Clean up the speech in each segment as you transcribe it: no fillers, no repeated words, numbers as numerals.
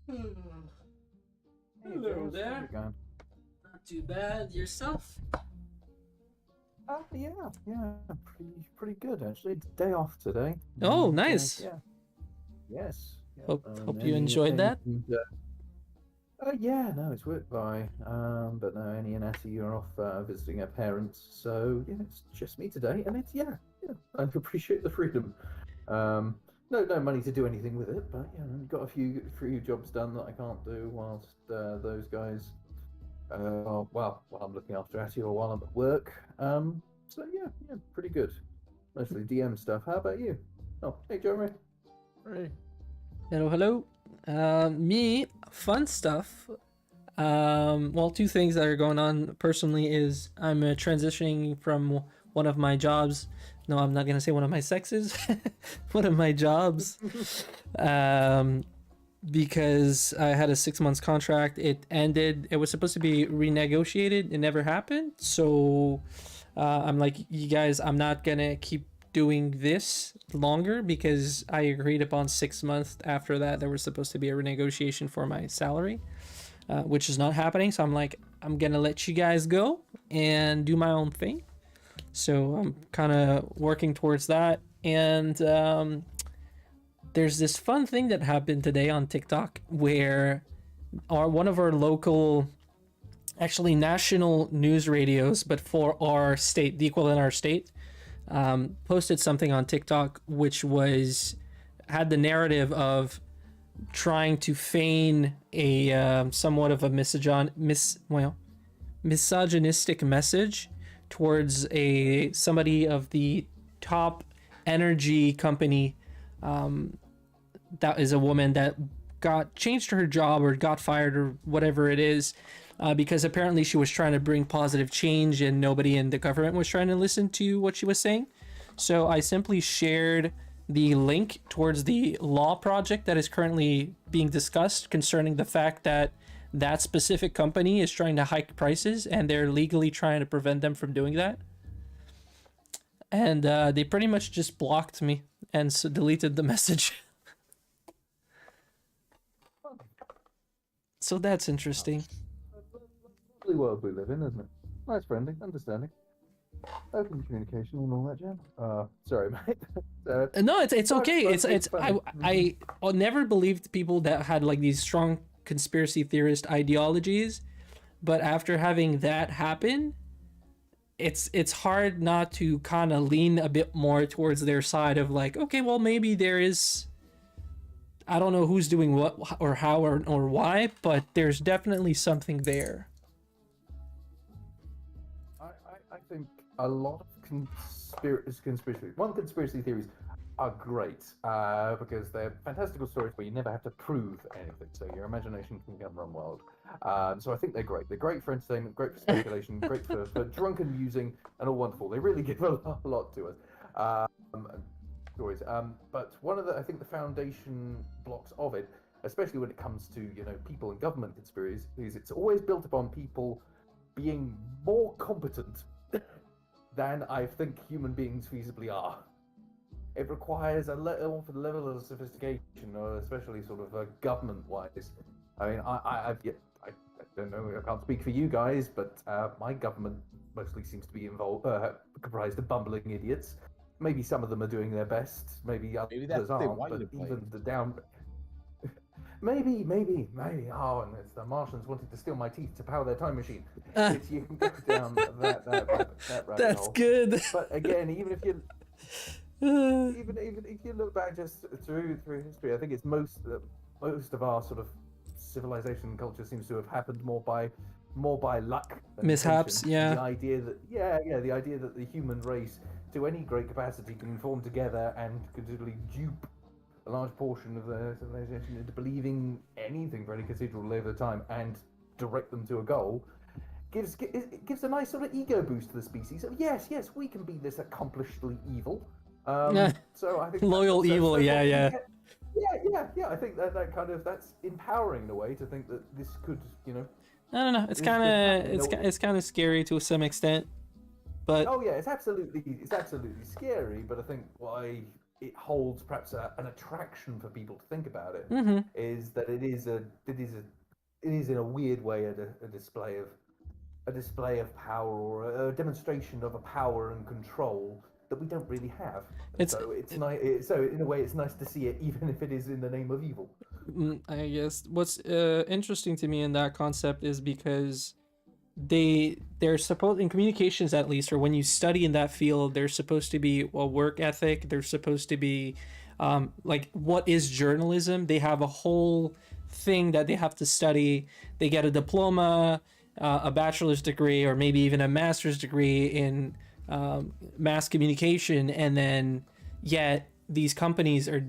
Hey, Hello James, how's there. it going? Not too bad. Yourself? Yeah, pretty good actually. It's day off today, Oh, and nice. yeah, yes, yeah. Hope you Ellie, enjoyed Ellie, that. yeah, no, it's work by. But no, Annie and Attie are off visiting her parents, so yeah, it's just me today, and it's yeah. I appreciate the freedom. Um, no money to do anything with it, but yeah, I've got a few jobs done that I can't do whilst those guys while I'm looking after Atty or while I'm at work. So yeah, pretty good. Mostly DM stuff. How about you? Oh, hey, Jeremy. Hey. Hello, hello. Me, fun stuff. Well, two things that are going on personally is I'm transitioning from one of my jobs. No, I'm not gonna say one of my sexes. One of my jobs. Um, because I had a 6 months contract. It ended. It was supposed to be renegotiated. It never happened. So I'm like, you guys, I'm not gonna keep doing this longer because I agreed upon 6 months. After that, there was supposed to be a renegotiation for my salary, which is not happening. So I'm like, I'm gonna let you guys go and do my own thing. So I'm kind of working towards that. And there's this fun thing that happened today on TikTok where one of our local, actually national news radios, but for our state, the equivalent in our state, posted something on TikTok which was had the narrative of trying to feign a somewhat of a misogynistic message towards a somebody of the top energy company, that is a woman that got changed her job or got fired or whatever it is, because apparently she was trying to bring positive change and nobody in the government was trying to listen to what she was saying. So I simply shared the link towards the law project that is currently being discussed concerning the fact that that specific company is trying to hike prices and they're legally trying to prevent them from doing that. And they pretty much just blocked me and so deleted the message. So that's interesting. Lovely world we live in, isn't it? Nice, friendly, understanding, open communication, and all that jam. Sorry, mate. No, it's okay. It's funny. I never believed people that had like these strong conspiracy theorist ideologies, but after having that happen, it's hard not to kind of lean a bit more towards their side of like, okay, well maybe there is, I don't know who's doing what or how or why, but there's definitely something there. I think a lot of conspiracy theories are great because they're fantastical stories where you never have to prove anything, so your imagination can run wild. So I think they're great. They're great for entertainment, great for speculation, great for drunken musing, and all wonderful. They really give a lot to us. Stories. But one of I think the foundation blocks of it, especially when it comes to people and government conspiracies, is it's always built upon people being more competent than I think human beings feasibly are. It requires a level of sophistication, or especially sort of government-wise. I mean, I don't know. I can't speak for you guys, but my government mostly seems to be comprised of bumbling idiots. Maybe some of them are doing their best. Maybe Maybe that's others what they aren't. want you But to play. even the down. Maybe. Oh, and it's the Martians wanting to steal my teeth to power their time machine. You can go down that rabbit That's hole. good. But again, even if you even if you look back just through history, I think it's most of our sort of civilization and culture seems to have happened more by luck than Mishaps, intention. yeah. The idea that the idea that the human race, to any great capacity, can form together and could literally dupe a large portion of the civilization into believing anything for any considerable length of time and direct them to a goal gives a nice sort of ego boost to the species. So yes, we can be this accomplishedly evil. So I think Loyal evil, that's yeah, what we yeah. get. Yeah. I think that kind of that's empowering in a way to think that this could, I don't know. It's this kind could of happen. it's kind of scary to some extent, but Oh yeah, it's absolutely scary. But I think it holds perhaps an attraction for people to think about it Mm-hmm. is that it is in a weird way a display of power or a demonstration of a power and control that we don't really have. And It's so it's nice. So in a way, it's nice to see it, even if it is in the name of evil. I guess what's interesting to me in that concept is because they're supposed in communications at least, or when you study in that field, there's supposed to be a work ethic. There's supposed to be like what is journalism. They have a whole thing that they have to study. They get a diploma, a bachelor's degree, or maybe even a master's degree in mass communication, and then yet these companies are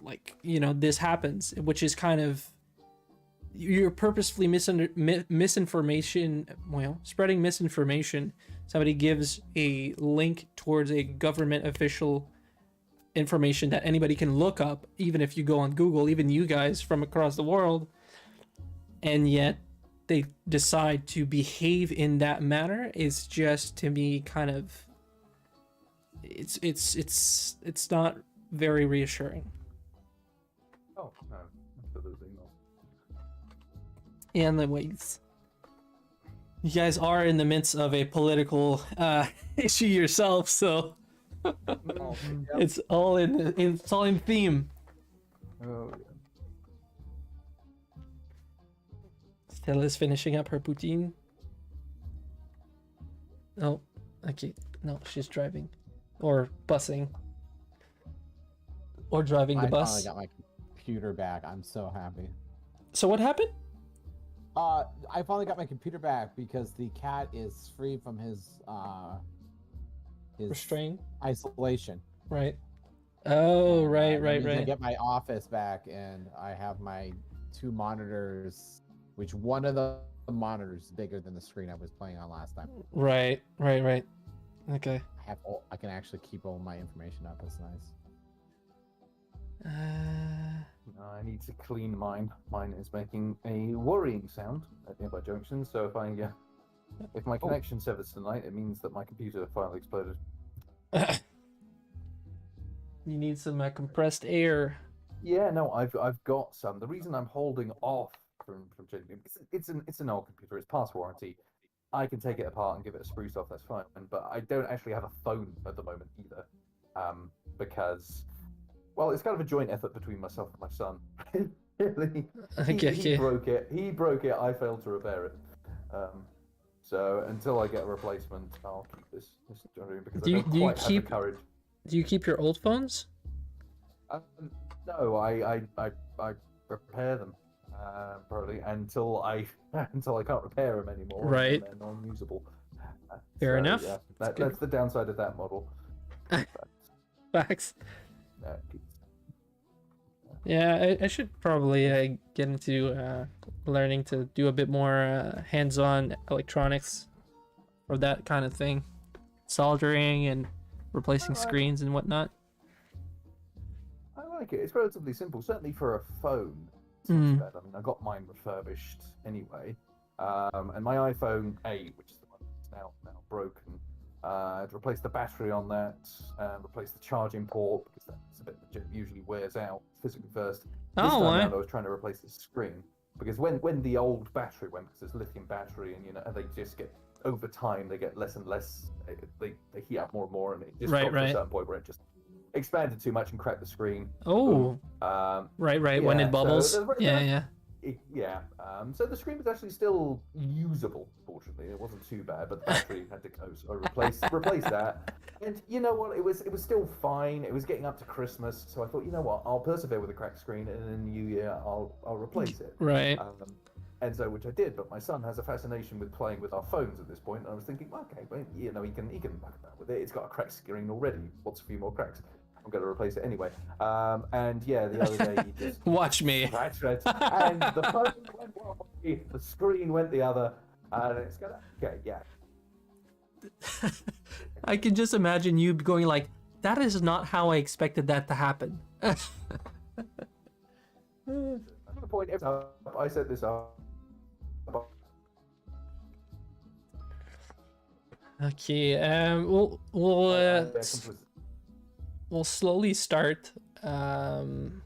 like, this happens, which is kind of, you're purposefully misinformation, well, spreading misinformation. Somebody gives a link towards a government official information that anybody can look up, even if you go on Google, even you guys from across the world, and yet they decide to behave in that manner. Is just, to me, kind of, it's not very reassuring. Oh no, absolutely not. And the ways you guys are in the midst of a political issue yourself, so it's all in theme. Oh, yeah. Stella's finishing up her poutine. Oh, okay. No, she's driving. Or busing. Or driving the I bus. finally got my computer back. I'm so happy. So what happened? I finally got my computer back because the cat is free from his Restraint? isolation. Right. Oh, And, right, that right, means I right. get my office back, and I have my 2 monitors, which one of the monitors is bigger than the screen I was playing on last time. Right, right, right. Okay. I can actually keep all my information up. That's nice. No, I need to clean mine. Mine is making a worrying sound at nearby junction. So if my connection severs tonight, it means that my computer finally exploded. You need some compressed air. Yeah, no, I've got some. The reason I'm holding off from changing it, because it's an old computer. It's past warranty. I can take it apart and give it a spruce off. That's fine. But I don't actually have a phone at the moment either, because, well, it's kind of a joint effort between myself and my son. Really, Okay, he broke it. He broke it. I failed to repair it. So until I get a replacement, I'll keep this room because I don't quite have the courage. Do you keep your old phones? No, I repair them probably until I can't repair them anymore. Right. And they're non-usable. Fair enough. Yeah, That's that's the downside of that model. Facts. Uh, Yeah, I should probably get into learning to do a bit more hands-on electronics or that kind of thing. Soldering and replacing screens and whatnot. I like it. It's relatively simple, certainly for a phone. It's Mm. not too bad. I mean, I got mine refurbished anyway, and my iPhone 8, which is the one that's now broken, to replace the battery on that, replace the charging port because that's a bit that usually wears out physically first. This Oh, time why? around, I was trying to replace the screen because when the old battery went, because it's lithium battery, and they just get, over time they get less and less. They heat up more and more, and it just got to a certain point where it just expanded too much and cracked the screen. Oh, Um, right. When yeah, it bubbles. so Yeah. so the screen was actually still usable. Fortunately, it wasn't too bad, but the battery had to go, so I replaced that. And you know what? It was still fine. It was getting up to Christmas, so I thought, you know what? I'll persevere with the cracked screen, and in the new year, I'll replace it. Right. And so, which I did. But my son has a fascination with playing with our phones at this point, and I was thinking, okay, well, he can muck about with it. It's got a cracked screen already. What's a few more cracks? I'm going to replace it anyway. And yeah, the other day he just Watch me. scratched it, and the phone went one way, the screen went the other, and it's gonna, okay, yeah. I can just imagine you going like, that is not how I expected that to happen. At the point, I set this up. Okay. We'll we'll slowly start, and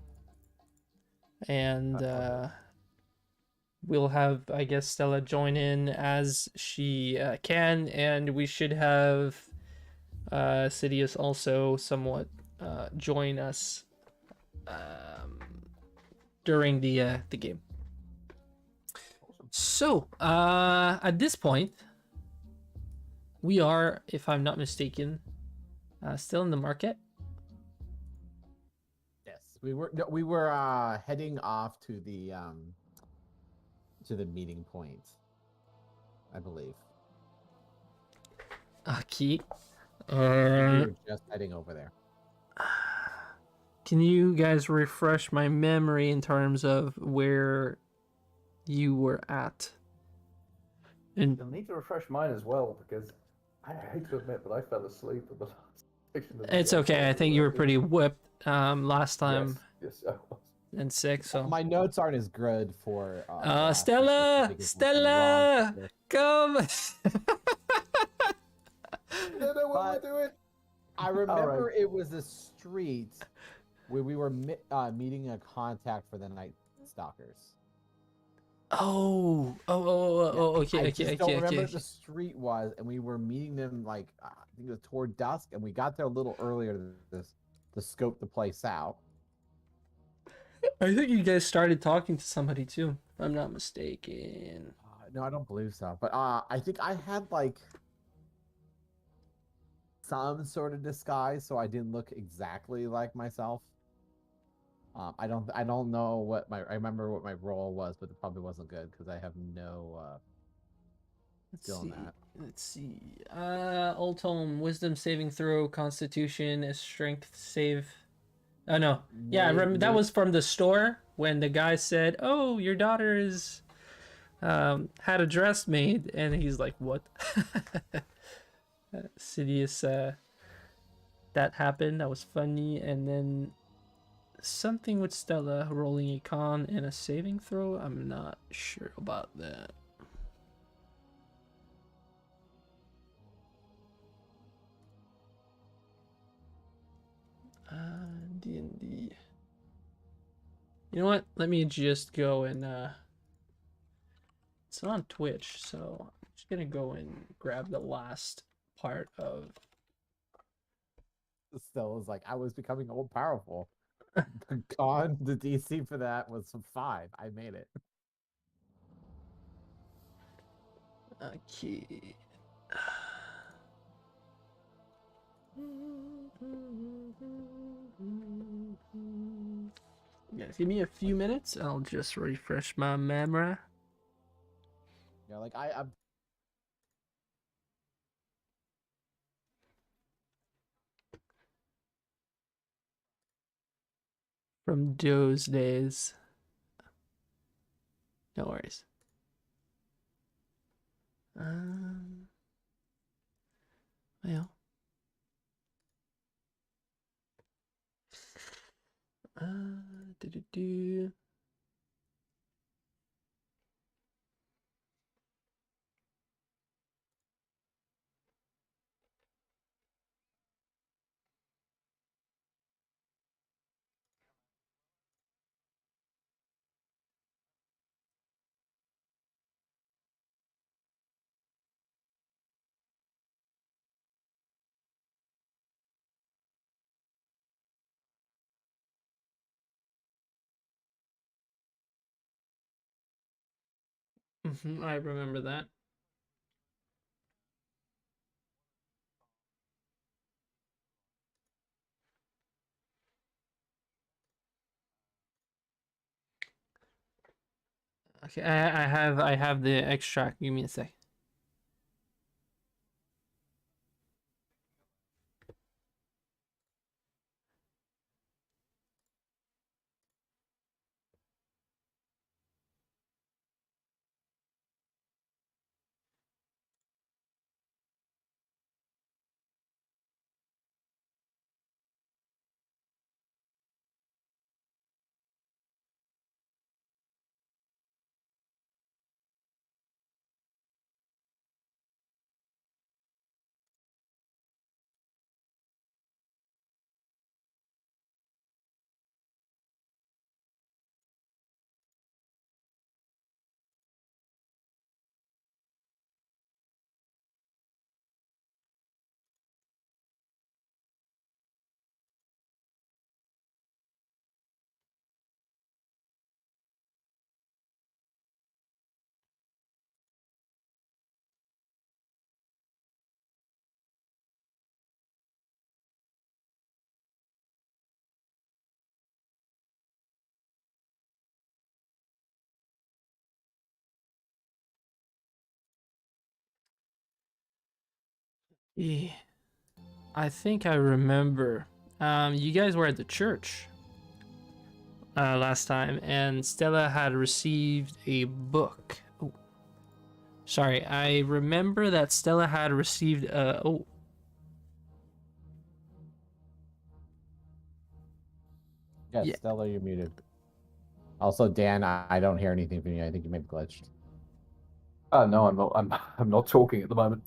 we'll have, I guess, Stella join in as she can, and we should have Sidious also somewhat join us during the game. Awesome. So, at this point, we are, if I'm not mistaken, still in the market. Yes, we were. No, we were heading off to the meeting point, I believe. Okay. We were just heading over there. Can you guys refresh my memory in terms of where you were at? And You'll need to refresh mine as well because I hate to admit, but I fell asleep at the last section of the it's game. okay. I think you were pretty whipped last time Yes, I was. and sick. So My notes aren't as good for. the last Stella, because there's some wrong Stella, stuff. come. No, no, what am I But- doing? I remember it was a street where we were meeting a contact for the Night Stalkers. Oh, okay, I okay, just okay, don't remember okay. what the street was, and we were meeting them like I think it was toward dusk, and we got there a little earlier to scope the place out. I think you guys started talking to somebody too, if I'm not mistaken. No, I don't believe so. But I think I had like some sort of disguise, so I didn't look exactly like myself. I don't know what I remember what my role was, but it probably wasn't good because I have no Let's skill see. in that. Let's see. Old Tome, Wisdom saving throw, Constitution, a Strength save. Oh no. Yeah, I remember that was from the store when the guy said, "Oh, your daughter is had a dress made," and he's like, "What?" Sidious. That happened. That was funny, and then something with Stella rolling a con and a saving throw. I'm not sure about that. D&D. You know what? Let me just go and it's on Twitch, so I'm just gonna go and grab the last part of. Still was like I was becoming all powerful. The DC for that was 5. I made it. Okay. Yeah, give me a few minutes. I'll just refresh my memory. Yeah, like I'm From those days. No worries. Well. Do. I remember that. Okay, I have the extract. Give me a sec. Yeah. I think I remember. You guys were at the church last time, and Stella had received a book. Oh, sorry. I remember that Stella had received a. Oh, Yes, yeah. Stella, you're muted. Also, Dan, I don't hear anything from you. I think you may be glitched. No, I'm not. I'm not talking at the moment.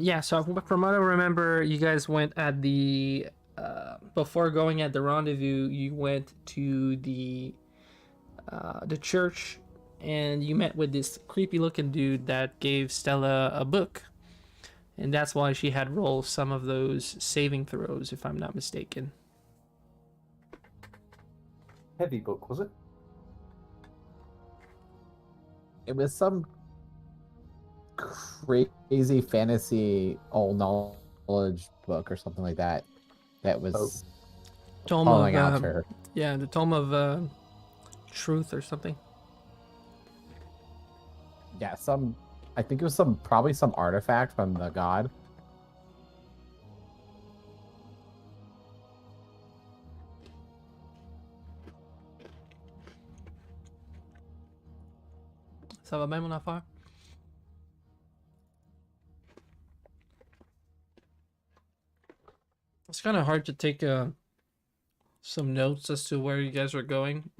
Yeah. So from what I remember, you guys went at the. Before going at the rendezvous, you went to the church, and you met with this creepy looking dude that gave Stella a book, and that's why she had rolled some of those saving throws, if I'm not mistaken. Heavy book, was it? It was some crazy fantasy old knowledge book or something like that. That was Tome calling out of to her. yeah, the tome of truth or something. Yeah, I think it was probably some artifact from the god. Ça va bien mon affaire? It's kind of hard to take some notes as to where you guys are going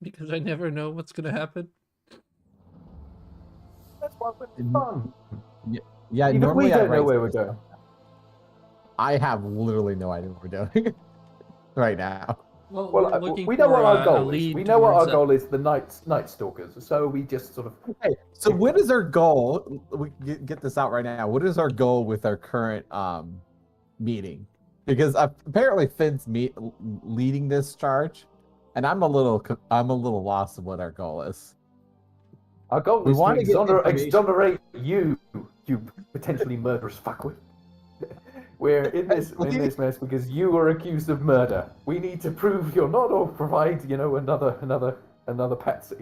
because I never know what's gonna happen. That's why it's fun. Yeah, Even normally we I don't know write where we're stuff. going. I have literally no idea what we're doing right now. Well, Well, we're looking we know for what our a goal is. lead We know what our towards goal is. The Night Stalkers. So we just sort of. Okay, so what is our goal? We can get this out right now. What is our goal with our current meeting? Because apparently Finn's leading this charge, and I'm a little lost of what our goal is. Our goal We is to want to get information. exonerate you potentially murderous fuckwit. We're in this mess because you were accused of murder. We need to prove you're not, or provide, another patsy.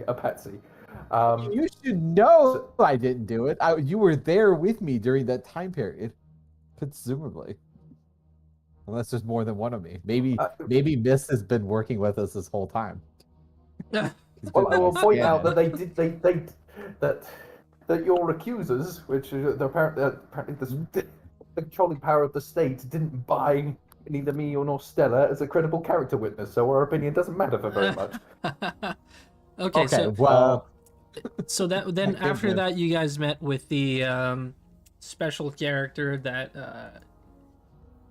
You should know I didn't do it. You were there with me during that time period, presumably. Unless there's more than one of me. Maybe Miss has been working with us this whole time. Well, I will point out that that your accusers, which apparently the controlling power of the state, didn't buy neither me nor Stella as a credible character witness, so our opinion doesn't matter for very much. Okay, so well, so that then my after goodness. that you guys met with the special character that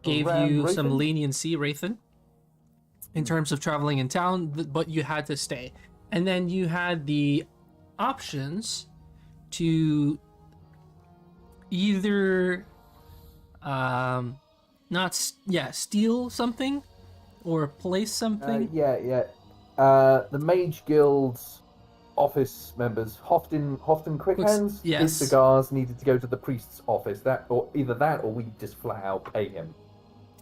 gave you some Rathan? leniency, Rathan, in terms of traveling in town, but you had to stay. And then you had the options to either steal something or place something. The Mage Guild's office members, Hofton Quickhands, Yes. his cigars needed to go to the priest's office. Either that or we just flat out pay him.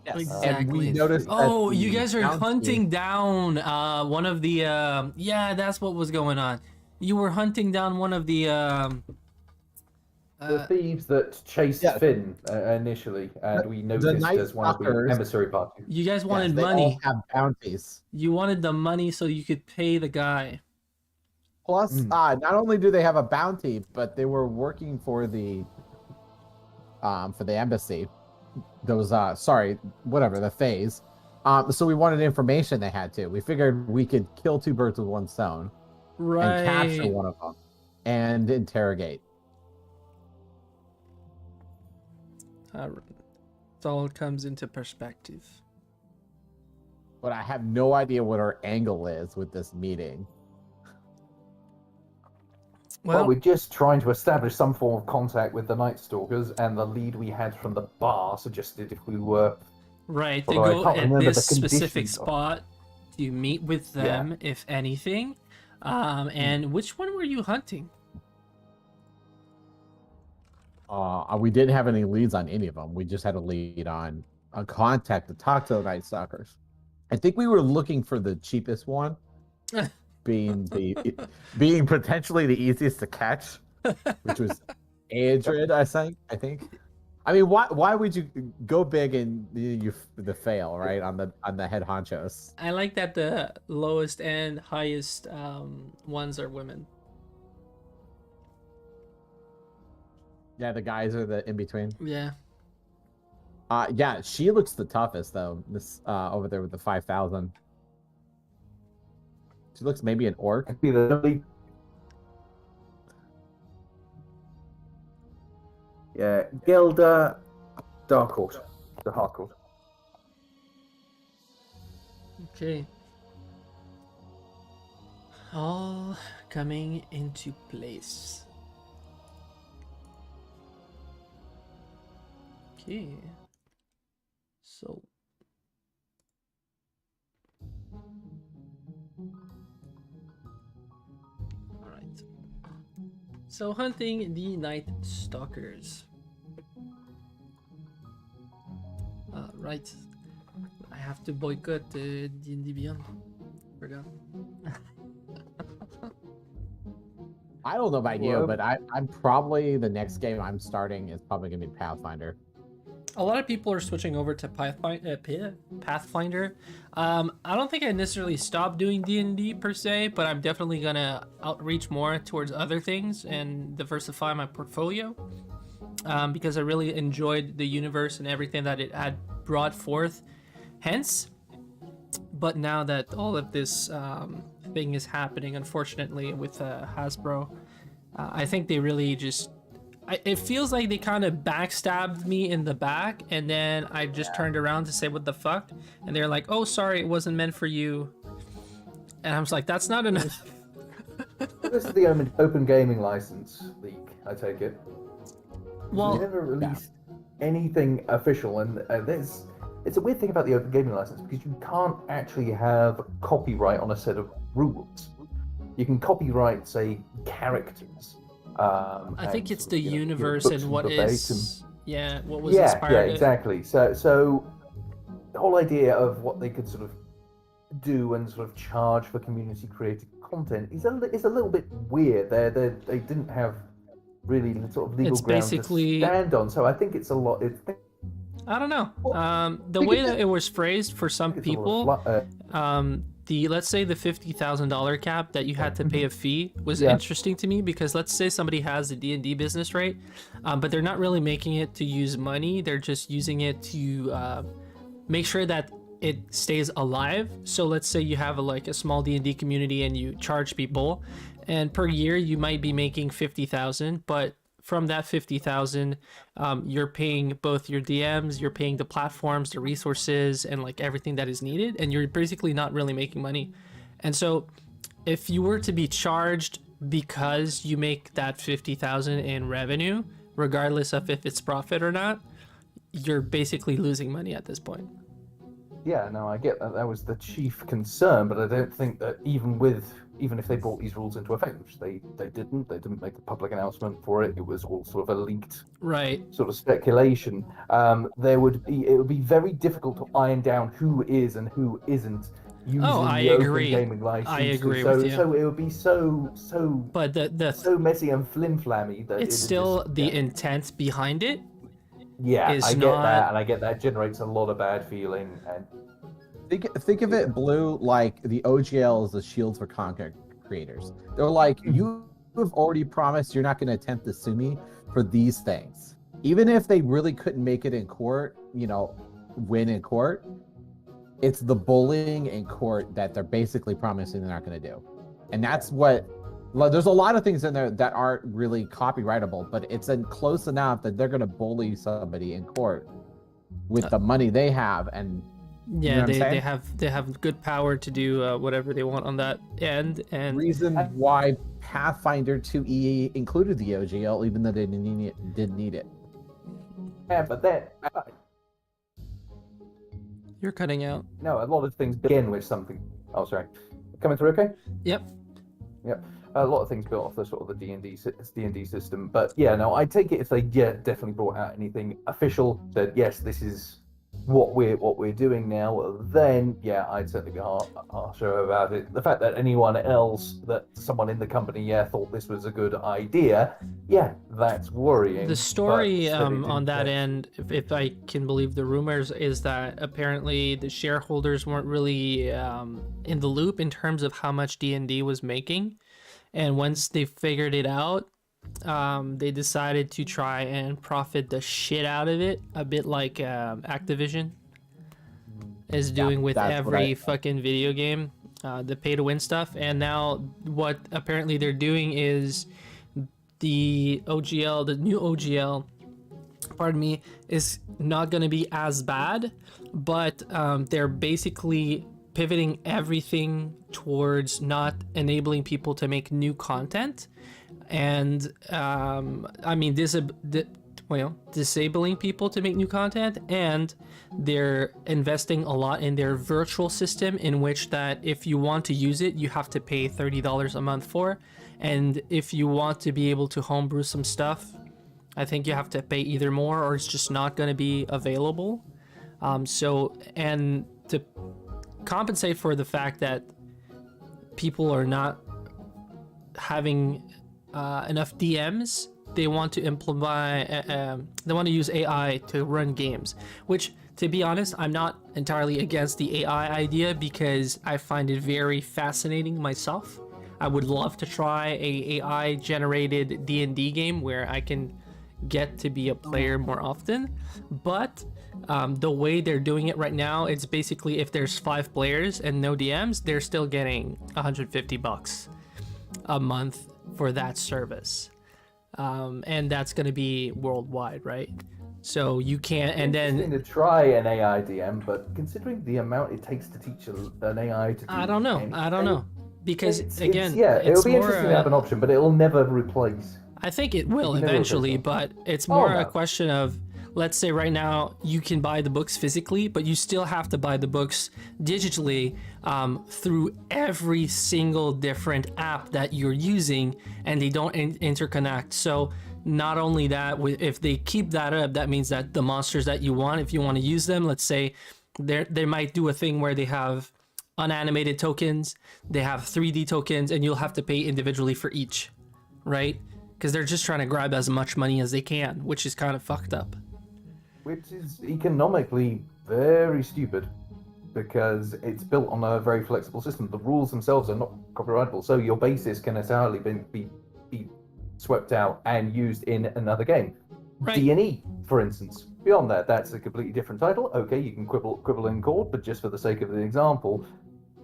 Yes. Exactly. And we noticed. Oh, that you the guys are bounty- hunting down one of the that's what was going on. You were hunting down one of the The thieves that chased Finn initially, and we noticed Night as one of the Stalkers- emissary party. you guys wanted they money. all have bounties. You wanted the money so you could pay the guy. Plus, not only do they have a bounty, but they were working for the embassy. Those the phase. So we wanted information they had to. We figured we could kill two birds with one stone and capture Right. one of them and interrogate. It all comes into perspective. But I have no idea what our angle is with this meeting. Well, we're just trying to establish some form of contact with the Night Stalkers, and the lead we had from the bar suggested if we were right, they although I go can't at remember this the specific conditions of- spot to meet with them, if anything. And which one were you hunting? We didn't have any leads on any of them. We just had a lead on a contact to talk to the Night Stalkers. I think we were looking for the cheapest one, being potentially the easiest to catch, which was Adrid, I think. I mean, why would you go big and the fail, right? On the head honchos. I like that the lowest and highest ones are women. Yeah, the guys are the in between. Yeah. Yeah, she looks the toughest though. This over there with the 5,000. She looks maybe an orc. I'd be the only. Yeah, Gilda, Darkhorse, the Harcourt. Okay. All coming into place. Okay. So. Alright. So hunting the Night Stalkers. Right. I have to boycott D&D Beyond. Forgot. I don't know about you, Well, but I'm probably the next game I'm starting is probably gonna be Pathfinder. A lot of people are switching over to Pathfinder. I don't think I necessarily stopped doing D&D per se, but I'm definitely gonna outreach more towards other things and diversify my portfolio. Because I really enjoyed the universe and everything that it had brought forth. Hence, but now that all of this thing is happening, unfortunately, with Hasbro, I think they really just... it feels like they kind of backstabbed me in the back, and then I just turned around to say, what the fuck? And they're like, oh, sorry, it wasn't meant for you. And I was like, that's not enough. This is the Open Gaming License League, I take it. Well, They never released anything official, and it's a weird thing about the Open Gaming License because you can't actually have copyright on a set of rules. You can copyright, say, characters. I think and it's sort the of, universe books and what verbatim. is... Yeah, what was Yeah, inspired it. exactly. So the whole idea of what they could sort of do and sort of charge for community created content is a little bit weird. They didn't have really sort of legal It's ground basically- to stand on. So I think it's a lot. I don't know. The think way it's- that it was phrased for some It's a lot people, of let's say the $50,000 cap that you had to pay a fee was Yeah. interesting to me, because let's say somebody has a D&D business, right? But they're not really making it to use money. They're just using it to make sure that it stays alive. So let's say you have a small D&D community and you charge people, and per year you might be making 50,000, but from that 50,000, you're paying both your DMs, you're paying the platforms, the resources, and everything that is needed, and you're basically not really making money. And so if you were to be charged because you make that 50,000 in revenue, regardless of if it's profit or not, you're basically losing money at this point. Yeah, no, I get that. That was the chief concern, but I don't think that even if they brought these rules into effect, which they didn't make a public announcement for it. It was all sort of a leaked Right. sort of speculation. It would be very difficult to iron down who is and who isn't using I the agree. Open Gaming License. I agree so, with you. So it would be so But so messy and flim-flammy that it's it would still just, the yeah. intent behind it. Yeah, is I get not- that, and I get that generates a lot of bad feeling. And Think of it, Blue, like the OGL is the Shields for Content creators. They're like, you have already promised you're not going to attempt to sue me for these things. Even if they really couldn't make it in court, win in court, it's the bullying in court that they're basically promising they're not going to do. And that's what... There's a lot of things in there that aren't really copyrightable, but it's close enough that they're going to bully somebody in court with the money they have. And Yeah, what I'm saying? they have good power to do whatever they want on that end, and reason why Pathfinder 2E included the OGL, even though they didn't need it. yeah, but then you're cutting out. no, a lot of things begin with something. Oh, sorry, coming through okay? Yep. A lot of things built off the sort of the D&D system, but yeah, no, I take it if they definitely brought out anything official that yes, this is what we're doing now, then yeah, I'd certainly be harsher about it. The fact that anyone else, that someone in the company, yeah, thought this was a good idea, yeah, that's worrying. The story but that it on didn't that take- end, if I can believe the rumors, is that apparently the shareholders weren't really in the loop in terms of how much D&D was making, and once they figured it out, they decided to try and profit the shit out of it, a bit like Activision is doing with that's what every I- fucking video game, the pay to win stuff. And now what apparently they're doing is the OGL, the new OGL, pardon me, is not going to be as bad, but they're basically pivoting everything towards not enabling people to make new content. And I mean, disabling people to make new content, and they're investing a lot in their virtual system, in which that if you want to use it, you have to pay $30 a month for, and if you want to be able to homebrew some stuff, I think you have to pay either more or it's just not going to be available. So, and to compensate for the fact that people are not having enough DMs, they want to implement, they want to use AI to run games, which, to be honest, I'm not entirely against the AI idea because I find it very fascinating myself. I would love to try a AI generated D&D game where I can get to be a player more often, but the way they're doing it right now, it's basically if there's 5 players and no DMs, they're still getting $150 a month for that service, and that's going to be worldwide, right? So you can't, and Interesting then to try an AI DM, but considering the amount it takes to teach an AI to do I don't know, because again, yeah, it'll it's be more interesting to have an option, but it'll never replace. I think it will You never eventually, replace but it's more a no. question of, let's say right now you can buy the books physically, but you still have to buy the books digitally through every single different app that you're using, and they don't interconnect. So not only that, if they keep that up, that means that the monsters that you want, if you want to use them, let's say they might do a thing where they have unanimated tokens, they have 3D tokens, and you'll have to pay individually for each, right? Because they're just trying to grab as much money as they can, which is kind of fucked up. Which is economically very stupid because it's built on a very flexible system. The rules themselves are not copyrightable, so your basis can entirely be swept out and used in another game. Right. D&E, for instance. Beyond that, that's a completely different title. Okay, you can quibble in court, but just for the sake of the example,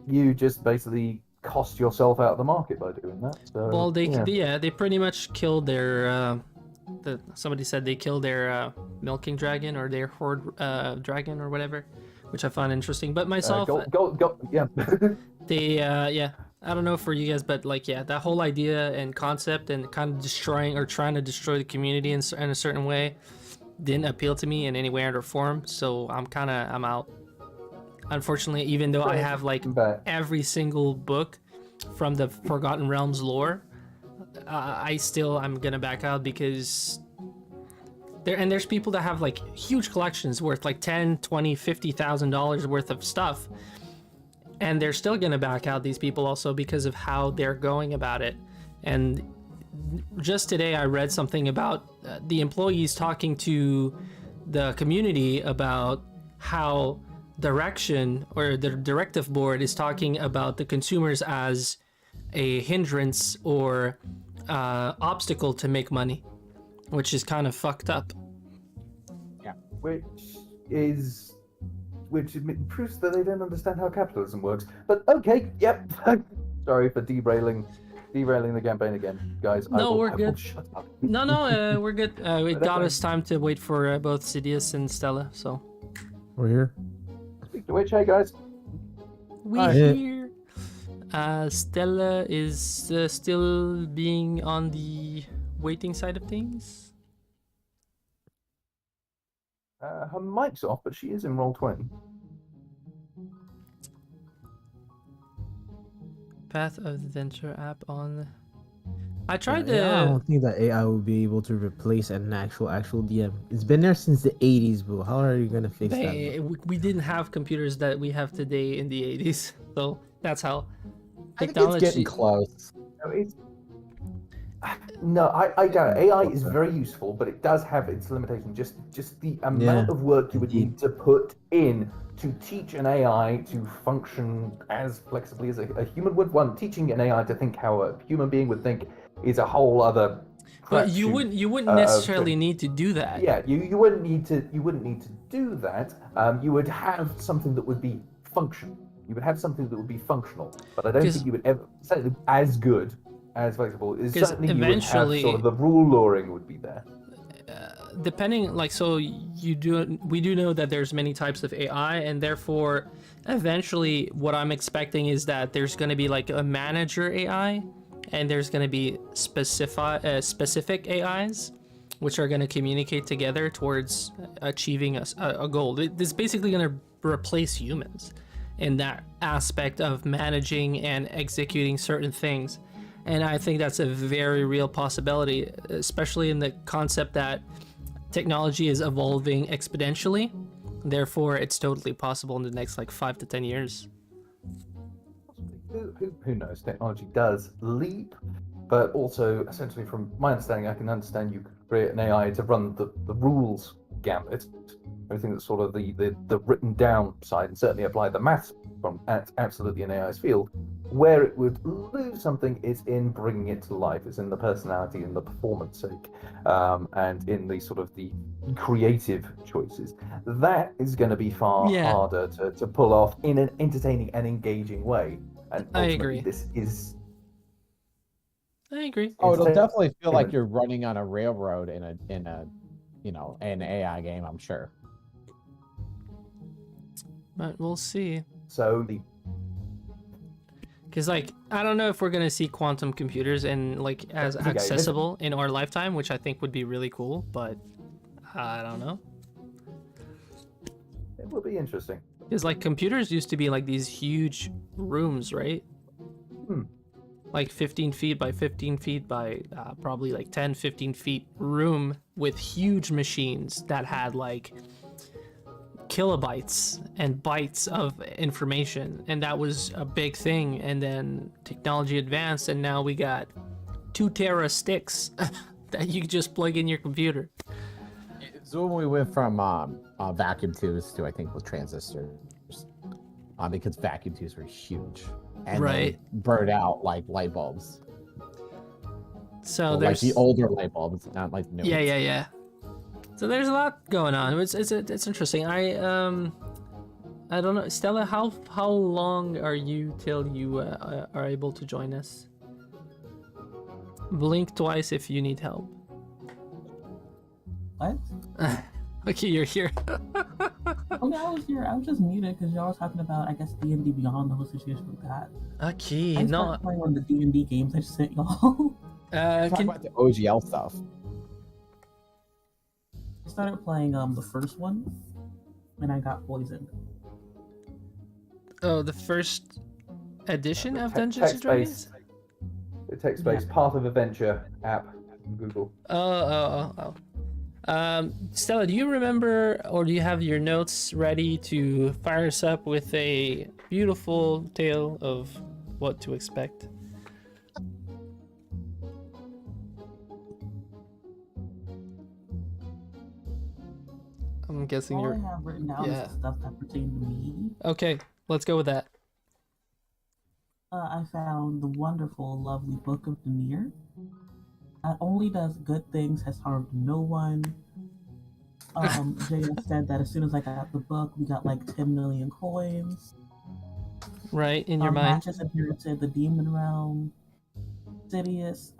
you just basically cost yourself out of the market by doing that. So, Well, yeah. they pretty much killed their. Somebody said they killed their milking dragon or their horde dragon or whatever, which I find interesting. But myself, Yeah. they yeah, I don't know for you guys, but like yeah, that whole idea and concept and kind of destroying or trying to destroy the community in a certain way didn't appeal to me in any way or form. So I'm out. Unfortunately, even though I have like But every single book from the Forgotten Realms lore, I'm gonna back out because there's people that have like huge collections worth like $10, $20, $50,000 worth of stuff, and they're still gonna back out, these people, also because of how they're going about it. And just today I read something about the employees talking to the community about how direction or the directive board is talking about the consumers as a hindrance or obstacle to make money, which is kind of fucked up. which proves that they don't understand how capitalism works. But okay, yep. Sorry for derailing the campaign again, guys. No, we're I will good. shut up. No, we're good. It That's got fine. us time to wait for both Sidious and Stella, so We're here. Speaking of which, hey guys, we Hi. here. Stella is still being on the waiting side of things. her mic's off, but she is in Roll20. Path of Adventure app on I tried I to. don't think that AI will be able to replace an actual DM. It's been there since the 80s, bro. How are you gonna fix that? We didn't have computers that we have today in the 80s, so that's how I think it's getting technology. close. No, no, I doubt it. AI is very useful, but it does have its limitations. Just the amount Yeah, of work you would indeed. need to put in to teach an AI to function as flexibly as a human would. One, teaching an AI to think how a human being would think is a whole other. But you wouldn't necessarily need to do that. Yeah, you wouldn't need to do that. You would have something that would be functional. You would have something that would be functional, but I don't think you would ever certainly as good as flexible. Is certainly you would have sort of the rule lawyering would be there. Depending, like, so we do know that there's many types of AI, and therefore eventually what I'm expecting is that there's going to be like a manager AI, and there's going to be specific AIs which are going to communicate together towards achieving a goal. This is basically going to replace humans in that aspect of managing and executing certain things. And I think that's a very real possibility, especially in the concept that technology is evolving exponentially. Therefore, it's totally possible in the next like 5 to 10 years. Who knows? Technology does leap, but also essentially, from my understanding, I can understand you could create an AI to run the rules gambit, everything that's sort of the written down side, and certainly apply the maths from absolutely an AI's field. Where it would lose something is in bringing it to life. It's in the personality and the performance sake, and in the sort of the creative choices. That is going to be far harder to pull off in an entertaining and engaging way. And I agree. Oh, it'll definitely feel like you're running on a railroad in a an AI game, I'm sure. But we'll see. So because like I don't know if we're gonna see quantum computers and like as accessible in our lifetime, which I think would be really cool, but I don't know. It will be interesting. Because like computers used to be like these huge rooms, right? Like 15 feet by 15 feet by probably like 10, 15 feet room with huge machines that had like kilobytes and bytes of information, and that was a big thing. And then technology advanced, and now we got 2 tera sticks that you can just plug in your computer. So when we went from vacuum tubes to, I think, with transistors, because vacuum tubes were huge and they burned out like light bulbs. So well, there's like the older light bulbs, not like new ones. Yeah. So there's a lot going on. It's interesting. I don't know, Stella. How long are you till you are able to join us? Blink twice if you need help. What? Okay, you're here. Oh yeah, I was here. I was just muted because y'all were talking about, I guess, D&D Beyond, the whole situation with that. Okay, I started playing one of the D&D games I just sent y'all. Talk about the OGL stuff. I started playing the first one, and I got poisoned. Oh, the first edition of Dungeons and Dragons? The text-based Path of Adventure app from Google. Oh. Stella, do you remember, or do you have your notes ready to fire us up with a beautiful tale of what to expect? I'm guessing All I have written down is the stuff that pertain to me. Okay, let's go with that. I found the wonderful, lovely Book of Demir. Not only does good things, has harmed no one. JS said that as soon as I got the book, we got like 10 million coins. Right, in your mind. Matches appeared to the Demon Realm. Sidious,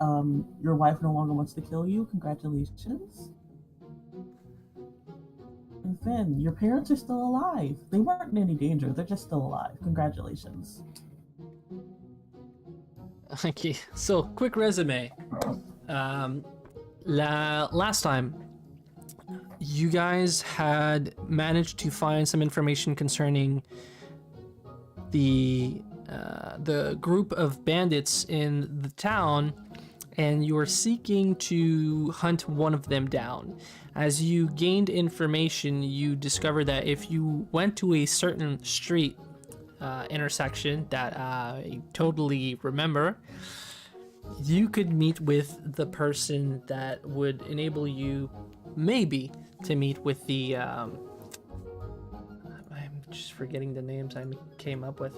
your wife no longer wants to kill you. Congratulations. And Finn, your parents are still alive. They weren't in any danger. They're just still alive. Congratulations. Okay, so quick resume. Last time, you guys had managed to find some information concerning the group of bandits in the town, and you're seeking to hunt one of them down. As you gained information, you discovered that if you went to a certain street intersection that I totally remember, you could meet with the person that would enable you, maybe, to meet with the I'm just forgetting the names I came up with.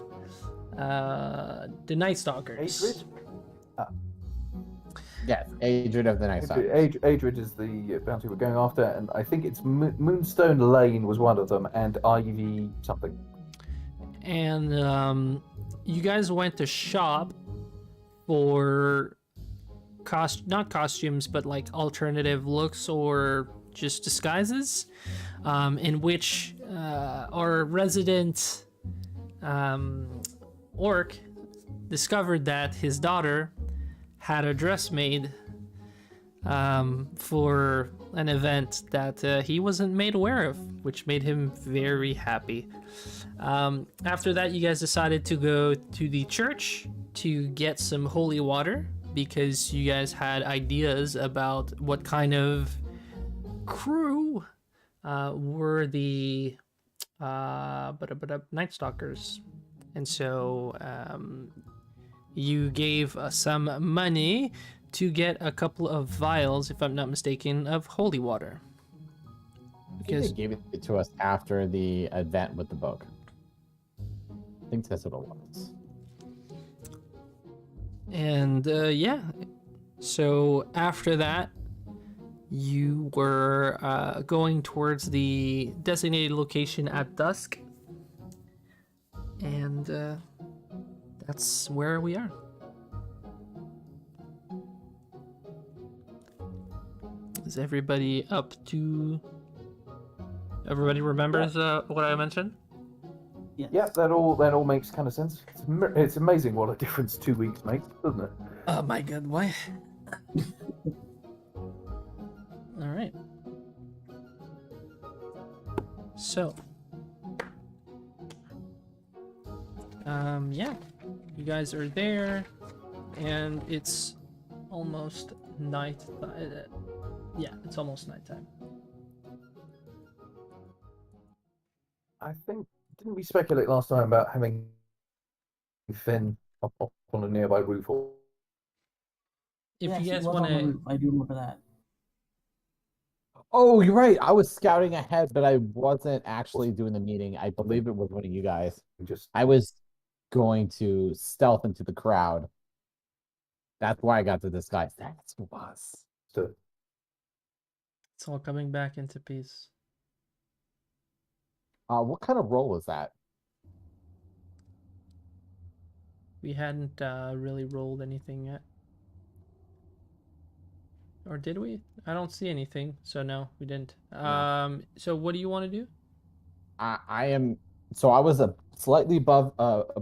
The Night Stalkers. Adrid? Yes, Adrid of the Night Stalkers. Adrid is the bounty we're going after, and I think it's Moonstone Lane was one of them, and Ivy something. And you guys went to shop for not costumes, but like alternative looks or just disguises, in which our resident orc discovered that his daughter had a dress made for an event that he wasn't made aware of, which made him very happy. After that, you guys decided to go to the church to get some holy water, because you guys had ideas about what kind of crew were the Night Stalkers. And so you gave some money to get a couple of vials, if I'm not mistaken, of holy water. I think they gave it to us after the event with the book. I think that's what it was. And yeah, so after that, you were going towards the designated location at dusk. And that's where we are. Is everybody up to... Everybody remembers what I mentioned? Yes. Yeah, that all makes kind of sense. It's amazing what a difference 2 weeks makes, doesn't it? Oh my god, why? Alright. So. Yeah. You guys are there, and it's almost night. Yeah, it's almost nighttime. I think, didn't we speculate last time about having Finn up on a nearby roof? Or... If Yes, you he guys was on want the to... roof. I do remember that. Oh, you're right. I was scouting ahead, but I wasn't actually doing the meeting. I believe it was one of you guys. I was going to stealth into the crowd. That's why I got the disguise. That's what it was. So, It's all coming back into peace. What kind of role is that? We hadn't really rolled anything yet. Or did we? I don't see anything, so no, we didn't. No. So what do you want to do? I am. So I was slightly above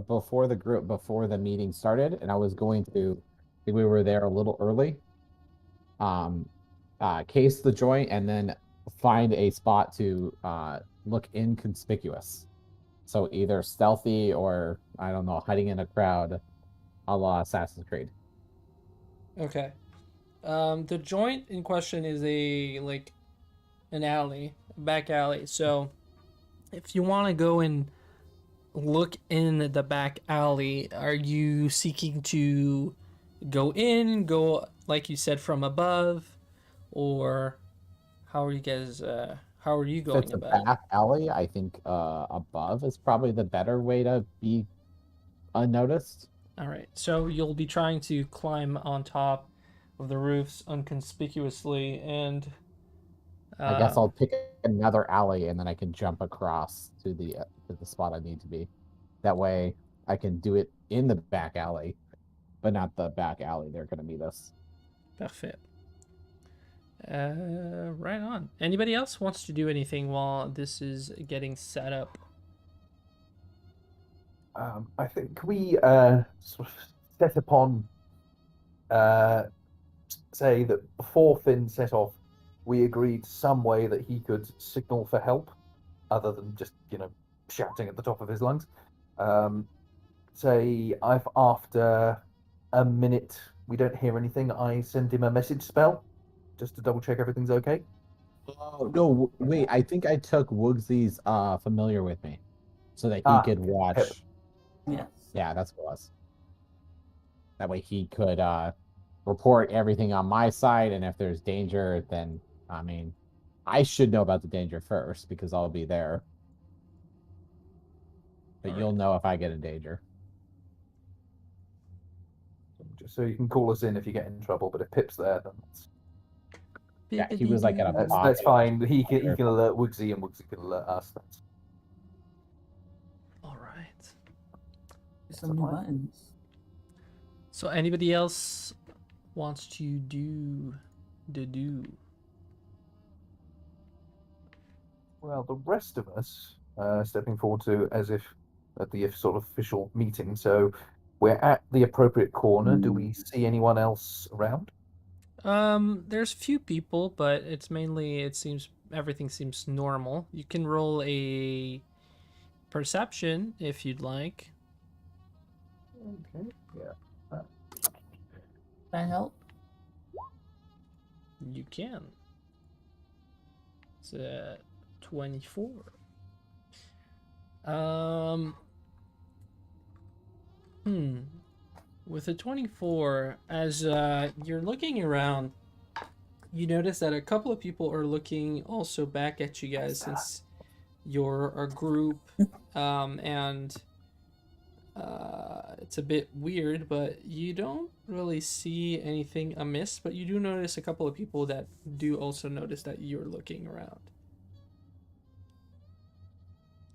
before the meeting started, and I was going to. I think we were there a little early. Case the joint and then find a spot to look inconspicuous. So either stealthy or, I don't know, hiding in a crowd, a la Assassin's Creed. Okay. The joint in question is an alley, a back alley. So if you want to go and look in the back alley, are you seeking to go like you said, from above, or how are you guys how are you going If it's about a it? back alley, I think above is probably the better way to be unnoticed. All right, so you'll be trying to climb on top of the roofs inconspicuously, and I guess I'll pick another alley and then I can jump across to the spot I need to be. That way I can do it in the back alley, but not the back alley they're going to meet us. Perfect. Right on. Anybody else wants to do anything while this is getting set up? I think we sort of set upon, say that before Finn set off, we agreed some way that he could signal for help, other than just, shouting at the top of his lungs. Say, after a minute, we don't hear anything, I send him a message spell just to double check everything's okay. Oh no! Wait, I think I took Woogsy's familiar with me, so that he Ah, could watch. Pip. Yes. Yeah, that's what it was. That way he could report everything on my side, and if there's danger, then I mean, I should know about the danger first because I'll be there. But you'll know if I get in danger. Just so you can call us in if you get in trouble. But if Pip's there, then Yeah, he was like at a that's fine. He can alert Woogsy, and Woogsy can alert us. That's All right. Some new buttons. So anybody else wants to do the do? Well, the rest of us stepping forward to as if at the sort of official meeting. So we're at the appropriate corner. Do we see anyone else around? There's few people, but it's mainly, it seems everything seems normal. You can roll a perception if you'd like. Okay. Yeah. Can I help? You can. It's 24. With a 24, as you're looking around, you notice that a couple of people are looking also back at you guys since you're a group, and it's a bit weird, but you don't really see anything amiss, but you do notice a couple of people that do also notice that you're looking around.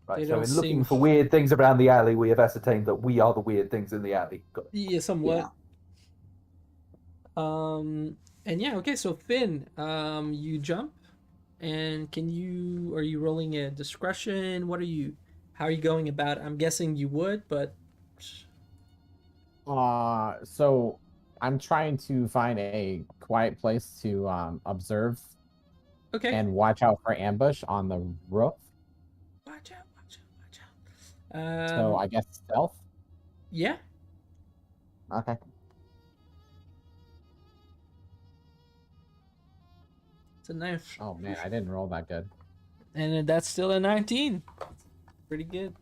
Right. They So don't in looking seem- for weird things around the alley, we have ascertained that we are the weird things in the alley. Got it. Yeah, somewhat. And yeah, okay, so Finn, you jump, and are you rolling a discretion? How are you going about it? I'm guessing you would, but So I'm trying to find a quiet place to observe okay. and watch out for ambush on the roof. Watch out, watch out, watch out. So I guess stealth. Yeah. Okay. It's a knife. Oh man, I didn't roll that good. And that's still a 19. Pretty good.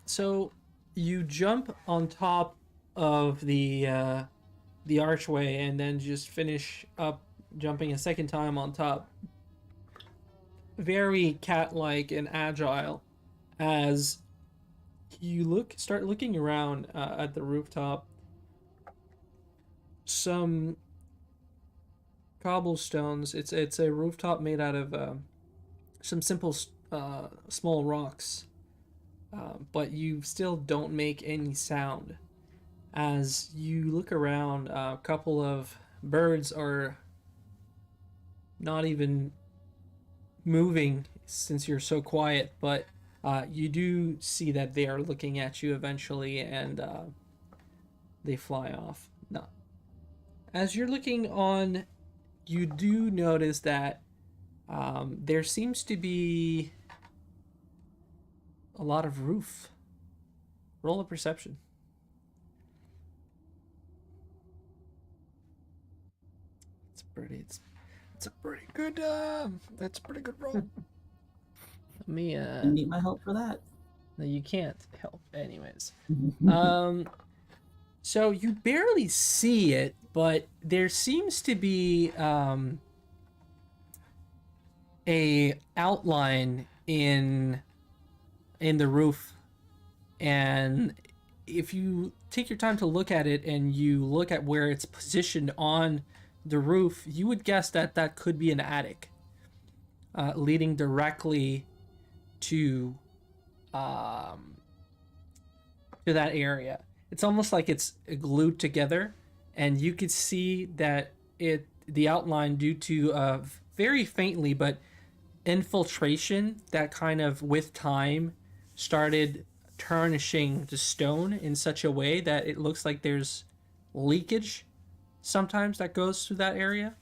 So you jump on top of the archway and then just finish up jumping a second time on top. Very cat-like and agile as you start looking around at the rooftop. Some cobblestones. It's a rooftop made out of some simple small rocks, but you still don't make any sound. As you look around, a couple of birds are not even moving since you're so quiet, but you do see that they are looking at you eventually, and they fly off. No. As you're looking on, you do notice that there seems to be a lot of roof. Roll a perception. It's a pretty good that's a pretty good roll. Let me You need my help for that. no, you can't help anyways. So you barely see it, but there seems to be a outline in the roof, and if you take your time to look at it and you look at where it's positioned on the roof, you would guess that that could be an attic leading directly to that area. It's almost like it's glued together, and you could see that the outline due to very faintly but infiltration that kind of with time started tarnishing the stone in such a way that it looks like there's leakage sometimes that goes through that area.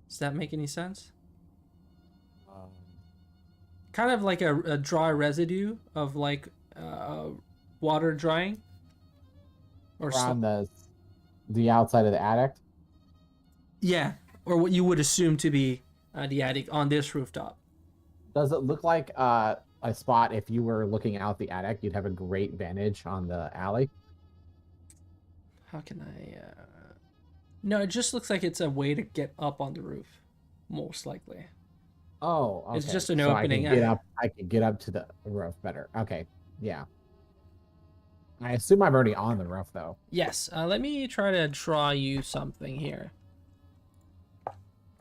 Does that make any sense? Kind of like a dry residue of like water drying. or Around the outside of the attic. yeah, or what you would assume to be the attic on this rooftop. Does it look like a spot if you were looking out the attic, you'd have a great vantage on the alley? How can I? No, it just looks like it's a way to get up on the roof, most likely. Oh, okay. It's just an So opening. I can get up to the roof better. Okay, yeah. I assume I'm already on the roof though. Yes. Let me try to draw you something here,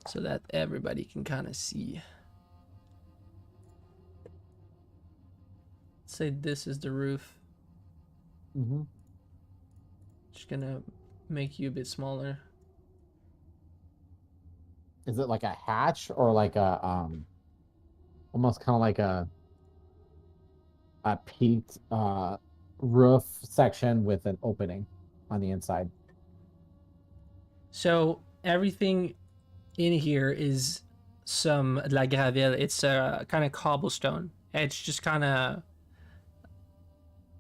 so that everybody can kind of see. Say this is the roof. Mm-hmm. Just gonna make you a bit smaller. Is it like a hatch or like a almost kind of like a peaked roof section with an opening on the inside? So everything in here is some la gravelle. It's a kind of cobblestone. It's just kind of,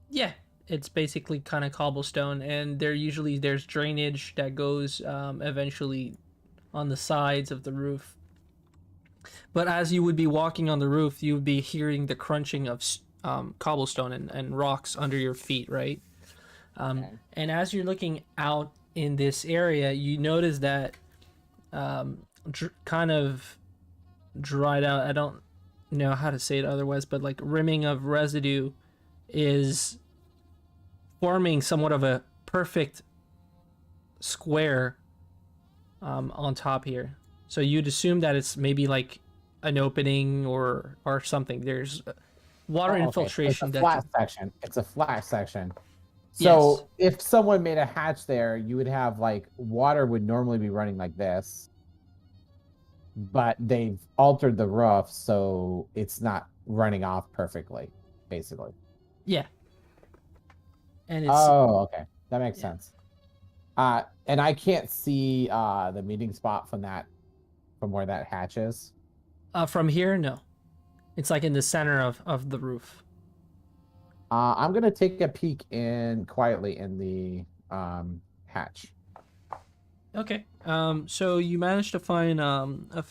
yeah, it's basically kind of cobblestone, and there's drainage that goes eventually on the sides of the roof. But as you would be walking on the roof, you would be hearing the crunching of cobblestone and rocks under your feet, right? Okay. And as you're looking out in this area, you notice that kind of dried out, I don't know how to say it otherwise, but like rimming of residue is forming somewhat of a perfect square on top here. So you'd assume that it's maybe like an opening or something. There's water infiltration. It's a flat section. It's a flat section. So if someone made a hatch there, you would have like water would normally be running like this, but they've altered the roof so it's not running off perfectly, basically. Yeah. And it's okay, that makes sense. And I can't see the meeting spot from where that hatch is. From here, no. It's like in the center of the roof. I'm gonna take a peek quietly in the hatch. Okay. So you managed to find a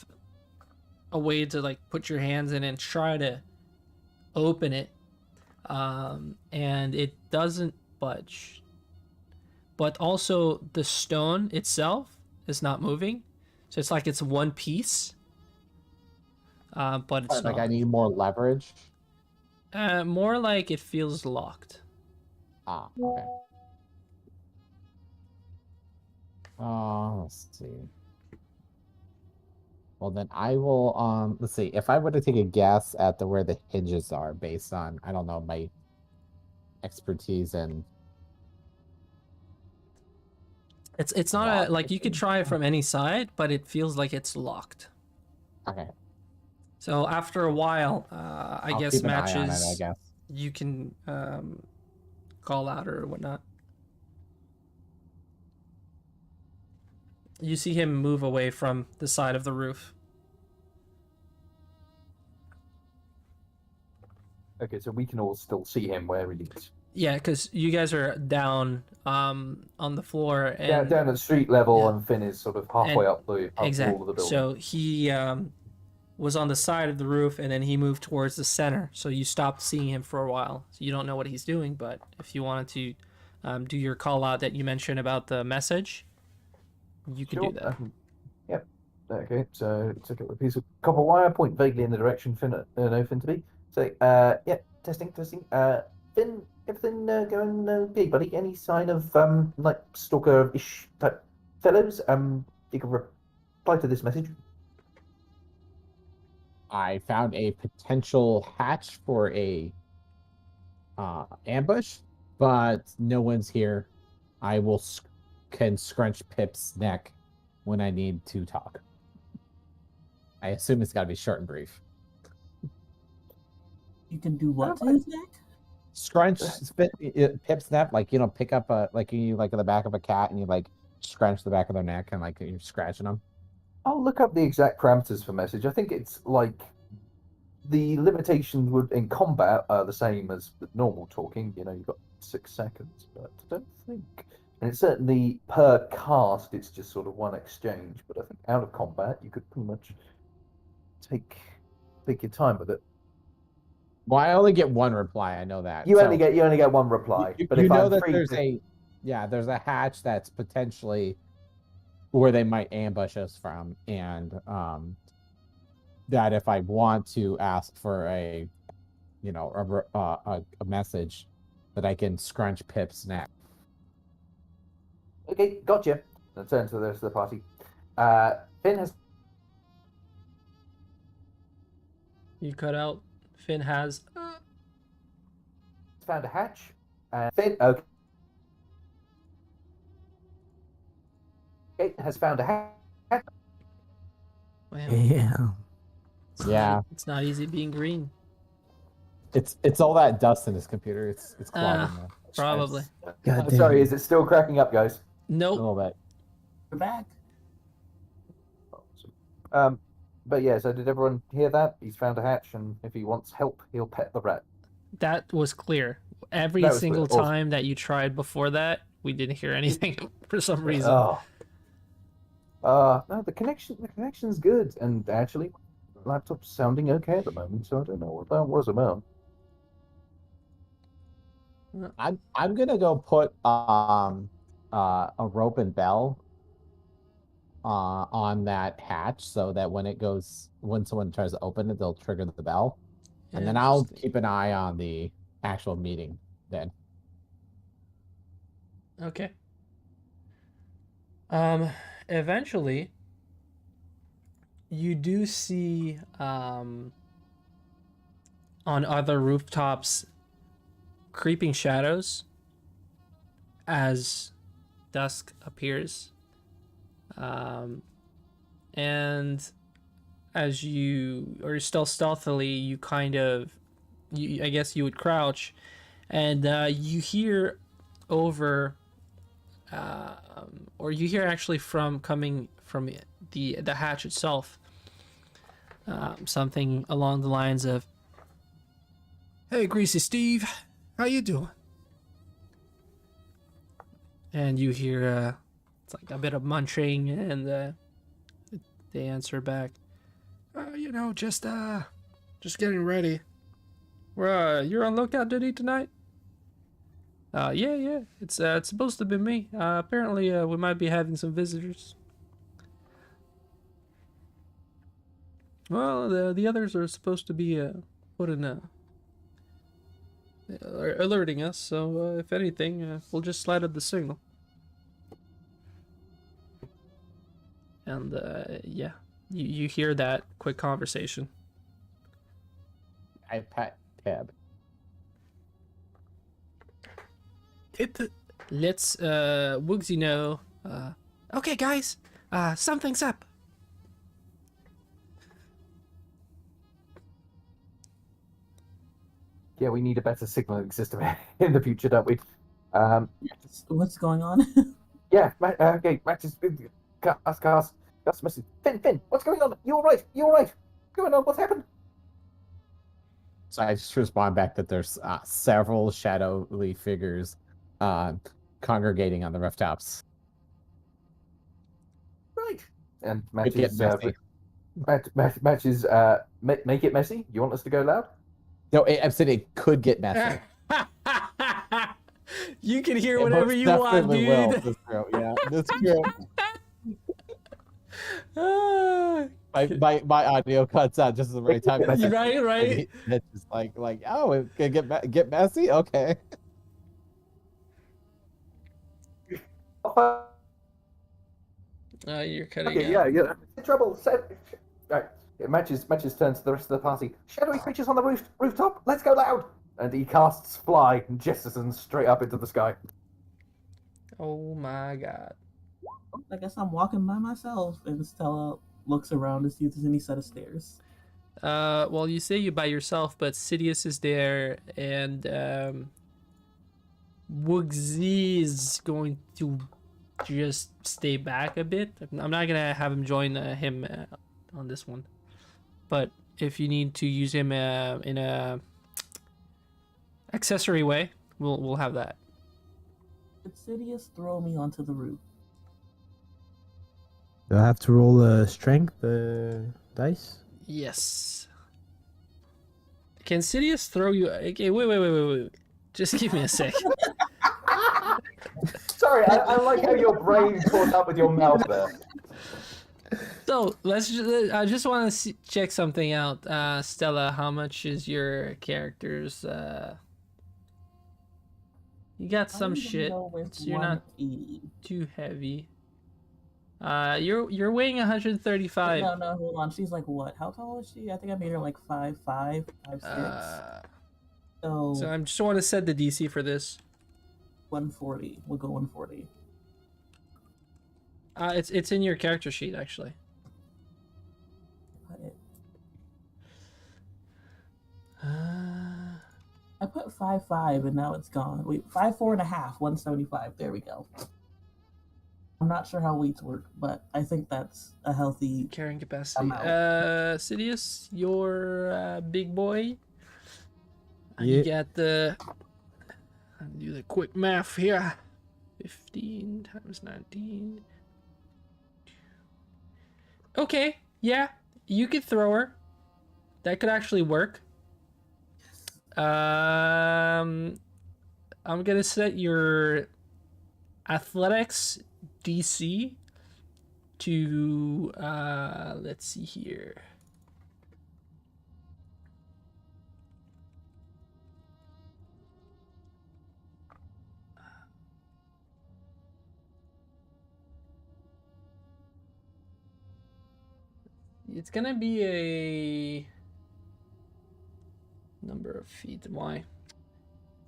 way to like put your hands in and try to open it, and it doesn't budge. But also the stone itself is not moving, so it's like it's one piece. But it's like not. I need more leverage. More like it feels locked. Okay. Let's see. Well, then I will. Let's see. If I were to take a guess at where the hinges are, based on I don't know my expertise and. It's not like you could try it from any side, but it feels like it's locked. Okay. So after a while, I guess keep an eye on matches. it, I guess. You can call out or whatnot. You see him move away from the side of the roof. Okay, so we can all still see him where he is. Yeah, because you guys are down on the floor. And, Yeah, down at street level, yeah. and Finn is sort of halfway up the wall of the building. So he was on the side of the roof, and then he moved towards the center. So you stopped seeing him for a while. So you don't know what he's doing, but if you wanted to do your call out that you mentioned about the message, you could do that. Yep. Okay, so take up a piece of copper wire, point vaguely in the direction Finn to be. Say, yeah, testing. Finn, everything going okay, buddy? Any sign of like stalker-ish type fellows? You can reply to this message. I found a potential hatch for a ambush, but no one's here. I can scrunch Pip's neck when I need to talk. I assume it's got to be short and brief. You can do what to his neck? Scrunch Pip's neck, like pick up like the back of a cat and you like scrunch the back of their neck and like you're scratching them. I'll look up the exact parameters for message. I think it's like the limitations would in combat are the same as normal talking. You've got 6 seconds, but I don't think And it's certainly per cast, it's just sort of one exchange. But I think out of combat, you could pretty much take your time with it. Well, I only get one reply. I know that. You So only get one reply. You, but you if know I'm that free there's to- there's a hatch that's potentially where they might ambush us from, and that if I want to ask for a message, that I can scrunch Pip's neck. Okay, gotcha. And turn to the rest of the party. Finn has You cut out. Finn has. found a hatch. Finn, okay, has found a hatch. Wow. Yeah. Yeah. It's not easy being green. It's all that dust in his computer. It's clogging the Probably. God damn. Sorry, is it still cracking up, guys? a Nope. little bit. We're back. But yeah, so did everyone hear that? He's found a hatch, and if he wants help, he'll pet the rat. That was clear. Every That was single clear. Awesome. time that you tried before that, we didn't hear anything for some reason. Oh. No, the connection's good, and actually, laptop's sounding okay at the moment, so I don't know what that was about. I'm gonna go put a rope and bell on that hatch so that when someone tries to open it, they'll trigger the bell. And then I'll keep an eye on the actual meeting then. Okay. Eventually, you do see on other rooftops creeping shadows as dusk appears. And as you or stealthily, you kind of, I guess you would crouch, and you hear over, or you hear actually coming from the hatch itself, something along the lines of, "Hey, Greasy Steve, how you doing?" And you hear it's like a bit of munching, and they answer back, just getting ready. You're on lookout duty tonight? Yeah. It's supposed to be me. Apparently, we might be having some visitors. Well, the others are supposed to be alerting us. So if anything, we'll just slide up the signal. And yeah, you hear that quick conversation. I pet Pib. Let's Woogsy know. Okay, guys, something's up. Yeah, we need a better signaling system in the future, don't we? What's going on? Yeah, okay, Matt is Gus, message. Finn, what's going on? You all right? What's going on? What's happened? So I just respond back that there's several shadowy figures congregating on the rooftops. Right. And Make it messy. matches. Make it messy. You want us to go loud? No, I'm saying it could get messy. You can hear It whatever most you want, definitely will. dude. That's true. Yeah, that's true. My audio cuts out just at the right time. Right. It's just like oh, it could get messy. Okay. You're cutting Okay, out. yeah. Trouble. Right. It matches turns to the rest of the party. Shadowy creatures on the rooftop. Let's go loud. And he casts fly and jettisons straight up into the sky. Oh my god. I guess I'm walking by myself, and Stella looks around to see if there's any set of stairs. Well, you say you're by yourself, but Sidious is there, and Woogsy is going to just stay back a bit. I'm not gonna have him join him on this one, but if you need to use him in a accessory way, we'll have that. Did Sidious throw me onto the roof? Do I have to roll a strength dice? Yes. Can Sidious throw you? Okay, wait. Just give me a sec. Sorry, I like how your brain caught up with your mouth there. So I just want to check something out. Stella, how much is your character's? You got some I'm gonna shit. go with So you're not 180. too heavy. You're weighing 135. No, hold on. She's like what? How tall is she? I think I made her like 5'5", 5'6". So So I just want to set the DC for this. 140. We'll go 140. It's in your character sheet actually. Put it. Uh, I put 5'5" and now it's gone. Wait, 5'4.5", 175. There we go. I'm not sure how weights work, but I think that's a healthy. carrying capacity. I'm out. Sidious, you're big boy. Yeah. You got the. I'll do the quick math here. 15 times 19. Okay, yeah, you could throw her. That could actually work. I'm gonna set your athletics DC to let's see here. It's gonna be a number of feet. Why?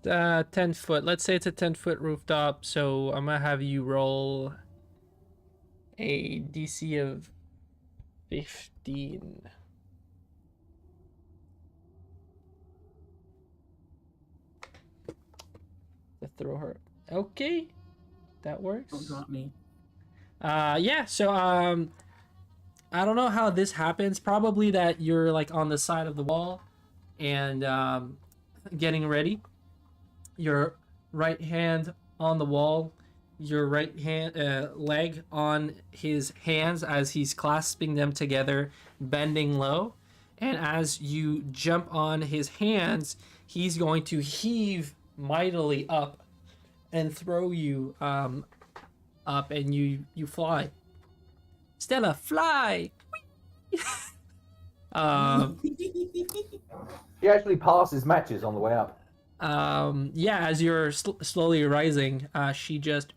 10 foot. Let's say it's a 10-foot rooftop. So I'm gonna have you roll a DC of 15. To throw her. Okay, that works. Don't drop me. Yeah. So I don't know how this happens. Probably that you're like on the side of the wall and getting ready. Your right hand on the wall, your right hand leg on his hands as he's clasping them together, bending low. And as you jump on his hands, he's going to heave mightily up and throw you up, and you fly. Stella, fly! He actually passes matches on the way up. Yeah, as you're slowly rising, she just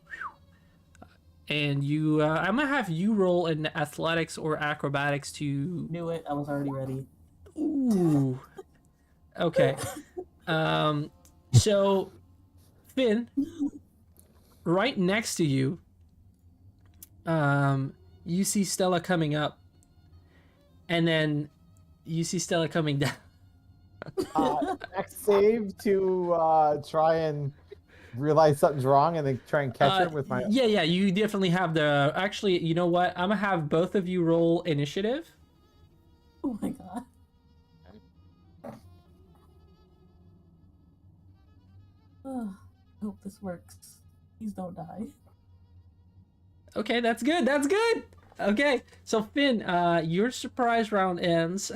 and you I'm gonna have you roll in athletics or acrobatics to Knew it. I was already ready. ooh. Okay. So Finn, right next to you, you see Stella coming up, and then you see Stella coming down. Next save to try and realize something's wrong and then try and catch her with my. Yeah, you definitely have the. Actually, you know what? I'm gonna have both of you roll initiative. Oh my god. Ugh, I hope this works. Please don't die. Okay, that's good. That's good. Okay, so Finn, your surprise round ends,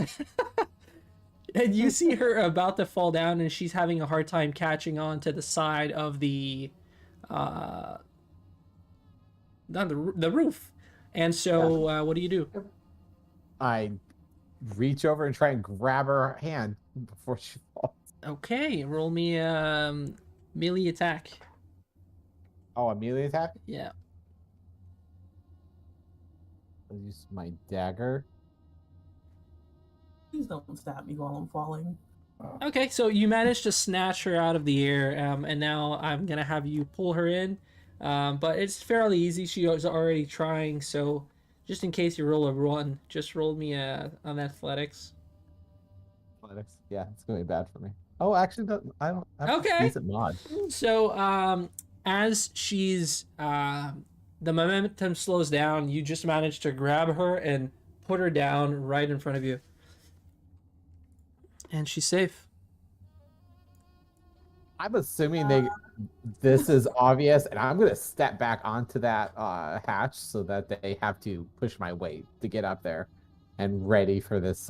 and you see her about to fall down, and she's having a hard time catching on to the side of the, not the roof. And so, what do you do? I reach over and try and grab her hand before she falls. Okay, roll me melee attack. Oh, a melee attack? Yeah. I'll use my dagger. Please don't stab me while I'm falling. Okay, so you managed to snatch her out of the air, and now I'm gonna have you pull her in. But it's fairly easy. She was already trying, so just in case you roll a 1, just roll me on athletics. Athletics. Yeah, it's gonna be bad for me. Oh, actually, I don't have Okay. a decent mod. So as she's the momentum slows down, you just manage to grab her and put her down right in front of you, and she's safe. I'm assuming this is obvious, and I'm gonna step back onto that hatch so that they have to push my weight to get up there and ready for this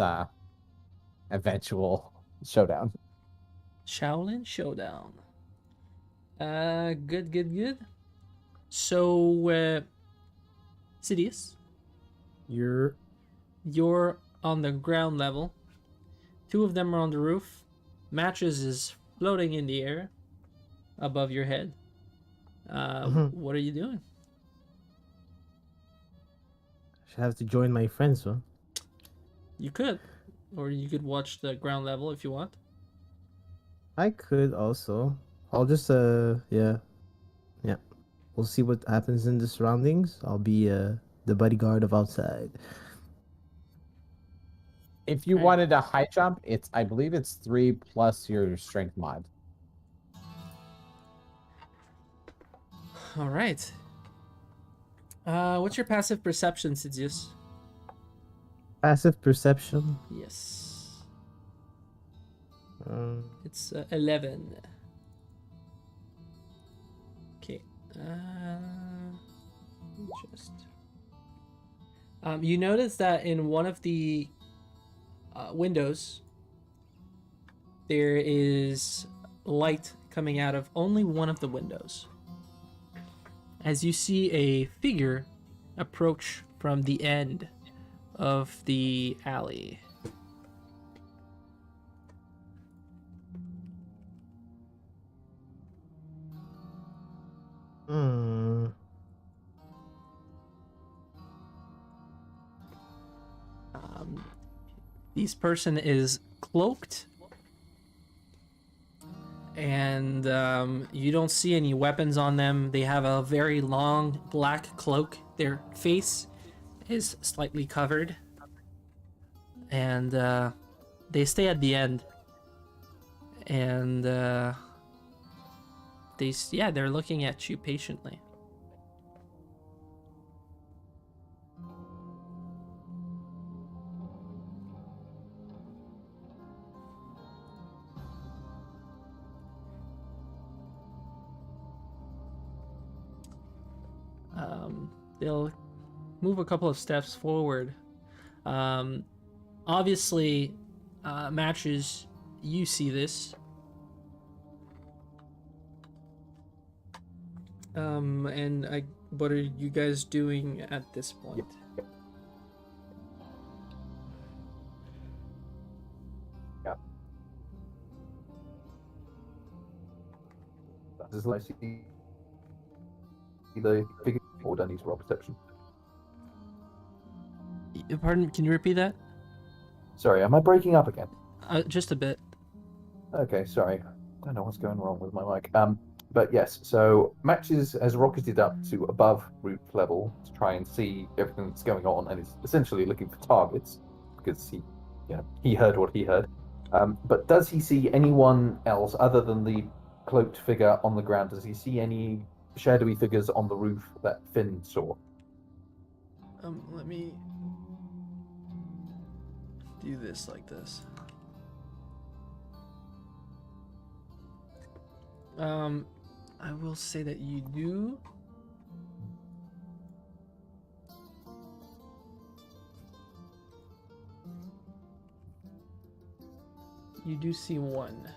eventual showdown. Shaolin Showdown. Good. So, Sidious, You're you're on the ground level. Two of them are on the roof. Matches is floating in the air above your head. What are you doing? should have to join my friends, huh? You could, or you could watch the ground level if you want. I could also. I'll just yeah. We'll see what happens in the surroundings. I'll be the bodyguard of outside. If you Right. wanted a high jump, I believe it's 3 plus your strength mod. All right. What's your passive perception, Sidious? Passive perception. Yes, Um, it's 11. Okay. Just. You notice that in one of the windows, there is light coming out of only one of the windows. As you see a figure approach from the end of the alley. hmm. This person is cloaked, and you don't see any weapons on them. They have a very long black cloak. Their face is slightly covered, and they stay at the end. And they're looking at you patiently. They'll move a couple of steps forward. Obviously, Matches, you see this. What are you guys doing at this point? That is like the figure or don't need to roll perception. Pardon? Can you repeat that? Sorry, am I breaking up again? Just a bit. Okay, sorry. Don't know what's going wrong with my mic. But yes, so Matches has rocketed up to above roof level to try and see everything that's going on, and is essentially looking for targets because he heard what he heard. But does he see anyone else other than the cloaked figure on the ground? Does he see any shadowy figures on the roof that Finn saw? Let me do this like this. I will say that you do. You do see one.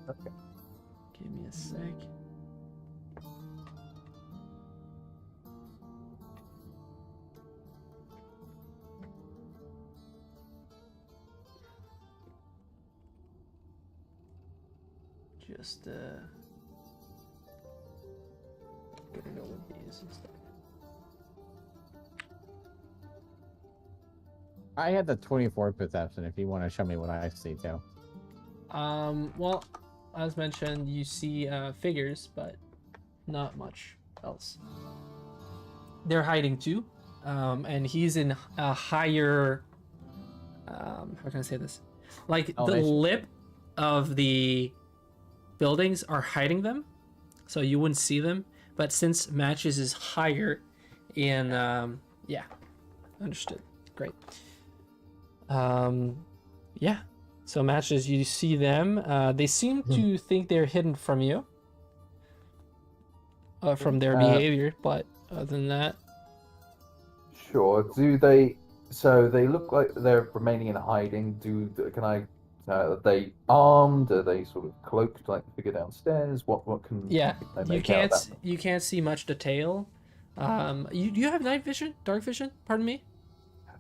Okay. Give me a sec. Just gonna go with these instead. I had the 24 perception if you want to show me what I see too. Well, as mentioned, you see figures, but not much else. They're hiding too, and he's in a higher. How can I say this? Like the Elevation. lip of the buildings are hiding them, so you wouldn't see them. But since Matches is higher in, yeah, understood. Great. Yeah. So matches, you see them. They seem to think they're hidden from you. From their behavior, but other than that, Sure. Do they? So they look like they're remaining in hiding. Can I? Are they armed? Are they sort of cloaked like the figure downstairs? What can? yeah, they you make out of can't that? you can't see much detail. You have night vision, dark vision. Pardon me.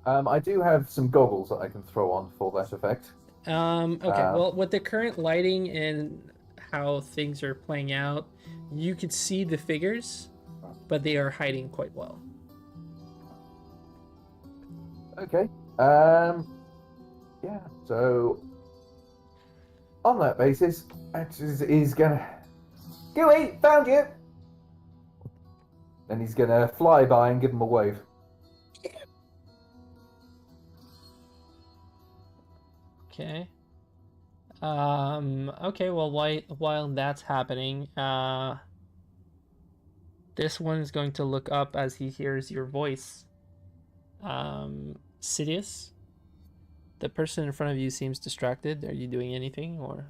I do have some goggles that I can throw on for that effect. Okay. Well, with the current lighting and how things are playing out, you could see the figures, but they are hiding quite well. Okay. Yeah. So on that basis, he's gonna. Gooey, found you. And he's gonna fly by and give him a wave. Okay. Okay, well, while that's happening, this one is going to look up as he hears your voice. Sidious, the person in front of you seems distracted. Are you doing anything, or?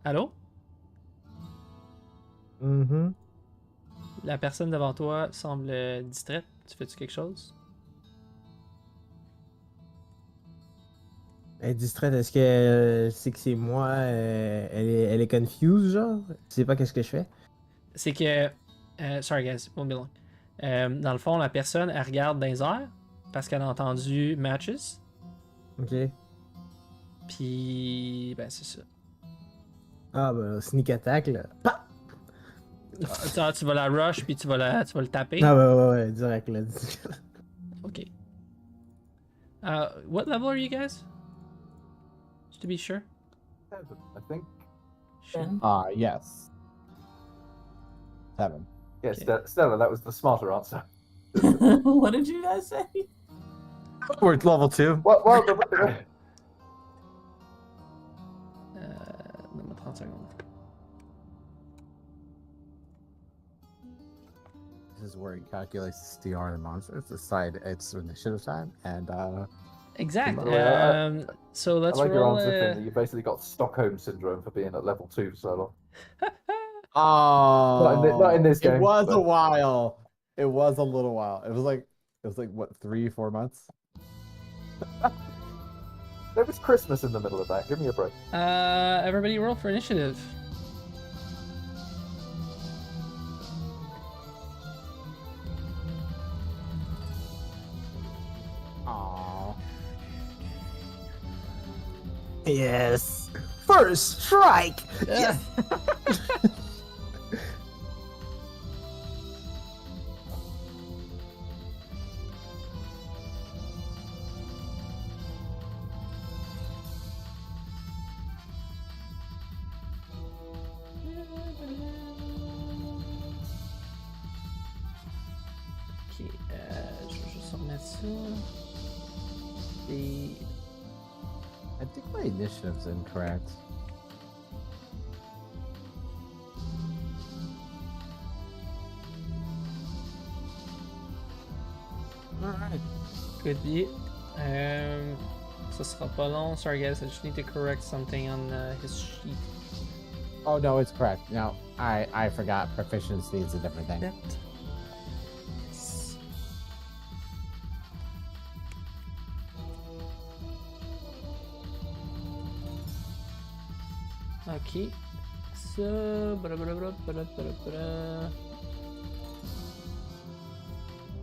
Allô? Mhm. La personne devant toi semble distraite. Tu fais-tu quelque chose? Elle est distraite. Est-ce qu'elle sait que c'est moi? Elle est confuse, genre? Tu sais pas qu'est-ce que je fais? C'est que... sorry guys, won't be long. Dans le fond, la personne, elle regarde dans les airs parce qu'elle a entendu matches. Ok. Puis... Ben, c'est ça. Ah, ben, sneak attack, là. Pa! Tu vas la rush puis tu vas le taper. Ah, ouais, direct, là. Ok. What level are you guys? Just to be sure. I think. Sure. Yes. 7. Yes, Okay. Stella, that was the smarter answer. What did you guys say? We're at level 2. Well, Donne-moi 30 secondes. This is where he calculates the STR of the monster. It's the side, it's initiative time, and Exact. By the way, So I let's like your roll. answer, Finn, that you basically got Stockholm syndrome for being at level 2 for so long. oh, Not in this game, It was but- a while. It was a little while. It was like what, 3-4 months? There was Christmas in the middle of that. Give me a break. Everybody roll for initiative. Aww. Yes! First strike! Yeah. Ok, je vais juste remettre ça. Et... I think my initiative's incorrect. Alright. Could be. Ça sera pas long. Sorry guys, I just need to correct something on his sheet. Oh no, it's correct. No, I forgot. Proficiency is a different thing. That. Ok. So,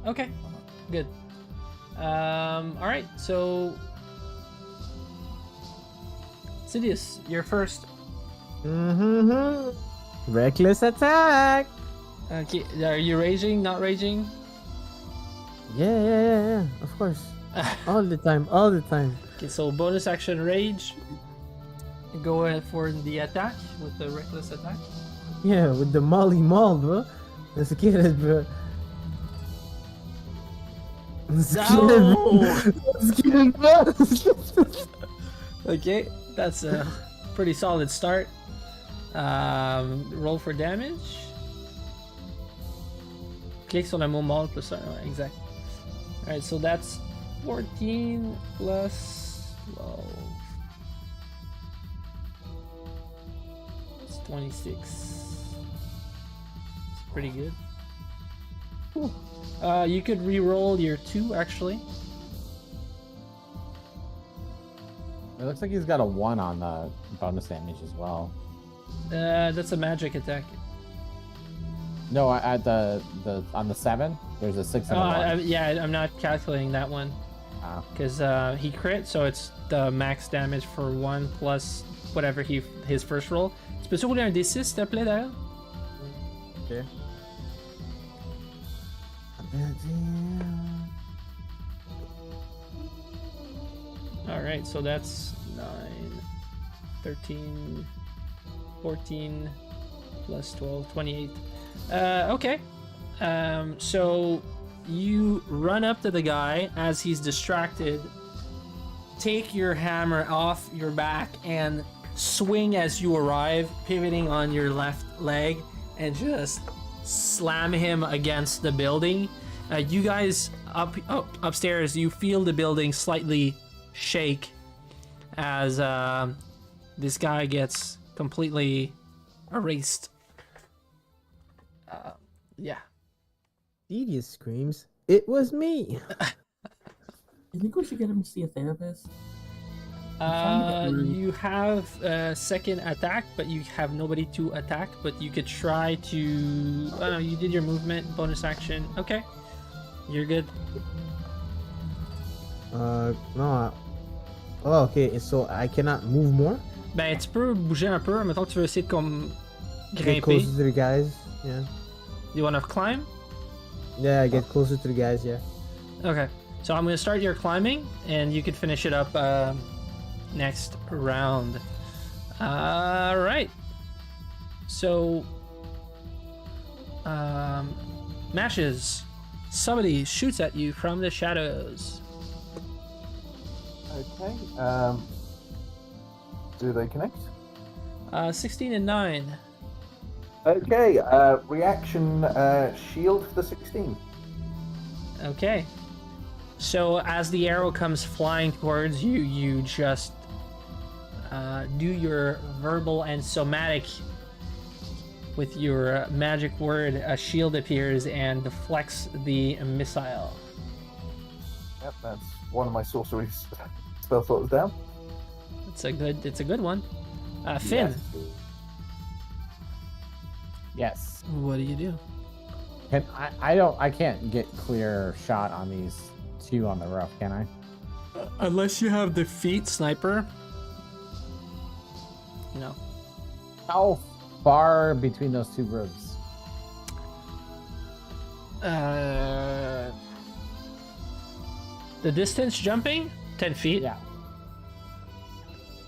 okay, good. All right. So, Sidious, you're first. Mm-hmm. Reckless attack! Okay, are you raging? Not raging? Yeah. Of course. All the time. Okay, so bonus action rage. Go ahead for the attack with the reckless attack. Yeah, with the Molly Maul, bro. Let's get it, bro. Let's get it, bro. Let's get it, bro. Okay, that's a pretty solid start. Roll for damage. Clique sur le mot mall plus 1, ouais, exact. Alright, so that's 14 plus 12. It's 26. It's pretty good. You could re-roll your 2, actually. It looks like he's got a 1 on the bonus damage as well. That's a magic attack. No, at the on the 7, there's a 6 and a 1. Yeah, I'm not calculating that one. Ah. Because he crit, so it's the max damage for 1 plus whatever his first roll. Tu peux rouler un D6, s'il te plaît, d'ailleurs? Okay. Alright, so that's 9, 13, 14, plus 12, 28. Okay. So you run up to the guy as he's distracted, take your hammer off your back, and swing as you arrive, pivoting on your left leg, and just slam him against the building. You guys upstairs, you feel the building slightly shake as this guy gets completely erased. Yeah. Devious screams, "It was me!" You think we should get him to see a therapist? You have a second attack, but you have nobody to attack. But you could try to. Oh no, you did your movement bonus action. Okay, you're good. No. Oh, okay, so I cannot move more? Ben, tu peux bouger un peu. Mettons que tu veux essayer de comme Get grimper. closer to the guys, yeah. You want to climb? Yeah, get closer to the guys, yeah. Okay, so I'm gonna start your climbing, and you can finish it up next round. Right. So, matches. Somebody shoots at you from the shadows. Okay. Do they connect? 16 and 9. Okay. Reaction shield for the 16. Okay. So as the arrow comes flying towards you, you just do your verbal and somatic with your magic word. A shield appears and deflects the missile. Yep, that's one of my sorcery spell slots down. It's a good one. Finn, Yes. what do you do? I can't get clear shot on these 2 on the roof, can I? Unless you have the feet sniper. No. How far between those 2 roofs? The distance jumping 10 feet. Yeah.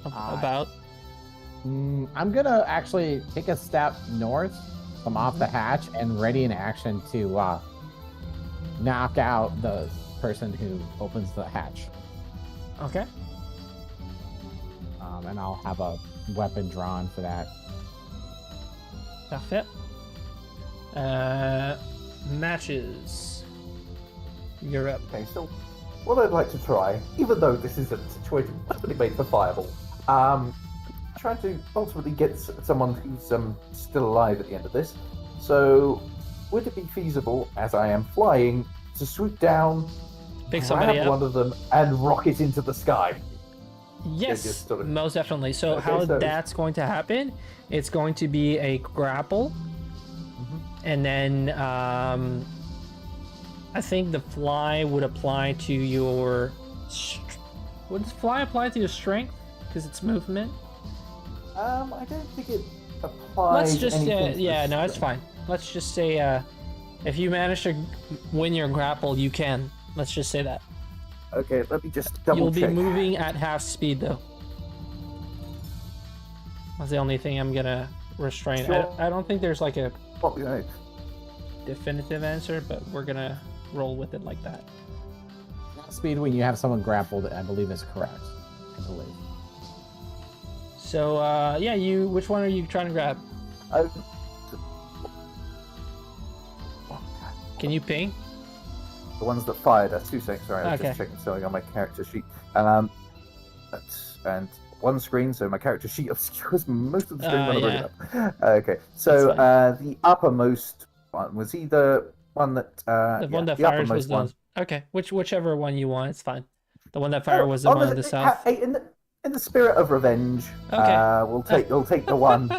About. I'm gonna actually take a step north from off the hatch and ready in action to knock out the person who opens the hatch. Okay. And I'll have a weapon drawn for that. Parfait. Matches. You're up. Okay, so what I'd like to try, even though this is a situation definitely made for Fireball, trying to ultimately get someone who's still alive at the end of this. So, would it be feasible, as I am flying, to swoop down, Pick somebody grab up. one of them, and rocket into the sky? Yes, just sort of- most definitely. So Okay, how so- that's going to happen, it's going to be a grapple. And then I think the fly would apply to your... Would fly apply to your strength? Because it's movement? I don't think it applies. Let's just anything to yeah, the no, it's strength. fine. Let's just say if you manage to win your grapple, you can. Let's just say that. Okay, let me just double You'll check. be moving at half speed though. That's the only thing I'm gonna restrain. Sure. I don't think there's like a Okay. definitive answer, but we're gonna roll with it like that. Speed when you have someone grappled, I believe is correct. I believe. So yeah, which one are you trying to grab? Can you ping? The ones that fired us. 2 seconds. Sorry, I'm Okay. just checking something on my character sheet. And one screen, so my character sheet obscures most of the screen when I bring it up. Okay, so That's the uppermost one was he the one that The one that fires was uppermost the one. okay. Whichever one you want, it's fine. The one that fired was the one on the south. In the spirit of revenge, Okay. we'll take the one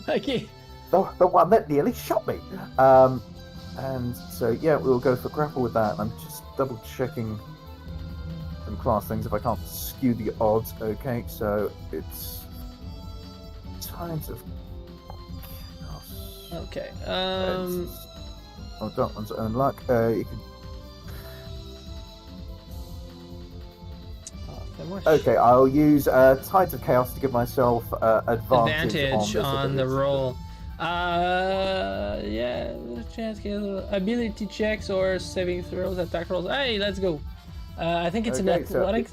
Okay. the one that nearly shot me. And so yeah, we'll go for grapple with that. I'm just double checking some class things if I can't skew the odds. Okay, so it's times of chaos. Okay. Oh, don't one's own luck. You can. Okay, I'll use Tides of Chaos to give myself advantage on the ability. roll. Yeah, chance, ability checks or saving throws, attack rolls. Hey, let's go. I think it's an Okay, so athletics,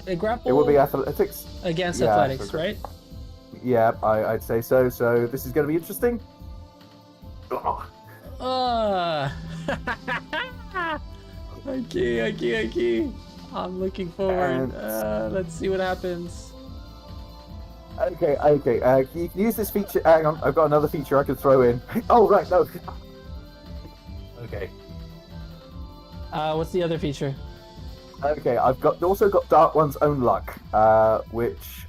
a grapple It will be athletics. against yeah, athletics, so- right? Yeah, I'd say so. So this is going to be interesting. Oh, Okay. I'm looking forward. And- Let's see what happens. okay. You can use this feature. Hang on, I've got another feature I could throw in. Oh, right, no. Okay. What's the other feature? Okay, I've also got Dark One's Own Luck, which,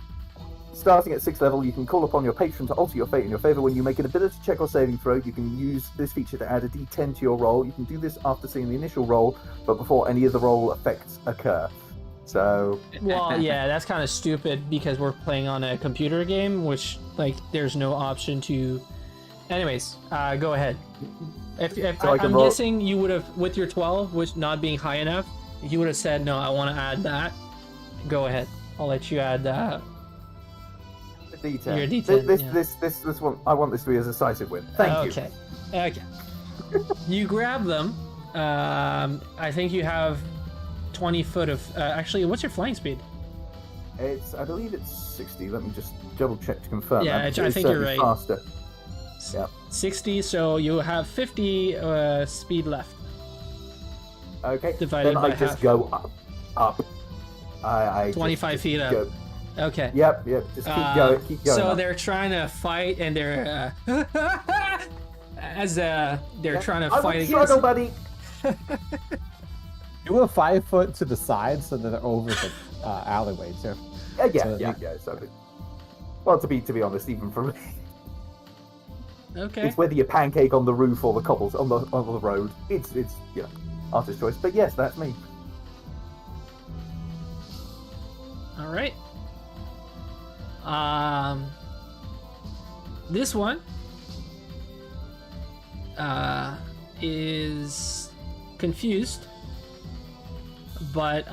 starting at 6th level, you can call upon your patron to alter your fate in your favor. When you make an ability check or saving throw, you can use this feature to add a d10 to your roll. You can do this after seeing the initial roll, but before any of the roll effects occur. So, Well, yeah, that's kind of stupid because we're playing on a computer game, which like there's no option to. Anyways, go ahead. If So I can I'm roll- guessing you would have with your 12, which not being high enough, you would have said no. I want to add that. Go ahead. I'll let you add that. d10. Your d10, This one, I want this to be a decisive win. Thank you. Okay. You grab them. I think you have 20 foot of. Actually, what's your flying speed? I believe it's 60. Let me just double check to confirm. Yeah, that. I It's think you're certainly right. Faster. Yeah. 60. So you have 50 speed left. Okay. Divided then by I just half. go up. I 25 feet up. Go. Okay. Yep. Just keep going. Keep going. So up. they're trying to fight, and they're they're trying to I fight won't against. struggle, buddy. Do a 5 foot to the side so that they're over the alleyway too. Yeah. So, well, to be honest, even for me, Okay. it's whether you pancake on the roof or the cobbles on the road. It's artist choice. But yes, that's me. All right. This one is confused, but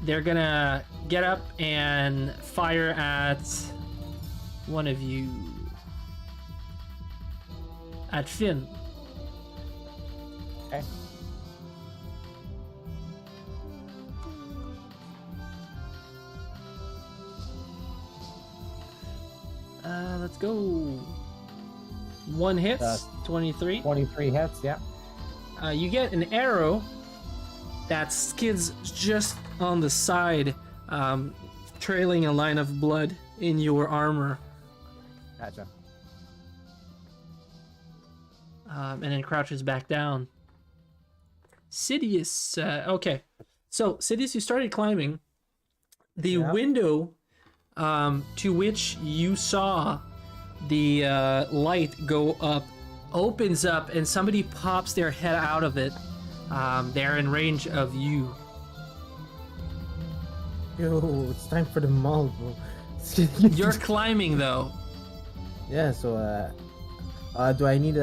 they're gonna get up and fire at one of you. At Finn. Okay. Let's go. One hits, 23. 23 hits, yeah. You get an arrow that skids just on the side, trailing a line of blood in your armor, Gotcha. and then crouches back down. Sidious, okay. So, Sidious, you started climbing. The Yeah. window to which you saw the light go up opens up, and somebody pops their head out of it. They're in range of you. Yo, it's time for the mall, bro. You're climbing, though. Yeah, so do I need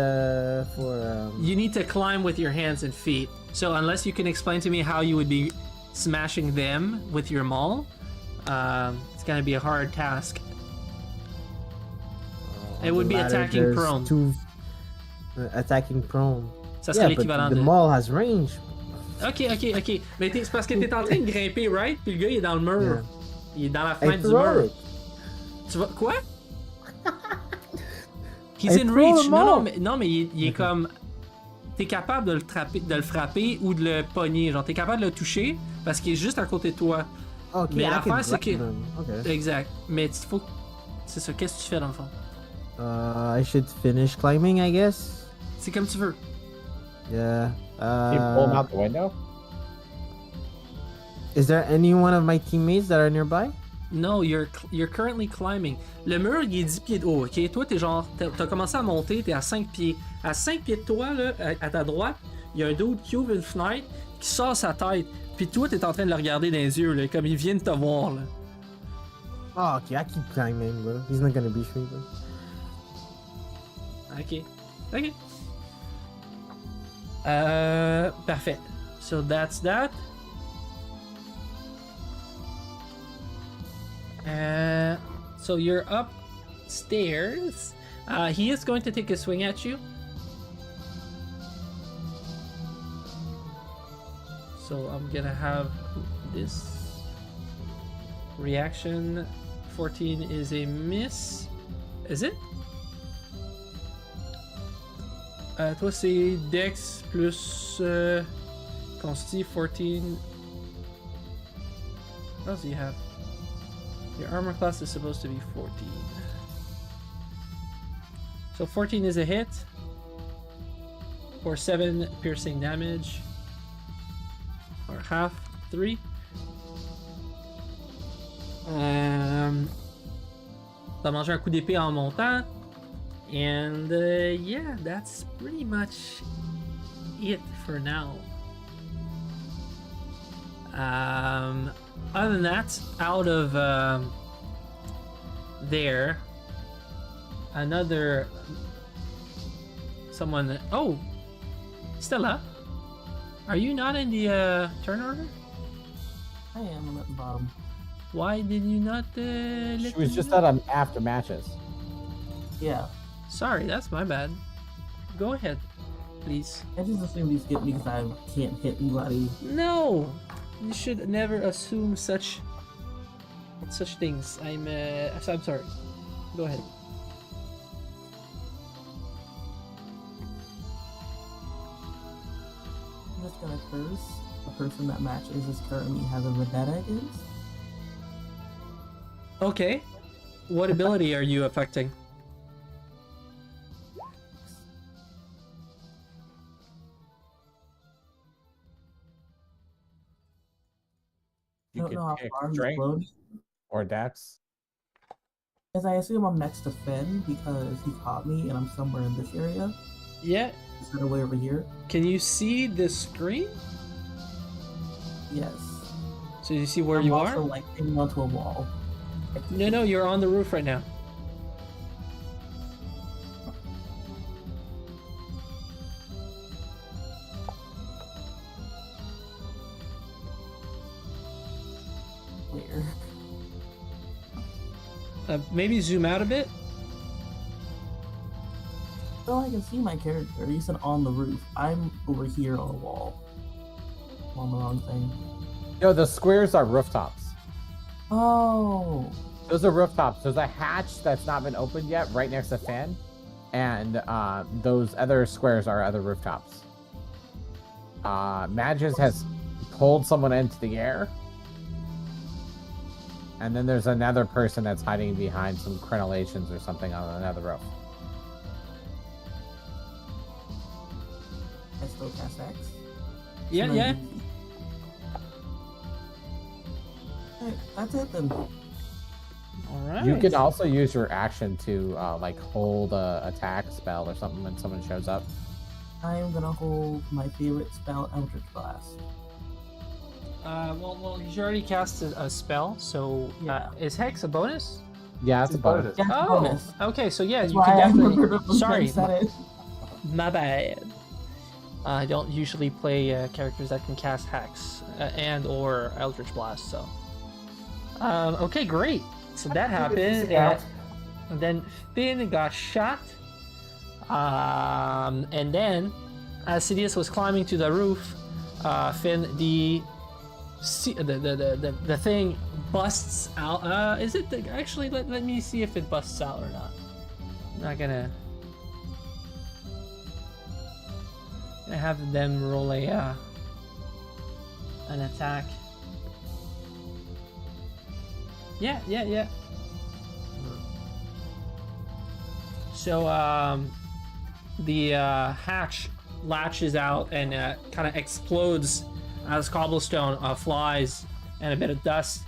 for You need to climb with your hands and feet. So unless you can explain to me how you would be smashing them with your maul, it's gonna be a hard task. It would be attacking prone. Attacking prone. Ça serait Yeah, l'équivalent but the de... mall has range. Ok. Mais c'est parce que t'es en train de grimper, right? Puis le gars, il est dans le mur. Yeah. Il est dans la I fenêtre du throw mur. it. Tu vas... Quoi? He's I in throw reach. him Non, off. mais il est comme... t'es capable de le frapper ou de le pogner. Genre, t'es capable de le toucher parce qu'il est juste à côté de toi. Okay, Mais I can l'affaire, c'est que. grab him. Okay. Exact. Mais il faut. C'est ça, qu'est-ce que tu fais dans le fond? I should finish climbing, I guess. C'est comme tu veux. Yeah. Can you pull him out the window? Is there any one of my teammates that are nearby? No, you're currently climbing. Le mur, il est 10 pieds de haut, ok? Toi, t'es genre. T'as commencé à monter, t'es à 5 pieds. À 5 pieds de toi, là, à ta droite, il y a un dude qui ouvre une fenêtre, qui sort sa tête. Puis toi, t'es en train de le regarder dans les yeux, là, comme il vient de te voir, là. Oh, okay, I keep climbing, bro. He's not gonna beat me, bro. Ok. Ok. Parfait. So that's that. So you're upstairs. He is going to take a swing at you. So I'm gonna have this reaction. 14 is a miss. Is it? Toi c'est Dex plus Consti 14. What else do you have? Your armor class is supposed to be 14. So 14 is a hit for 7 piercing damage. Or half, 3. T'as mangé un coup d'épée en montant. And yeah, that's pretty much it for now. Other than that, out of there, another someone. Oh, Stella, are you not in the turn order? I am. I'm at the bottom. Why did you not? She was just out on after matches. Yeah. Sorry, that's my bad. Go ahead, please. I just assumed he skipped me because I can't hit anybody. No, you should never assume such things. I'm sorry. Go ahead. I'm just gonna curse. The person that matches is currently has a vendetta against. Okay. What ability are you affecting? I You don't can know how pick far he's strength flown. or dex. As I assume I'm next to Finn because he caught me and I'm somewhere in this area Yeah. instead of way over here. Can you see the screen? Yes. So you see where I'm you also are? like hanging onto a wall. No, you're on the roof right now. Where? Maybe zoom out a bit. Oh, I can see my character. You said on the roof. I'm over here on a wall. I'm on the wrong thing. No, the squares are rooftops. Oh. Those are rooftops. There's a hatch that's not been opened yet right next to Finn. And those other squares are other rooftops. Magus has pulled someone into the air. And then there's another person that's hiding behind some crenellations or something on another roof. I still cast X. Yeah, Can I yeah. use- Alright, that's it then. All right. You can also use your action to like hold a attack spell or something when someone shows up. I am gonna hold my favorite spell, Eldritch Blast. Well, you already cast a spell, so Yeah. is Hex a bonus? Yeah, it's a bonus. Yeah, Oh, bonus. okay. So yeah, That's you why can I remembered definitely. when Sorry, Finn said it. my bad. I don't usually play characters that can cast Hex and or Eldritch Blast. So, okay, great. So that happened, and then Finn got shot. And then, as Sidious was climbing to the roof, Finn the thing busts out. Is it actually? Let me see if it busts out or not. I'm not gonna. Gonna have them roll a an attack. Yeah. So the hatch latches out and kind of explodes as cobblestone flies and a bit of dust,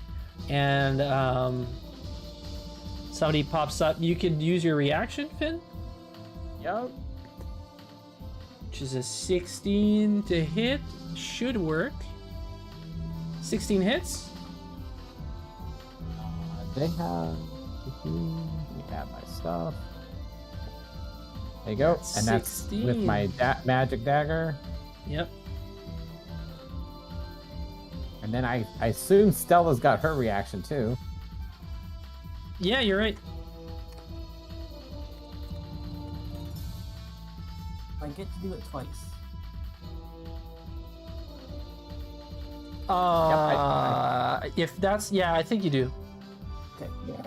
and somebody pops up. You could use your reaction, Finn, Yup. which is a 16 to hit. Should work. 16 hits. They have. We have my stuff. There you go. That's And that's 16. with my magic dagger. Yep. And then I assume Stella's got her reaction too. Yeah, you're right. I get to do it twice. If that's, yeah, I think you do. Okay, yeah.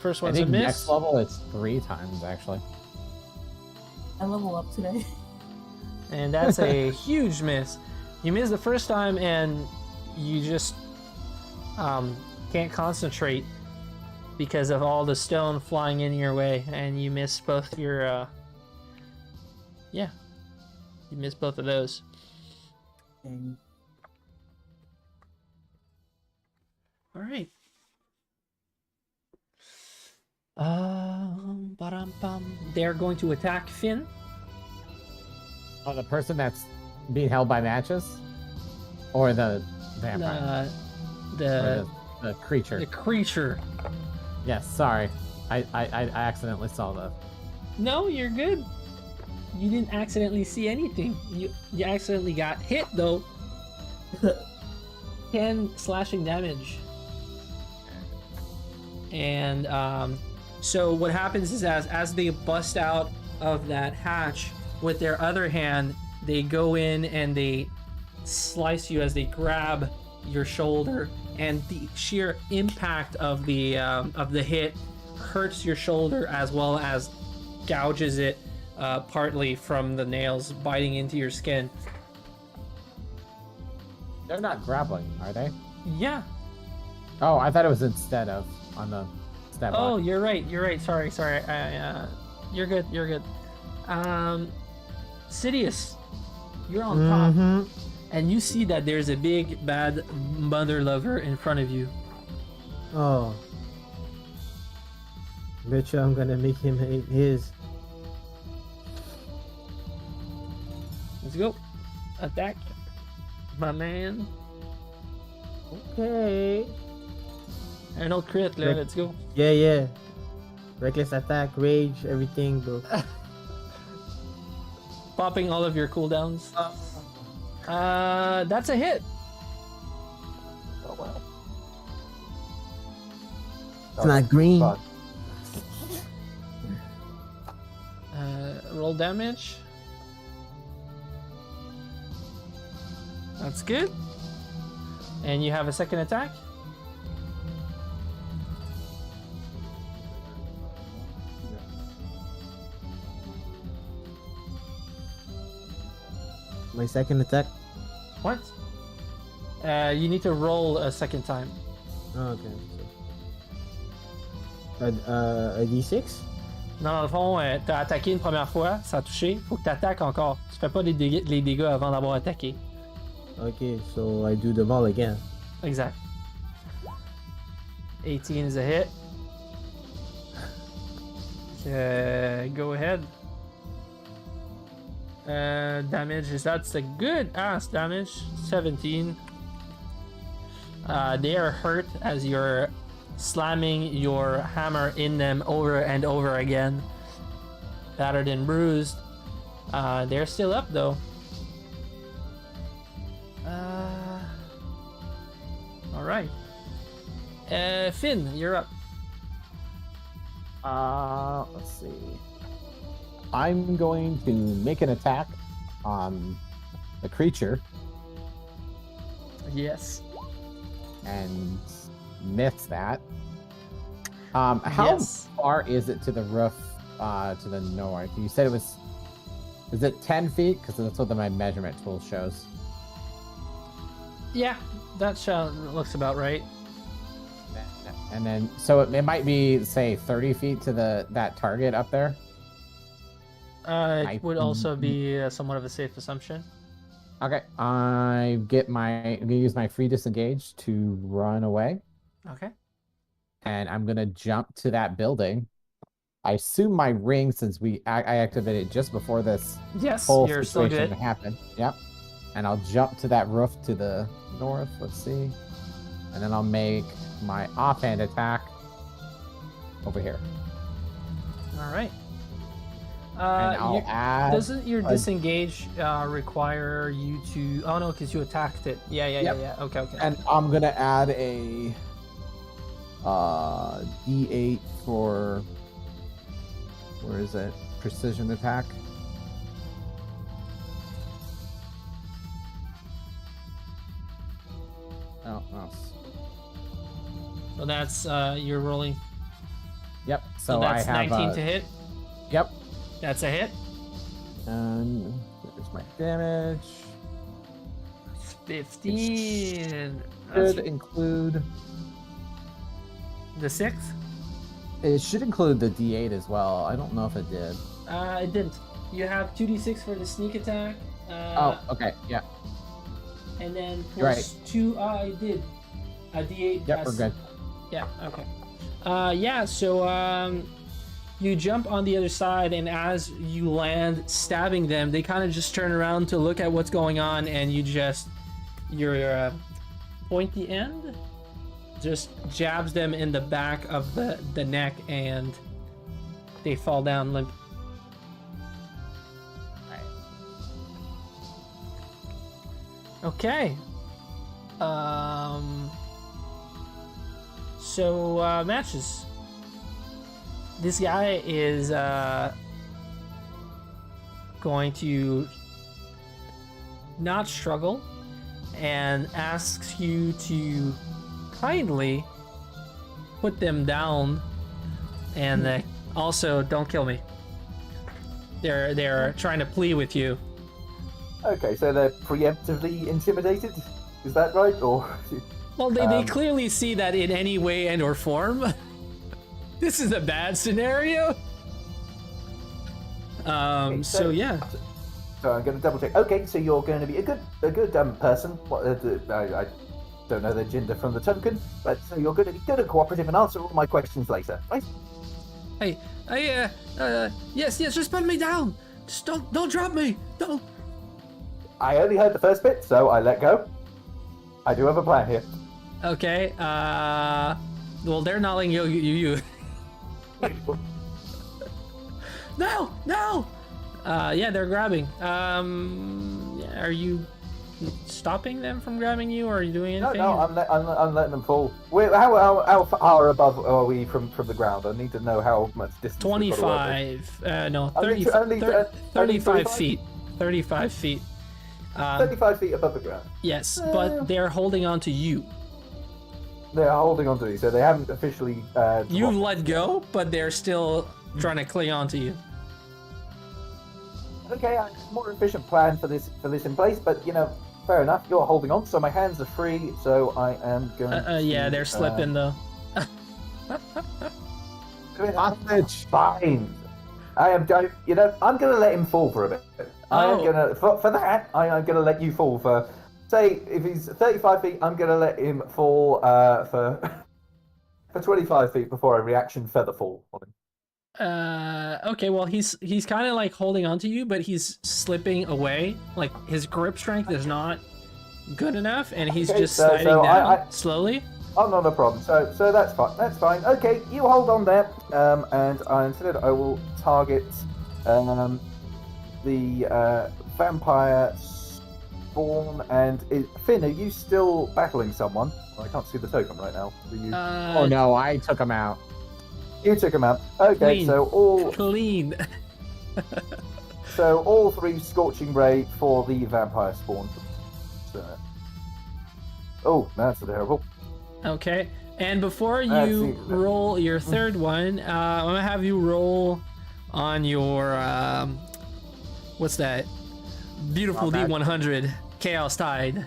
First I one's a think miss. next level it's 3 times actually. I level up today. And that's a huge miss. You miss the first time and you just can't concentrate because of all the stone flying in your way, and you miss both your you miss both of those. And All right. They're going to attack Finn. Oh, the person that's being held by matches, or the vampire, The or the creature. the creature. Yes, sorry, I accidentally saw the. No, you're good. You didn't accidentally see anything. You accidentally got hit though. 10 slashing damage. And so what happens is as they bust out of that hatch with their other hand, they go in and they slice you as they grab your shoulder, and the sheer impact of the hit hurts your shoulder as well as gouges it partly from the nails biting into your skin. They're not grappling, are they? Yeah. Oh, I thought it was instead of on the stat block. Oh, you're right. Sorry. You're good. Sidious, you're on top, Mhm. and you see that there's a big bad mother lover in front of you. Oh. Betcha I'm gonna make him hate his. Let's go. Attack, my man. Okay. Un autre crit, là. Rick. Let's go. Yeah. Reckless attack, rage, everything, bro. Popping all of your cooldowns. That's a hit. Oh well. It's not green. Fun. Roll damage. That's good. And you have a second attack. My second attack. What? You need to roll a second time. Oh, okay. A D6? Non, dans le fond, t'as attaqué une première fois, ça a touché. Faut que t'attaques encore. Tu fais pas les dégâts avant d'avoir attaqué. Okay, so I do them all again. Exact. 18 is a hit. Go ahead. Damage that's a good ass damage. 17. They are hurt as you're slamming your hammer in them over and over again. Battered and bruised. They're still up though. Alright. Finn, you're up. Let's see. I'm going to make an attack on the creature Yes. and miss that. How Yes. far is it to the roof to the north? You said it was Is it 10 feet? Because that's what my measurement tool shows. Yeah, that looks about right. And then, so it might be, say, 30 feet to that target up there. It would also be somewhat of a safe assumption. Okay, I'm gonna use my free disengage to run away, Okay. and I'm gonna jump to that building. I assume my ring, since I activated just before this Yes, whole you're still situation good. happened. Yep. And I'll jump to that roof to the north. Let's see. And then I'll make my offhand attack over here. All right. And I'll add. Doesn't your a- disengage require you to? Oh no, because you attacked it. Yeah. Yep. Okay. And I'm gonna add a D8 for, where is it? Precision attack. Oh. So that's you're rolling. Yep. So So that's I have 19 to hit. Yep. That's a hit. And there's my damage. 15. Should include. The 6th? It should include the D8 as well. I don't know if it did. It didn't. You have 2d6 for the sneak attack. Oh, okay. Yeah. And then You're plus 2. I did. A d8. Yep, we're good. Yeah. Okay. Yeah. So you jump on the other side, and as you land, stabbing them, they kind of just turn around to look at what's going on, and your pointy end just jabs them in the back of the neck, and they fall down limp. Okay. So matches. This guy is going to not struggle and asks you to kindly put them down, and also don't kill me. They're trying to plead with you. Okay, so they're preemptively intimidated? Is that right? Or Well, they clearly see that in any way and or form. This is a bad scenario. So yeah. So I'm going to double check. Okay, so you're going to be a good person. What, I don't know the gender from the token, but so you're going to be good and cooperative and answer all my questions later, right? Hey, yes, just put me down. Just don't drop me. Don't. I only heard the first bit, so I let go. I do have a plan here. Okay. Well, they're not letting you. No. Yeah, they're grabbing. Yeah, are you stopping them from grabbing you, or are you doing anything? No, I'm letting them fall. How far above are we from the ground? I need to know how much distance. 25. No, 30, Only 35 feet. 35 feet. 35 feet above the ground. Yes, but they're holding on to you. They're holding on to me, so they haven't officially. You've let go, but they're still trying to cling on to you. Okay, I have a more efficient plan for this in place, but fair enough. You're holding on, so my hands are free. So I am going. Yeah, they're slipping though. Hostage. Fine. I'm going to let him fall for a bit. I am gonna for that. I am gonna let you fall for. Say if he's 35 feet, I'm gonna let him fall for 25 feet before a reaction feather fall on him. Okay, well he's kind of like holding on to you, but he's slipping away. Like his grip strength is not good enough, and he's just sliding down slowly. Oh, not a problem. So that's fine. That's fine. Okay, you hold on there. And instead I will target the vampire spawn. And Finn, are you still battling someone? I can't see the token right now. Are you? Oh no, I took him out. You took him out. Okay, Clean. so all Clean. so all 3 scorching ray for the vampire spawn. So, oh, that's terrible. Okay, and before Let's you see. roll your third one, I'm gonna have you roll on your What's that? Beautiful Not bad. D100 Chaos Tide.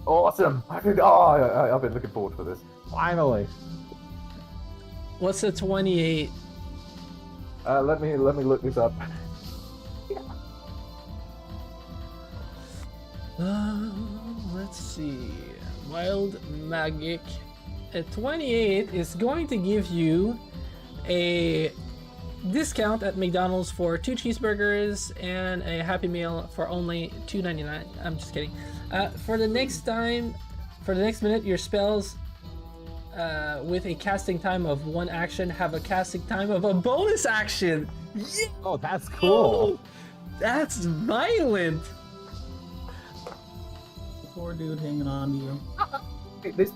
Awesome! I've been looking forward to this. Finally. What's a 28? Let me look this up. Let's see. Wild Magic. A 28 is going to give you a discount at McDonald's for 2 cheeseburgers and a Happy Meal for only $2.99. I'm just kidding. For the next minute, your spells with a casting time of 1 action have a casting time of a bonus action. Yeah! Oh, that's cool. That's violent. Poor dude hanging on to you. This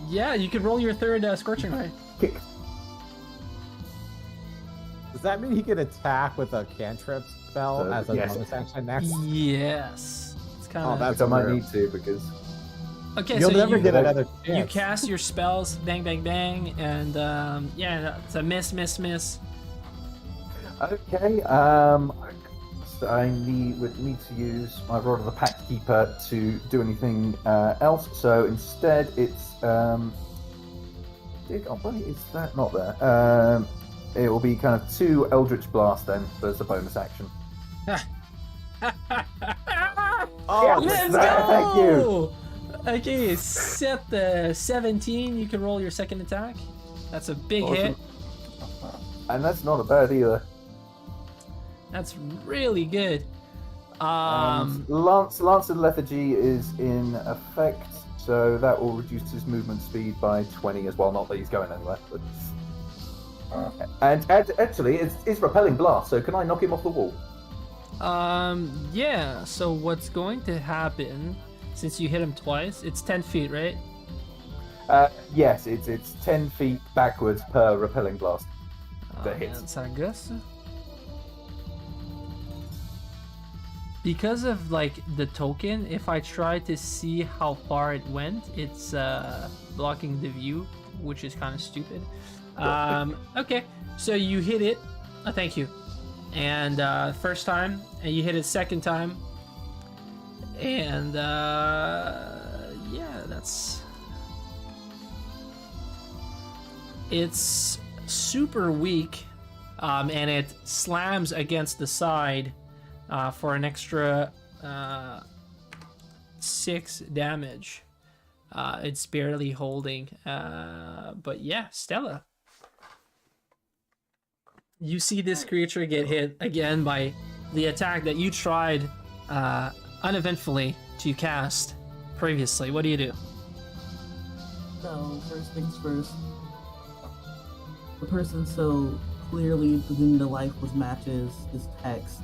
Yeah, you could roll your third Scorching Ray. kick. Does that mean he can attack with a cantrip spell as a yes. bonus action next? Yes. It's kind Oh, of... that's Which I might rare. need to because Okay, You'll so never you, get another chance. you cast your spells, bang, bang, bang, and yeah, it's a miss, miss, miss. okay. I would need to use my Rod of the Pact Keeper to do anything else. So instead, it's why is that not there? It will be kind of 2 Eldritch Blast then. There's a bonus action. Oh, Let's Thank you. go! Okay, set the 17. You can roll your second attack. That's a big Awesome. hit. And that's not a bad either. That's really good. Lance of Lethargy is in effect, so that will reduce his movement speed by 20 as well. Not that he's going anywhere. But... And actually, it's repelling blast. So can I knock him off the wall? Yeah. So what's going to happen? Since you hit him twice, it's 10 feet, right? Yes, it's 10 feet backwards per repelling blast. That hits. That's I guess. Because of like the token, if I try to see how far it went, it's blocking the view, which is kind of stupid. Okay, so you hit it. Thank you. And first time, and you hit it second time. And yeah, it's super weak, and it slams against the side for an extra 6 damage. It's barely holding, but yeah, Stella, you see this creature get hit again by the attack that you tried uneventfully to cast previously. What do you do? So, first things first. The person so clearly presumed to life with matches is text.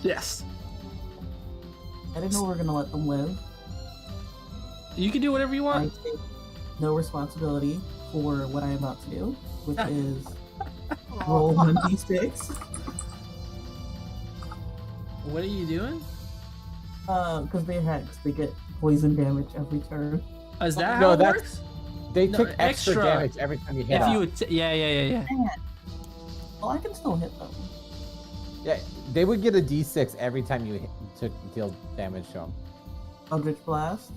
Yes. I didn't know we were gonna let them live. You can do whatever you I want. take no responsibility for what I'm about to do, which is roll 1d6. What are you doing? Because they're hexed, they get poison damage every turn. Is that No, how it that's- works? They No, took extra extra. damage every time you hit If them. you yeah. Well, I can still hit them. Yeah, they would get a d6 every time you deal damage to them. Eldritch Blast.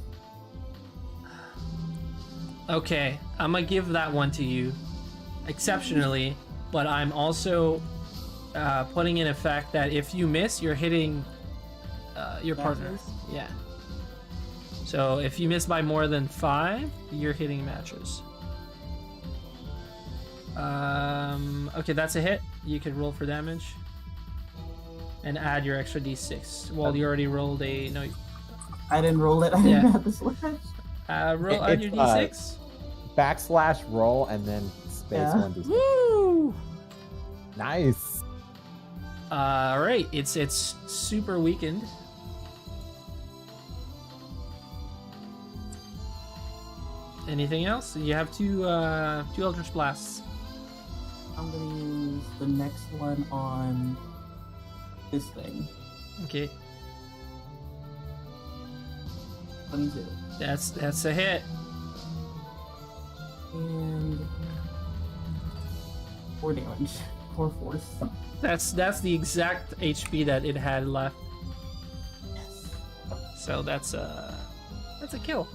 Okay, I'm gonna give that one to you, exceptionally, but I'm also putting in effect that if you miss, you're hitting your partner. Matches? Yeah. So if you miss by more than 5, you're hitting matches. Okay, that's a hit. You can roll for damage and add your extra d6. Well, you already rolled a no. I didn't roll it. I Yeah. didn't have the slash. Roll add your It's, d6. Backslash roll and then space Yeah. 1d6. Woo! Nice. All right, it's super weakened. Anything else? You have two Eldritch Blasts. I'm gonna use the next one on this thing. Okay, 22. that's a hit. And 4 damage. core force. That's the exact HP that it had left. Yes. So that's a kill.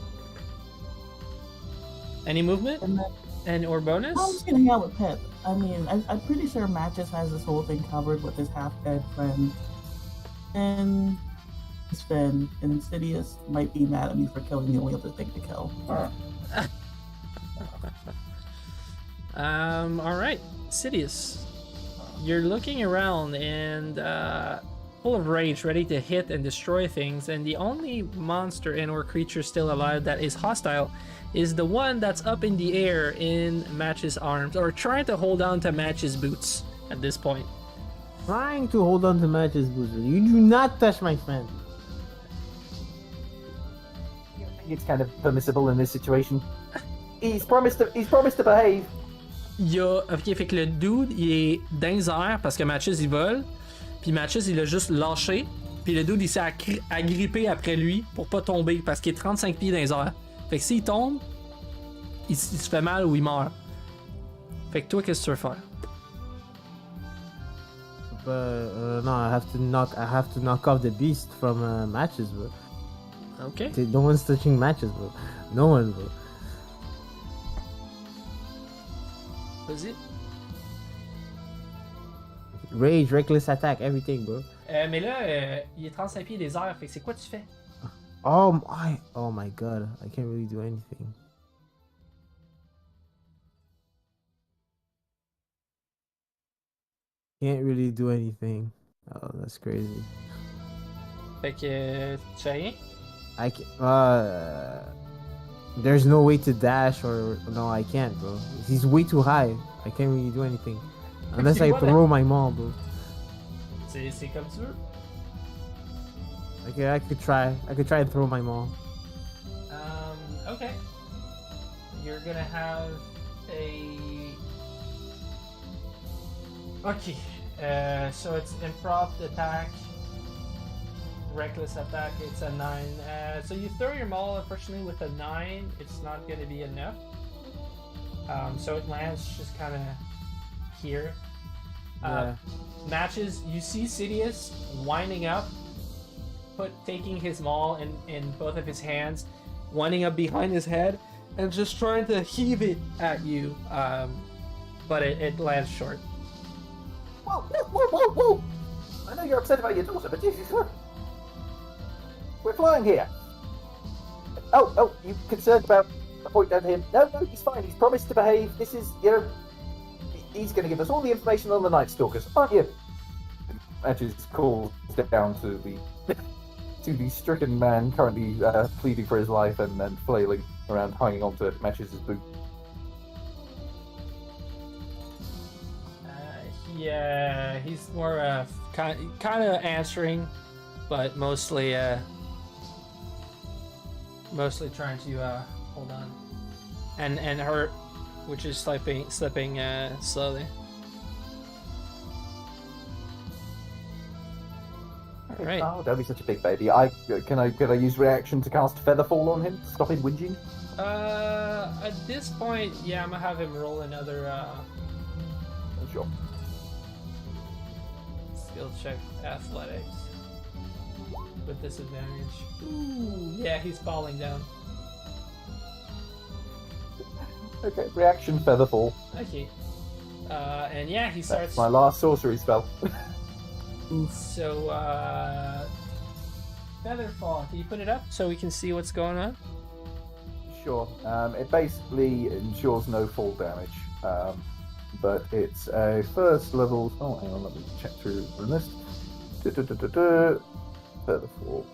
Any movement And then and or bonus? I'm just gonna hang out with Pip. I mean, I'm pretty sure Matches has this whole thing covered with his half-dead friend. And Finn and Insidious might be mad at me for killing the only other thing to kill. All right, Sidious. You're looking around and full of rage, ready to hit and destroy things, and the only monster and or creature still alive that is hostile is the one that's up in the air in Match's arms, or trying to hold on to Match's boots at this point. Trying to hold on to Match's boots. You do not touch my friend. It's kind of permissible in this situation. He's promised to behave. Il y a... Ok, fait que le dude, il est dans les airs parce que Matches, il vole. Puis Matches, il l'a juste lâché. Puis le dude, il s'est agrippé après lui pour pas tomber parce qu'il est 35 pieds dans les airs. Fait que s'il tombe, il se fait mal ou il meurt. Fait que toi, qu'est-ce que tu veux faire? But no, I have to knock off the beast from Matches, bro. Ok. No one's touching Matches, bro. No one, bro. Vas-y. Rage, reckless attack, everything, bro. Mais là, il est 35 pieds des airs. Fait que c'est quoi tu fais? Oh my god, I can't really do anything. Can't really do anything. Oh, that's crazy. Fait que tu fais rien? I can, there's no way to dash or no, I can't, bro. He's way too high. I can't really do anything unless I throw my maul, bro. C'est comme tu veux. Okay, I could try and throw my maul. Okay. You're gonna have a... Okay. So it's improv attack. Reckless attack, it's a 9. So you throw your maul, unfortunately with a 9, it's not gonna be enough. So it lands just kind of here. Yeah. Matches, you see Sidious winding up, taking his maul in both of his hands, winding up behind his head, and just trying to heave it at you. But it lands short. Whoa! I know you're upset about your daughter, but Jesus, we're flying here. Oh, you concerned about a point down to him? No, he's fine. He's promised to behave. This is, he's going to give us all the information on the Night Stalkers, aren't you? Matches calls down to the stricken man currently pleading for his life and flailing around, hanging on to Matches' boot. He's more kind of answering, but mostly trying to hold on, and hurt, which is slipping slowly. All right. Oh, don't be such a big baby. Can I use reaction to cast Featherfall on him to stop him whinging? At this point, yeah, I'm gonna have him roll another Sure. skill check athletics with disadvantage. Ooh, yeah, he's falling down. Okay, reaction Featherfall. Okay. And yeah, he starts. That's my last sorcery spell. So, Featherfall, can you put it up so we can see what's going on? Sure. It basically ensures no fall damage, but it's a first level. Oh, hang on, let me check through the list. Featherfall.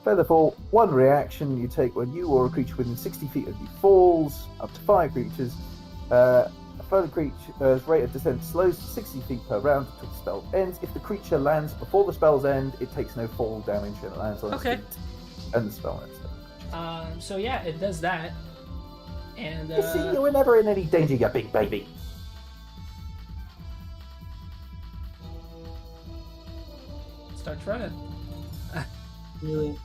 Featherfall, one reaction you take when you or a creature within 60 feet of you falls, up to 5 creatures. A further creature's rate of descent slows to 60 feet per round until the spell ends. If the creature lands before the spell's end, it takes no fall damage and it lands on its Okay. feet. And the spell ends. So yeah, it does that. And You see, you were never in any danger, you big baby. starts running. Really?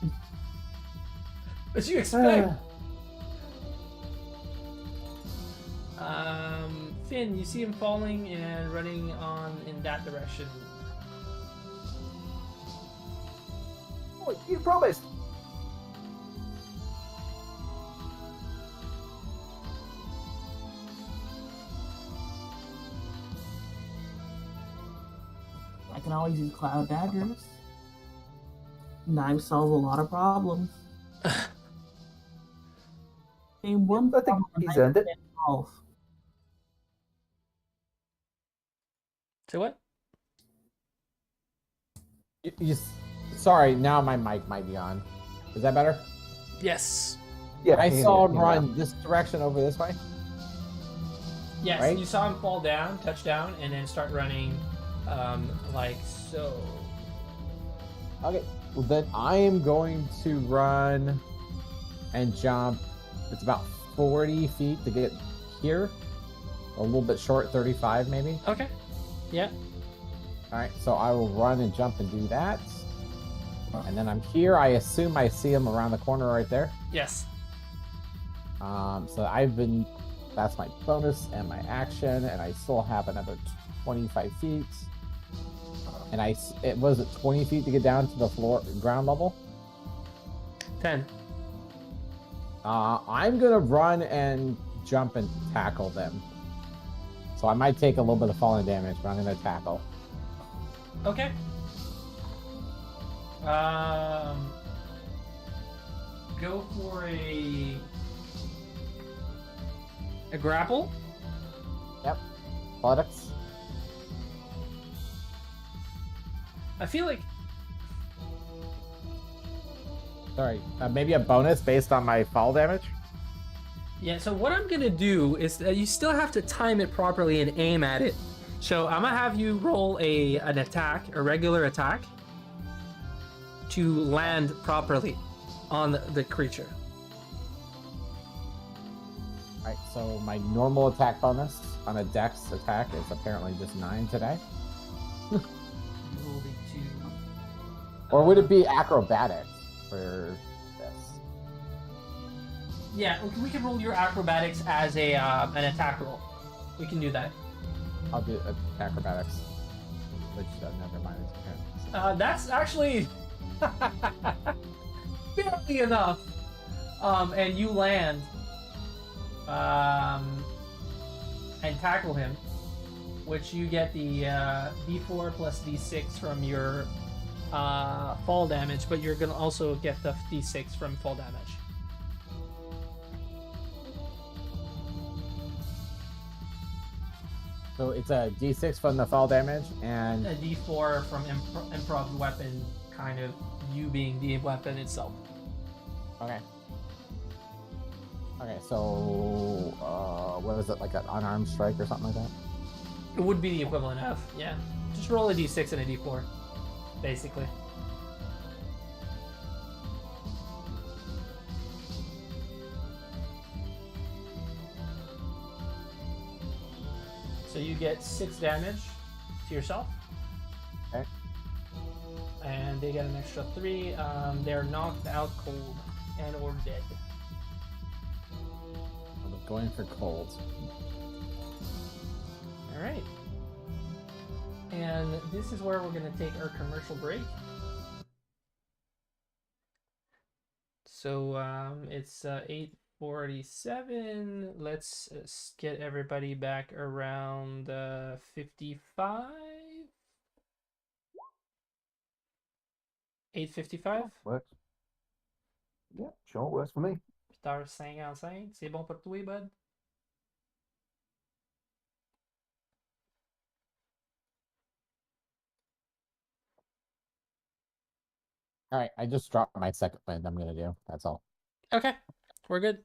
What you expect? Finn, you see him falling and running on in that direction. Oh, you promised. I can always use cloud daggers. Knives solve a lot of problems. Name one I think problem a he's knife earned it. can't solve. So what? Sorry, now my mic might be on. Is that better? Yes. Yeah, I he saw knew, him he knew run this direction over this way. Yes, Right? you saw him fall down, touch down, and then start running like so. Okay, well then I am going to run and jump. It's about 40 feet to get here. A little bit short, 35 maybe. Okay. Yeah. All right, so I will run and jump and do that. And then I'm here. I assume I see him around the corner right there. Yes. So that's my bonus and my action, and I still have another 25 feet. And it was 20 feet to get down to the ground level. 10. I'm gonna run and jump and tackle them. So I might take a little bit of falling damage, but I'm gonna tackle. Okay. Go for a grapple. Yep. Athletics. I feel like Sorry, maybe a bonus based on my fall damage. yeah. So what I'm gonna do is that you still have to time it properly and aim at it. So I'm gonna have you roll an attack, a regular attack, to land properly on the creature. Alright, so my normal attack bonus on a dex attack is apparently just 9 today. You rolled a 2. Or would it be acrobatics for this? Yeah, we can roll your acrobatics as an attack roll. We can do that. I'll do acrobatics. Which, never mind. It's apparently- That's actually barely enough. And you land and tackle him, which you get the D4 plus D6 from your fall damage, but you're gonna also get the D6 from fall damage. So it's a D6 from the fall damage, and A D4 from improv weapon, kind of you being the weapon itself. okay. Okay, so what is it, like an unarmed strike or something like that? It would be the equivalent of, yeah. Just roll a D6 and a D4, basically. So you get 6 damage to yourself. Okay. And they get an extra 3. They're knocked out cold and or dead. I'm going for cold. Alright. And this is where we're going to take our commercial break. So it's 8:47. Let's get everybody back around 55. 8:55. Works. Yeah, sure, works for me. 8h55. C'est bon pour toi, bud? All right, I just dropped my second wind. I'm gonna do. That's all. Okay, we're good.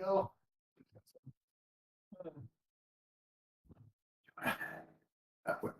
go. That was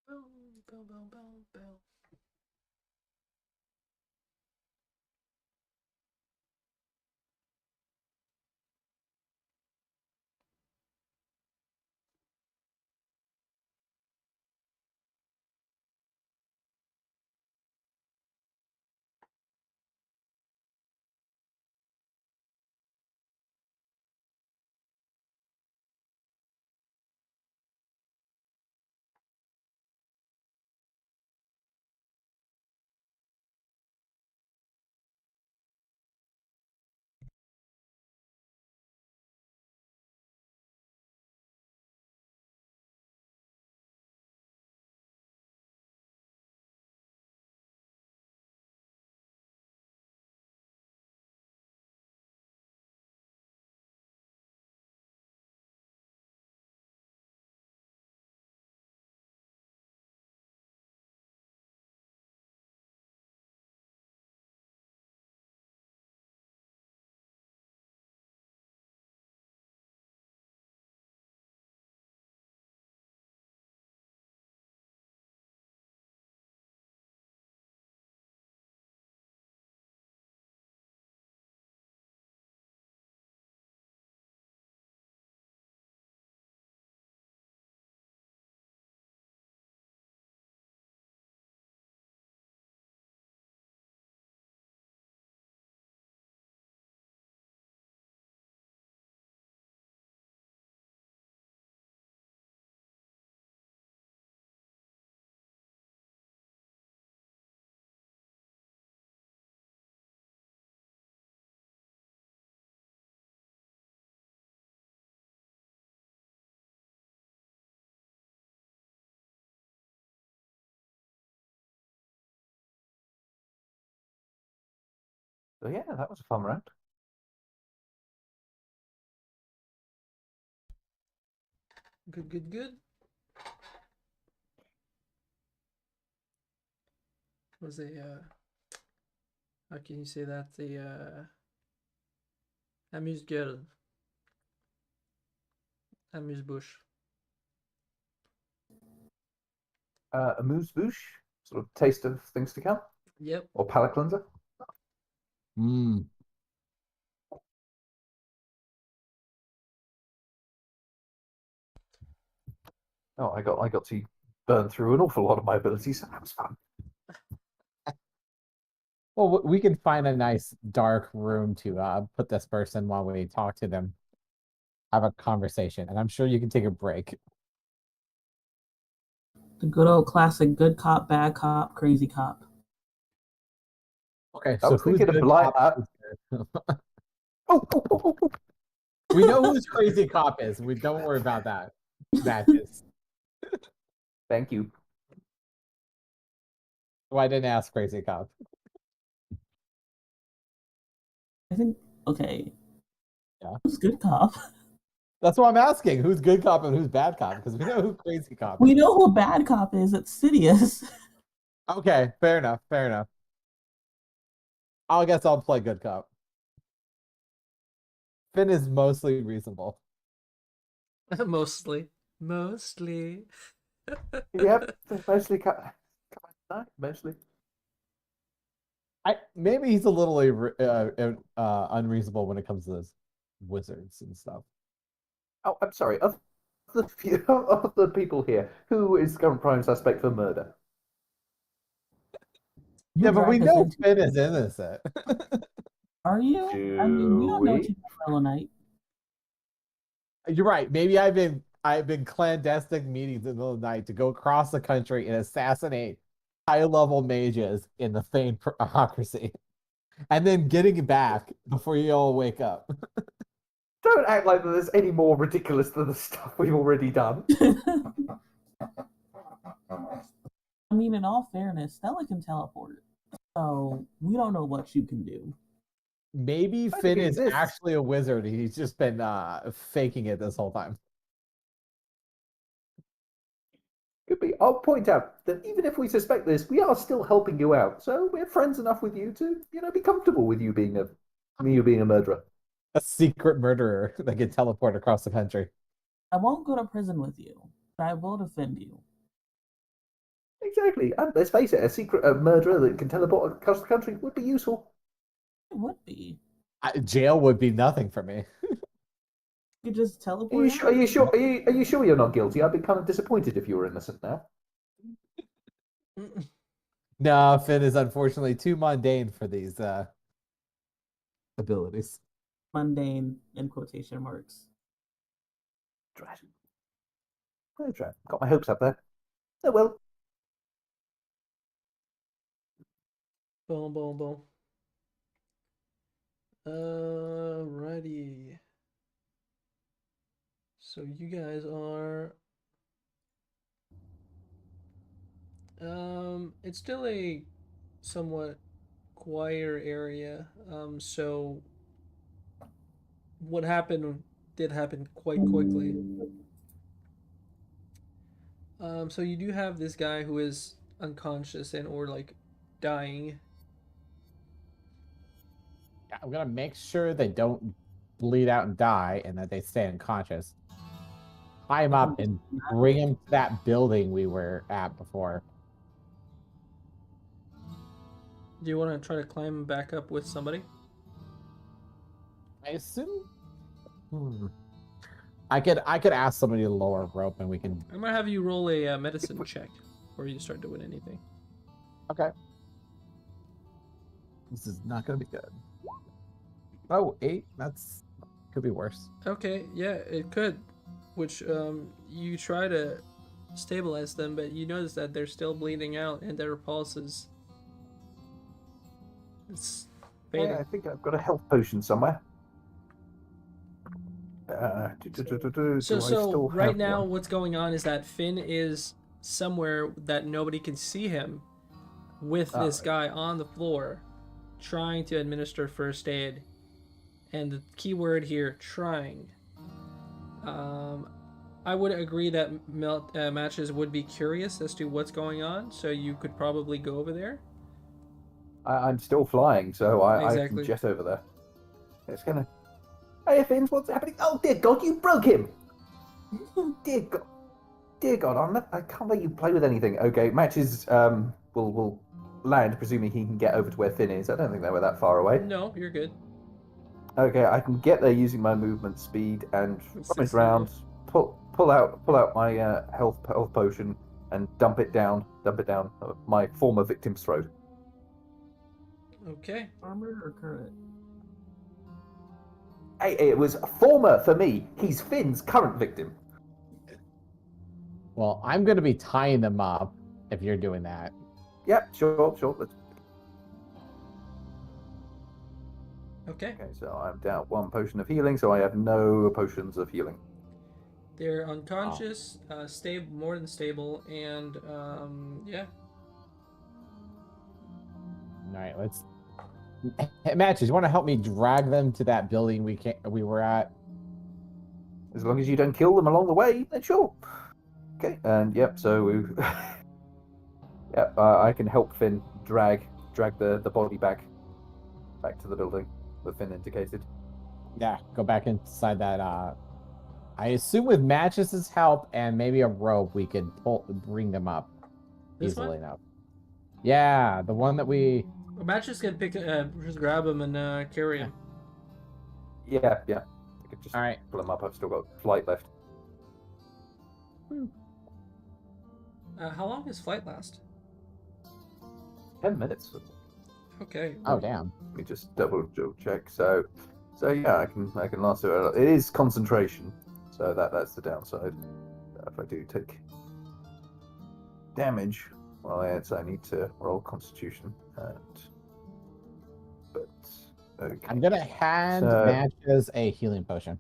Boom, boom, boom, boom, boom. So yeah, that was a fun round. Good, good, good. Was a how can you say that? The amuse-gueule. Amuse-bouche. Amuse-bouche, sort of taste of things to come, Yep. or palate cleanser. Mm. Oh, I got to burn through an awful lot of my abilities. That was fun. Well, we can find a nice dark room to put this person while we talk to them, have a conversation, and I'm sure you can take a break. The good old classic good cop, bad cop, crazy cop. Okay, I so was who's thinking of good blind. cop? Oh, oh, oh, oh, oh. We know who's crazy cop is. We don't worry about that. Matches. Thank you. Well, I didn't ask crazy cop. I think, okay. Yeah. Who's good cop? That's what I'm asking. Who's good cop and who's bad cop? Because we know who crazy cop We is. know who bad cop is. It's Sidious. Okay, fair enough. Fair enough. I guess I'll play good cop. Finn is mostly reasonable. Mostly. Yep, mostly mostly. Maybe he's a little unreasonable when it comes to this wizards and stuff. Oh, I'm sorry. Of the people here, who is the current prime suspect for murder? You Yeah, but we dragged us know into- Finn is innocent. Are you? I mean, we Do don't know we? what you did Hollow Knight. You're right. Maybe I've been clandestine meetings in the middle of the night to go across the country and assassinate high-level mages in the Thane bureaucracy, and then getting back before you all wake up. Don't act like there's any more ridiculous than the stuff we've already done. I mean, in all fairness, Stella can teleport. So we don't know what you can do. Maybe I think Finn it is exists. actually a wizard. He's just been faking it this whole time. Could be. I'll point out that even if we suspect this, we are still helping you out. So we're friends enough with you to, be comfortable with you being a murderer. A secret murderer that can teleport across the country. I won't go to prison with you, but I will defend you. Exactly. And let's face it, a secret murderer that can teleport across the country would be useful. It would be. Jail would be nothing for me. You could just Are teleport. you sure? Are you sure? Are you sure you're not guilty? I'd be kind of disappointed if you were innocent now. No, Finn is unfortunately too mundane for these abilities. Mundane in quotation marks. Drat. Oh, drat. Got my hopes up there. Oh well. Boom, boom, boom. Alrighty. So you guys are it's still a somewhat quieter area. So what happened did happen quite quickly. So you do have this guy who is unconscious and or like dying. Yeah, I'm gonna make sure they don't bleed out and die, and that they stay unconscious. Tie him up and bring him to that building we were at before. Do you want to try to climb back up with somebody? I assume. I could ask somebody to lower a rope, and we can. I'm gonna have you roll a medicine check before you start doing anything. Okay. This is not gonna be good. Oh, 8. That's could be worse. Okay, yeah, it could. Which you try to stabilize them, but you notice that they're still bleeding out and their pulse is it's fading. Yeah, I think I've got a health potion somewhere. So right now, what's going on is that Finn is somewhere that nobody can see him with this guy on the floor, trying to administer first aid. And the key word here, trying. I would agree that Matches would be curious as to what's going on, so you could probably go over there. I'm still flying, so I Exactly. can jet over there. It's gonna. Hey, Fins, what's happening? Oh, dear God, you broke him! Dear God. Dear God, I can't let you play with anything. Okay, Matches will land, presuming he can get over to where Finn is. I don't think they were that far away. No, you're good. Okay, I can get there using my movement speed and rummage 60. around, pull out my health potion and dump it down my former victim's throat. Okay. Armor or current? Hey, it was former for me. He's Finn's current victim. Well, I'm going to be tying them up if you're doing that. Yep, sure. Okay. Okay, so I'm down 1 potion of healing, so I have no potions of healing. They're unconscious, stable, more than stable, and yeah. All right, let's. Hey, Matches, you want to help me drag them to that building we were at? As long as you don't kill them along the way, then sure. Okay, and yep, so yep, I can help Finn drag the body back to the building that Finn indicated. Yeah, go back inside that. I assume with Matches' help and maybe a rope, we could bring them up This easily one? enough. Yeah, the one that we. Well, Matches can just grab him and carry him. Yeah. I could just All right. pull them up. I've still got flight left. How long does flight last? 10 minutes. Okay. Oh damn. Let me just double check. So yeah, I can last it. It is concentration, so that's the downside. If I do take damage, well, I need to roll Constitution, but okay. I'm gonna hand So- Matches a healing potion.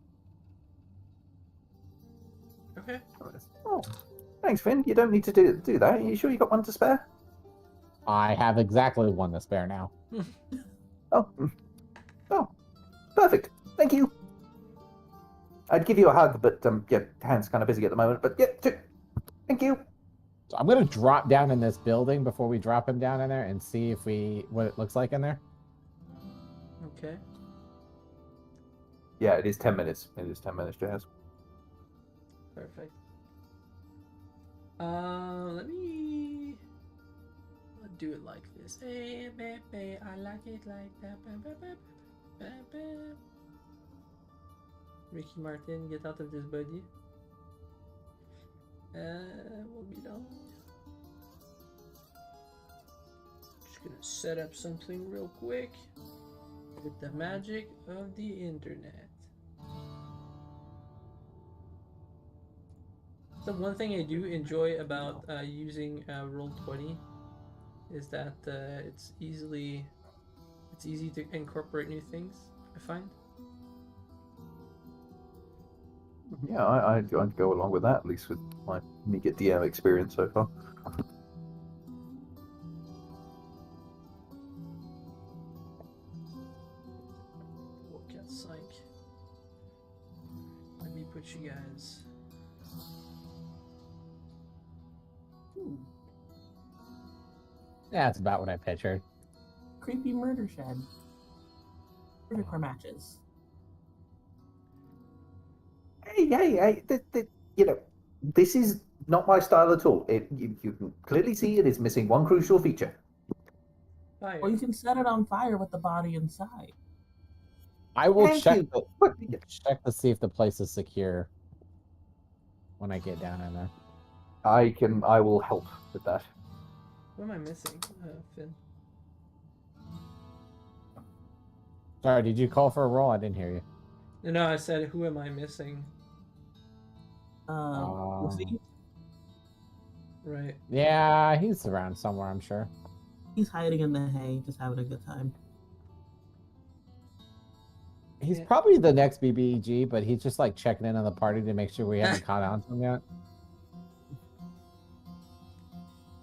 Okay. Oh, thanks, Finn. You don't need to do that. Are you sure you got one to spare? I have exactly one to spare now. Oh, perfect. Thank you. I'd give you a hug, but yeah, hand's kind of busy at the moment. But yeah, thank you. So I'm gonna drop down in this building before we drop him down in there and see if what it looks like in there. Okay. Yeah, it is 10 minutes. It is 10 minutes, Jazz. Perfect. Let me do it like this. Hey, baby, I like it like that. Ricky Martin, get out of this body. Will be long. Just gonna set up something real quick with the magic of the internet. The one thing I do enjoy about using Roll20 is that it's easy to incorporate new things, I find. Yeah, I'd go along with that, at least with my meager DM experience so far. Look at psych. Let me put you guys. Yeah, that's about what I pictured. Creepy murder shed. Murder core matches. Hey, you know, this is not my style at all. You can clearly see it is missing one crucial feature. Fire. Or you can set it on fire with the body inside. I will Thank check you. What? check to see if the place is secure when I get down in there. I will help with that. What am I missing, Finn? Sorry, did you call for a roll? I didn't hear you. No, I said, who am I missing? Lucy, Right. Yeah, he's around somewhere, I'm sure. he's hiding in the hay, just having a good time. He's Yeah. probably the next BBG, but he's just like checking in on the party to make sure we haven't caught on to him yet.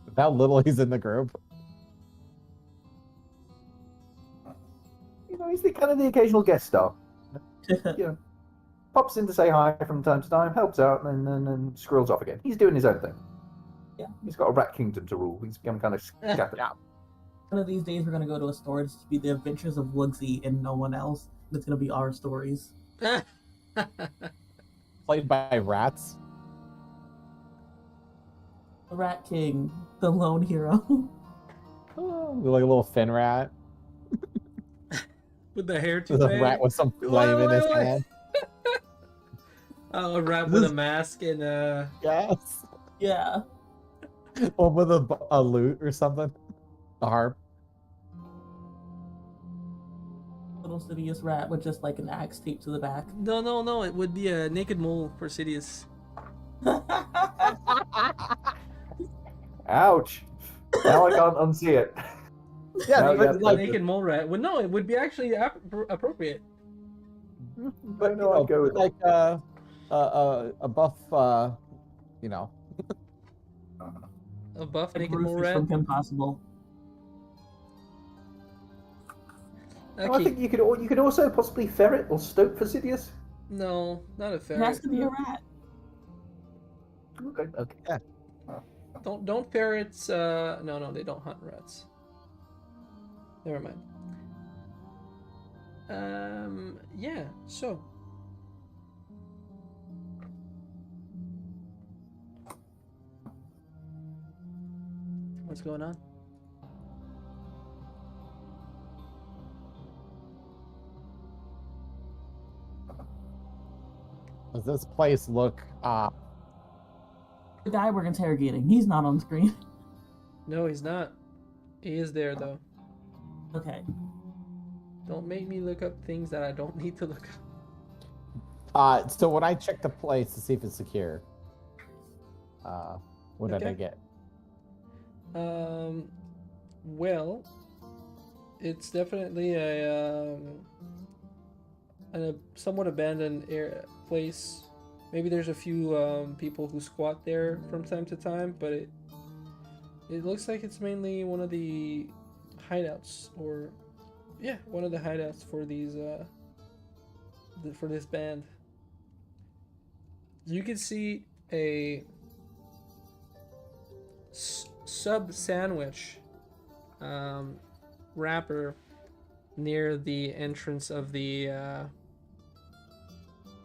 With how little he's in the group. he's the kind of the occasional guest star. Pops in to say hi from time to time, helps out, and then squirrels off again. He's doing his own thing. Yeah. He's got a rat kingdom to rule. He's become kind of scattered. One of these days, we're gonna go to a store. It's to be the adventures of Woodsy and no one else. It's gonna be our stories. Played by rats. The Rat King, the lone hero. Oh, like a little fin rat. With the hair too With a big. rat with some flame in his hand. Oh, a rat with a mask and Yes. Yeah. Or with a lute or something. A harp. Little Sidious rat with just like an axe taped to the back. No, it would be a naked mole for Sidious. Ouch! Now I can't unsee it. Yeah, Now but you like, Naked mole rat. Well, no, it would be actually appropriate. but No, I'd go with like a buff, you know. A buff Like naked mole Rufus rat. from Kim Possible. I Okay. think you could also possibly ferret or stoke for Sidious. No, not a It has ferret. to be a rat. Okay. Don't ferrets. No, they don't hunt rats. Never mind. Yeah. So. What's going on? Does this place look The guy we're interrogating, he's not on screen. No, he's not. He is there though. Okay. Don't make me look up things that I don't need to look up. so when I check the place to see if it's secure, what did I Okay. get? Well, it's definitely a somewhat abandoned place. Maybe there's a few people who squat there from time to time, but it looks like it's mainly one of the hideouts, or yeah, one of the hideouts for these for this band. You can see a sub sandwich wrapper near the entrance of the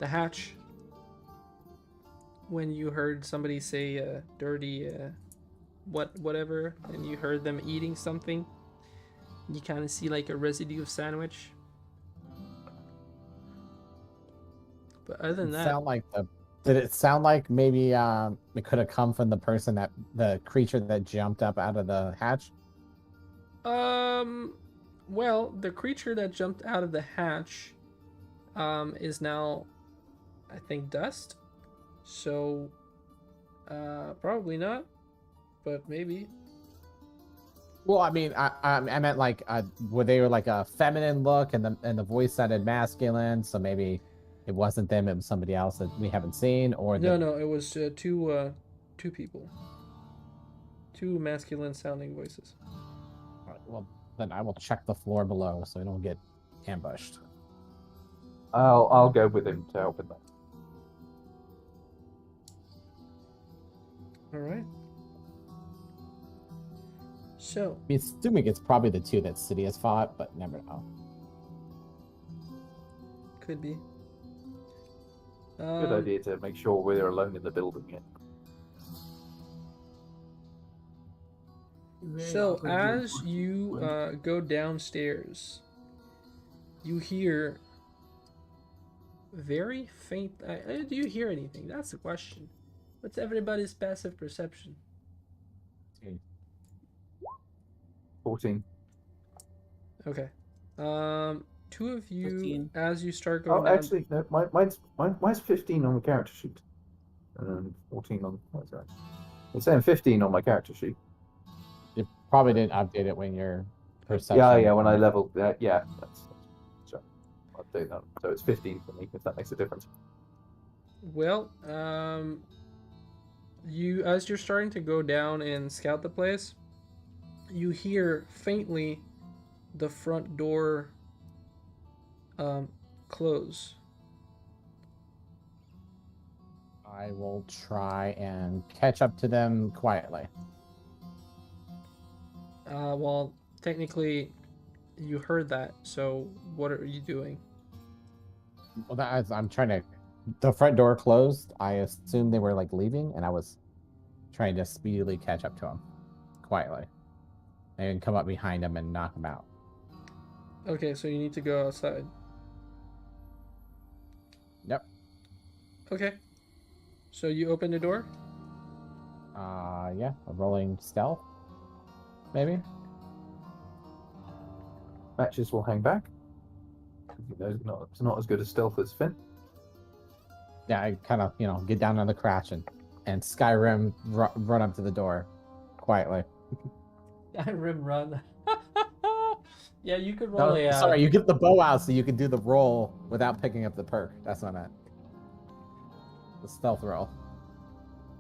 hatch. When you heard somebody say dirty whatever, and you heard them eating something, you kind of see like a residue of sandwich. But other than that, Did it sound like maybe it could have come from the creature that jumped up out of the hatch? well, the creature that jumped out of the hatch is now, I think, dust. So probably not, but maybe. Well, I mean, I meant like were they like a feminine look, and the voice sounded masculine, so maybe it wasn't them; it was somebody else that we haven't seen, or No, it was two people, two masculine sounding voices. All right, well, then I will check the floor below so we don't get ambushed. I'll go with him to help with that. All right. So I'm assuming it's probably the two that City has fought, but never know. could be. Good idea to make sure we're alone in the building yet. Very So awkward as group. you go downstairs, you hear very faint. Do you hear anything? That's the question. What's everybody's passive perception? 14. Okay. Two of you, 15. as you start going Oh, down. actually, no, mine's 15 on the character sheet. And 14 on. Oh, sorry. It's saying 15 on my character sheet. You probably didn't update it when your perception. Yeah, when I leveled that, yeah. So I'll update that. So it's 15 for me, if that makes a difference. Well, you as you're starting to go down and scout the place, you hear faintly the front door close. I will try and catch up to them quietly. Well, technically, you heard that. So what are you doing? Well, I'm trying to. The front door closed. I assumed they were like leaving, and I was trying to speedily catch up to them quietly, and come up behind them and knock them out. Okay, so you need to go outside. Yep. Okay. So you open the door? Yeah, a rolling stealth, maybe. Matches will hang back. It's not as good a stealth as Finn. Yeah, I kind of get down on the crouch and Skyrim run up to the door, quietly. Rim run. Yeah, you could No, roll a. sorry, you get the bow out so you can do the roll without picking up the perk. That's what I meant. The stealth roll.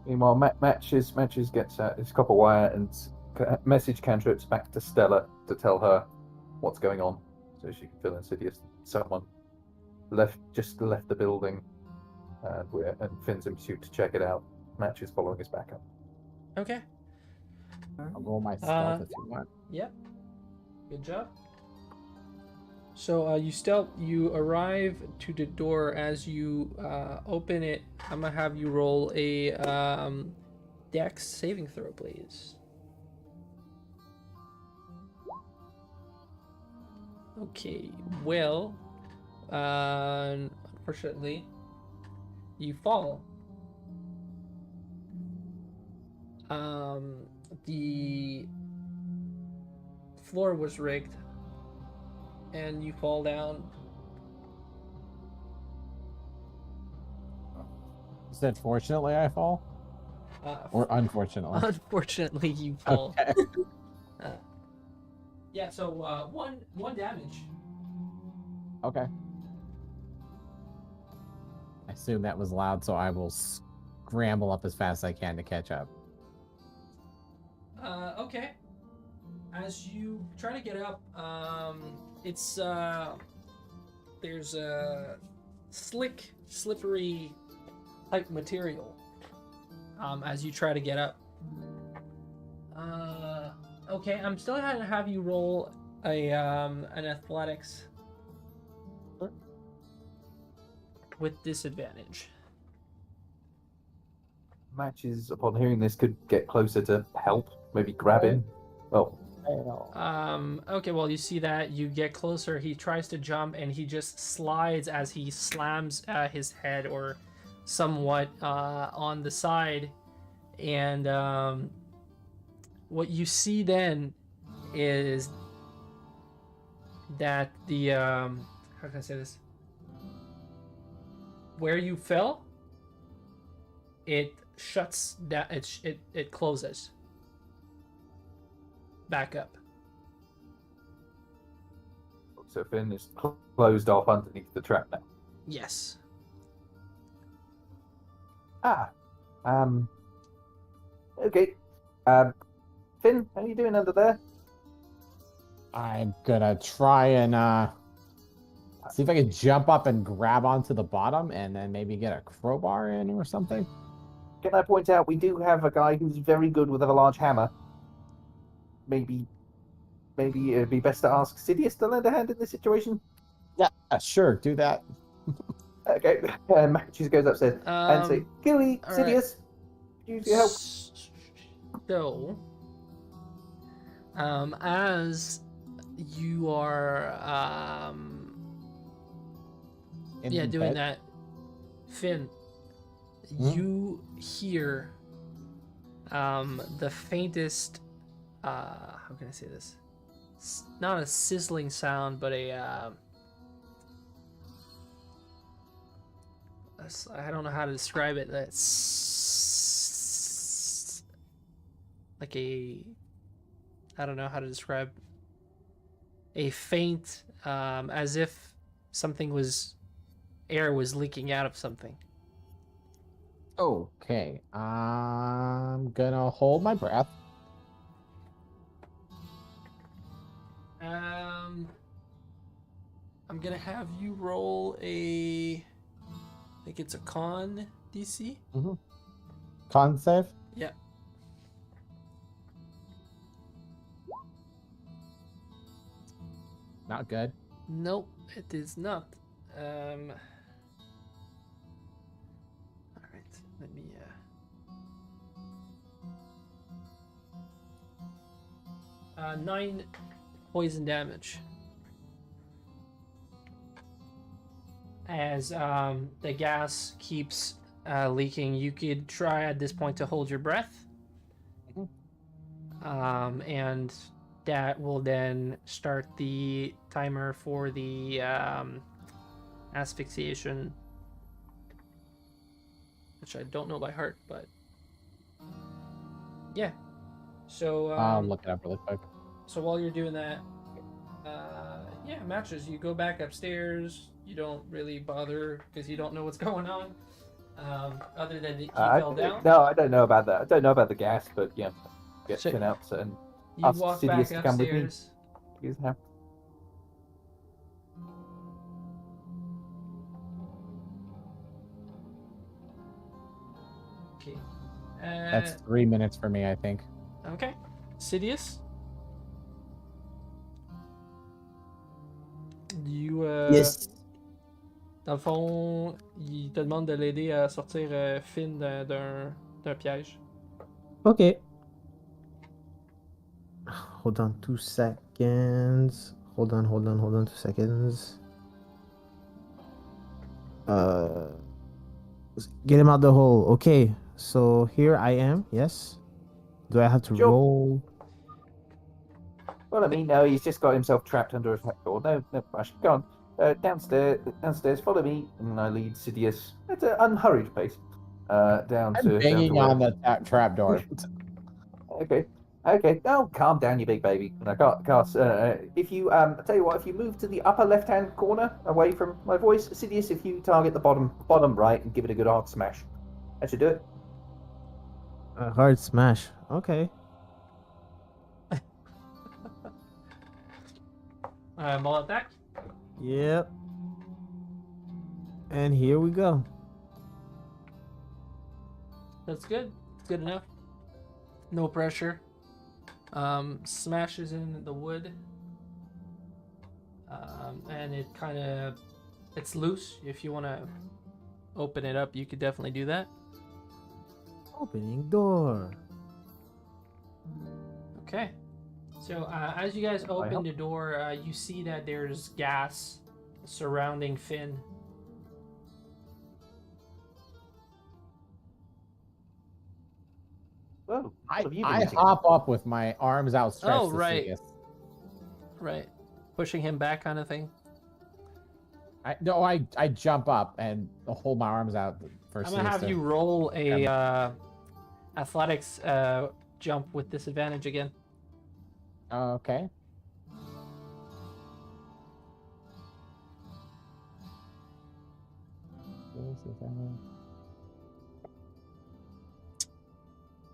Meanwhile, Matches gets his copper wire and message cantrips back to Stella to tell her what's going on, so she can feel insidious. Someone just left the building, and Finn's in pursuit to check it out. Matches following his backup. Okay. I'll roll my stealth if you want. Yep. Good job. So you arrive to the door. As you open it, I'm gonna have you roll a Dex saving throw, please. Okay. Well, unfortunately, you fall. The floor was rigged, and you fall down. You said fortunately I fall? Or unfortunately? Unfortunately, you fall. Okay. Yeah, so one damage. Okay. I assume that was loud, so I will scramble up as fast as I can to catch up. Okay. As you try to get up, it's there's a slick, slippery type material. As you try to get up. Okay, I'm still gonna have you roll a an athletics with disadvantage. Matches, upon hearing this, could get closer to help, maybe grab him. Oh, Okay, well, you see that, you get closer, he tries to jump, and he just slides as he slams his head or somewhat on the side, and what you see then is that the how can I say this? Where you fell, it shuts down. It closes back up. so Finn is closed off underneath the trap now. Yes. Okay. Finn, how are you doing under there? I'm gonna try and see if I can jump up and grab onto the bottom and then maybe get a crowbar in or something. Can I point out we do have a guy who's very good with a large hammer? Maybe it'd be best to ask Sidious to lend a hand in this situation. Yeah, sure, do that. Okay. Matches goes upstairs and say, "Gilly, all right. Sidious, use your help." So, as you are, In doing bed. that, Finn, you hear, the faintest, how can I say this? Not a sizzling sound, but I don't know how to describe it. That's like I don't know how to describe a faint, as if air was leaking out of something. Okay, I'm gonna hold my breath. I'm I'm gonna have you roll a. I think it's a con DC. Con save? Yeah. Not good. Nope, it is not. All right, let me. 9 poison damage. As the gas keeps leaking, you could try at this point to hold your breath. And that will then start the timer for the asphyxiation, which I don't know by heart, but yeah. So I'll look it up really quick. so while you're doing that, yeah, Matches, you go back upstairs. You don't really bother because you don't know what's going on. Other than he fell down. No, I don't know about that. I don't know about the gas, but yeah, get So- Finn out and You ask walk Sidious back to come with me. upstairs. he's now. Okay. That's 3 minutes for me, I think. Okay. Sidious? You, Yes. dans le fond, il te demande de l'aider à sortir Finn d'un piège. Okay. Hold on 2 seconds. Hold on 2 seconds. Get him out the hole. Okay. So here I am. Yes. Do I have to Sure. roll? Well, I mean, no, he's just got himself trapped under a trapdoor. No rush. Go on. Downstairs, follow me. And I lead Sidious at an unhurried pace. Down I'm to banging where- on the trapdoor. Okay. Oh, calm down, you big baby. And I cast. If you I tell you what, if you move to the upper left-hand corner away from my voice, Sidious, if you target the bottom right and give it a good hard smash, that should do it. A hard smash. Okay. Maul attack? Yep. And here we go. That's good. It's good enough. No pressure. Smashes in the wood. And it kind of... It's loose. If you want to open it up, you could definitely do that. Opening door. Okay. So as you guys open help? the door, you see that there's gas surrounding Finn. Whoa, I what have you been eating? hop up with my arms outstretched. Oh, to right. Sidious. Right. Pushing him back kind of thing. I jump up and hold my arms out for I'm gonna Sidious have to- you roll a athletics jump with disadvantage again. Okay.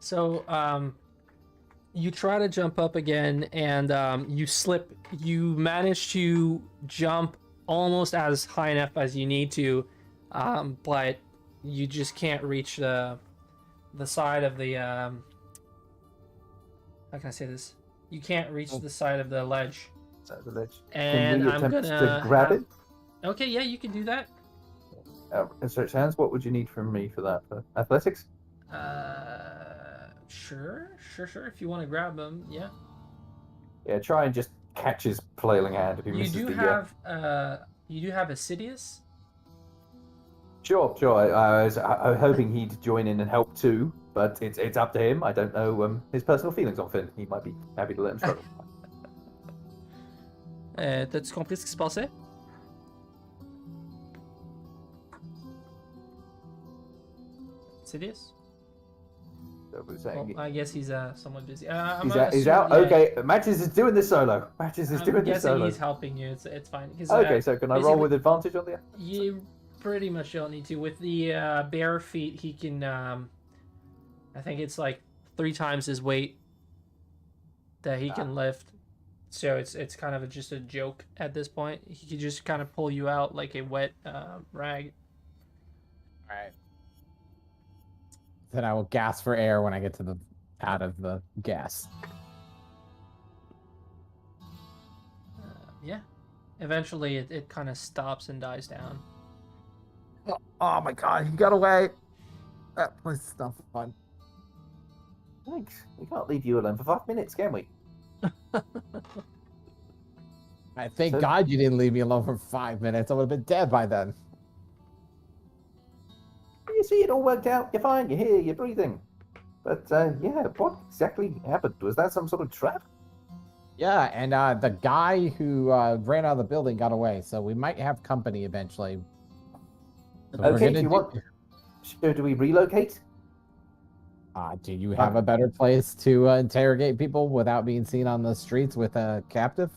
So you try to jump up again and you slip. You manage to jump almost as high enough as you need to, but you just can't reach the side of the how can I say this? You can't reach the side of the ledge. So the ledge. And Can we I'm attempt gonna to grab have- it? Okay, yeah, you can do that. Stretch hands. What would you need from me for that? For athletics? Sure. If you want to grab them, yeah. Yeah, try and just catch his flailing hand if he You misses do the. have Assidious. Sure. I was hoping he'd join in and help too, but it's up to him. I don't know his personal feelings on Finn. He might be happy to let him struggle. T'as-tu compris ce qui se passait? Assidious? So we're saying Well, I guess he's somewhat busy. he's out. Okay, Matches is doing this solo. Matches is I'm doing this guessing solo. he's helping you. It's fine. 'Cause, Okay, so can I roll basically- with advantage on the? You pretty much don't need to. With the bare feet, he can. I think it's like 3 times his weight that he can lift. So it's kind of just a joke at this point. He could just kind of pull you out like a wet rag. All right. Then I will gasp for air when I get to the out of the gas. Yeah. Eventually, it kind of stops and dies down. Oh my god, he got away. That place is not fun. Thanks. We can't leave you alone for 5 minutes, can we? I thank So- God you didn't leave me alone for 5 minutes. I would have been dead by then. You see, it all worked out. You're fine. You're here. You're breathing. But yeah, what exactly happened? Was that some sort of trap? Yeah, and the guy who ran out of the building got away, so we might have company eventually. So we're Okay, gonna do you want? So do we relocate? do you have a better place to interrogate people without being seen on the streets with a captive?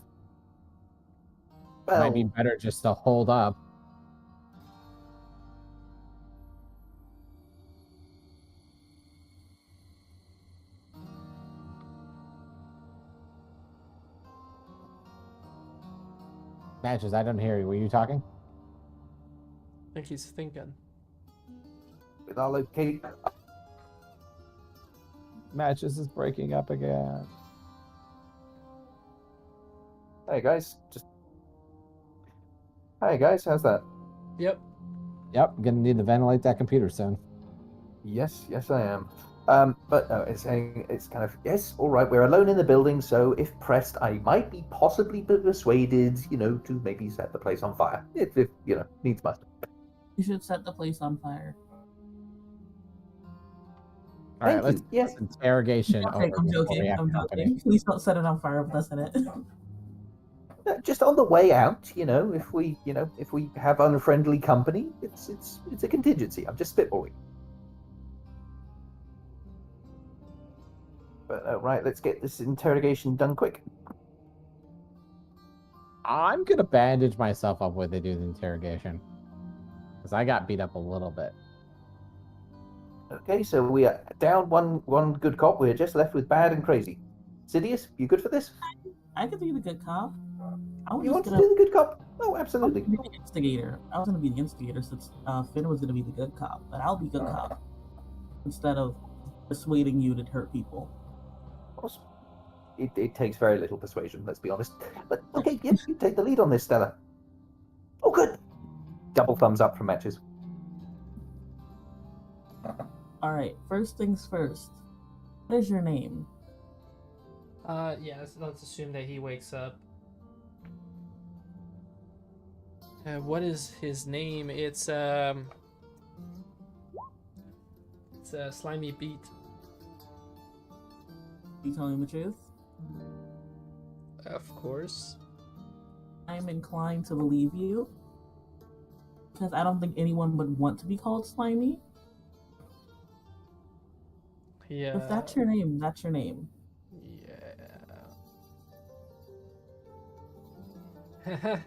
Well, Might be better just to hold up. Matches, I don't hear you. Were you talking? I think he's thinking. with our location. Matches is breaking up again. Hey guys, just. Hey guys, how's that? Yep. Yep, gonna need to ventilate that computer soon. Yes, yes, I am. But no, it's saying it's kind of yes, all right. We're alone in the building, so if pressed, I might be possibly persuaded, to maybe set the place on fire if needs must. You should set the place on fire. All right, Thank let's you. Yes. interrogation Okay, over I'm before joking. we have I'm company. joking. Please don't set it on fire with us in it. Just on the way out, if we have unfriendly company, it's a contingency. I'm just spitballing. But right, let's get this interrogation done quick. I'm gonna bandage myself up when they do the interrogation, because I got beat up a little bit. Okay, so we are down one good cop. We're just left with bad and crazy. Sidious, you good for this? I could be the good cop. I was You just want to gonna do the good cop? Oh, I was absolutely. gonna be the instigator. I was gonna be the instigator since Finn was gonna be the good cop, but I'll be good cop instead of persuading you to hurt people. It takes very little persuasion, let's be honest. But okay, yep, you take the lead on this, Stella. Oh, good. Double thumbs up from Matches. All right. First things first. What is your name? Yeah, let's assume that he wakes up. What is his name? It's Slimy Beat. You telling the truth? Of course. I'm inclined to believe you because I don't think anyone would want to be called slimy. Yeah. If that's your name, that's your name. Yeah.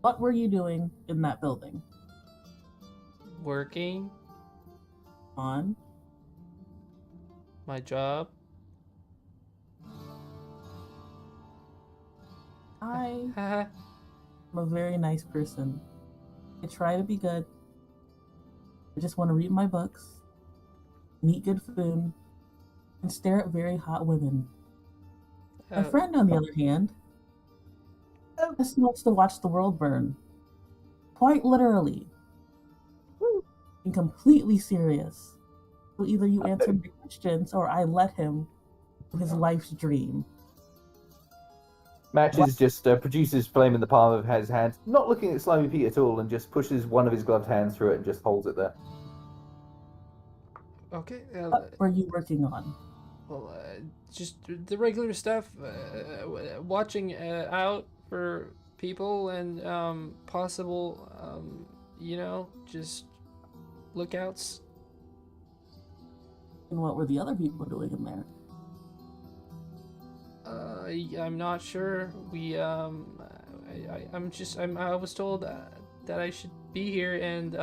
What were you doing in that building? Working On my job. I'm Haha. a very nice person. I try to be good. I just want to read my books, eat good food, and stare at very hot women. My friend, on the other hand, just wants to watch the world burn. Quite literally. And completely serious. So either you answer my questions or I let him do his life's dream. Matches just produces flame in the palm of his hand, not looking at Slimy Pete at all, and just pushes one of his gloved hands through it and just holds it there. Okay. What were you working on? Well, just the regular stuff. Watching out for people and possible, just lookouts. And what were the other people doing in there? I'm not sure. I was told that I should be here and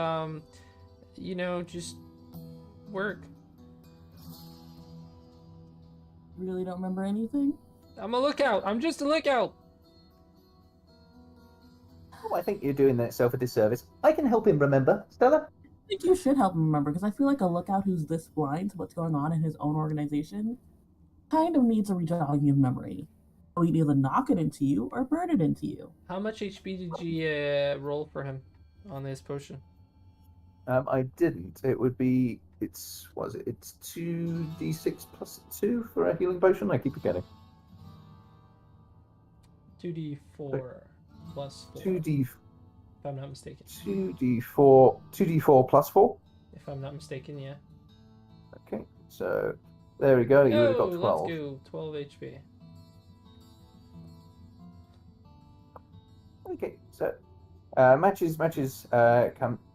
just work. really don't remember anything? I'm a lookout. I'm just a lookout. Oh, I think you're doing yourself a disservice. I can help him remember. Stella? I think you should help him remember, because I feel like a lookout who's this blind to what's going on in his own organization kind of needs a rejogging of memory. So he'd either knock it into you or burn it into you. How much HP did you roll for him on this potion? I didn't. It would be. It's 2d6 plus 2 for a healing potion. I keep forgetting. 2d4 plus 4. 2d If I'm not mistaken. 2d4 plus 4. If I'm not mistaken, yeah. Okay, so there we go. You would have got Let's 12. go. 12 HP. Okay, so matches comes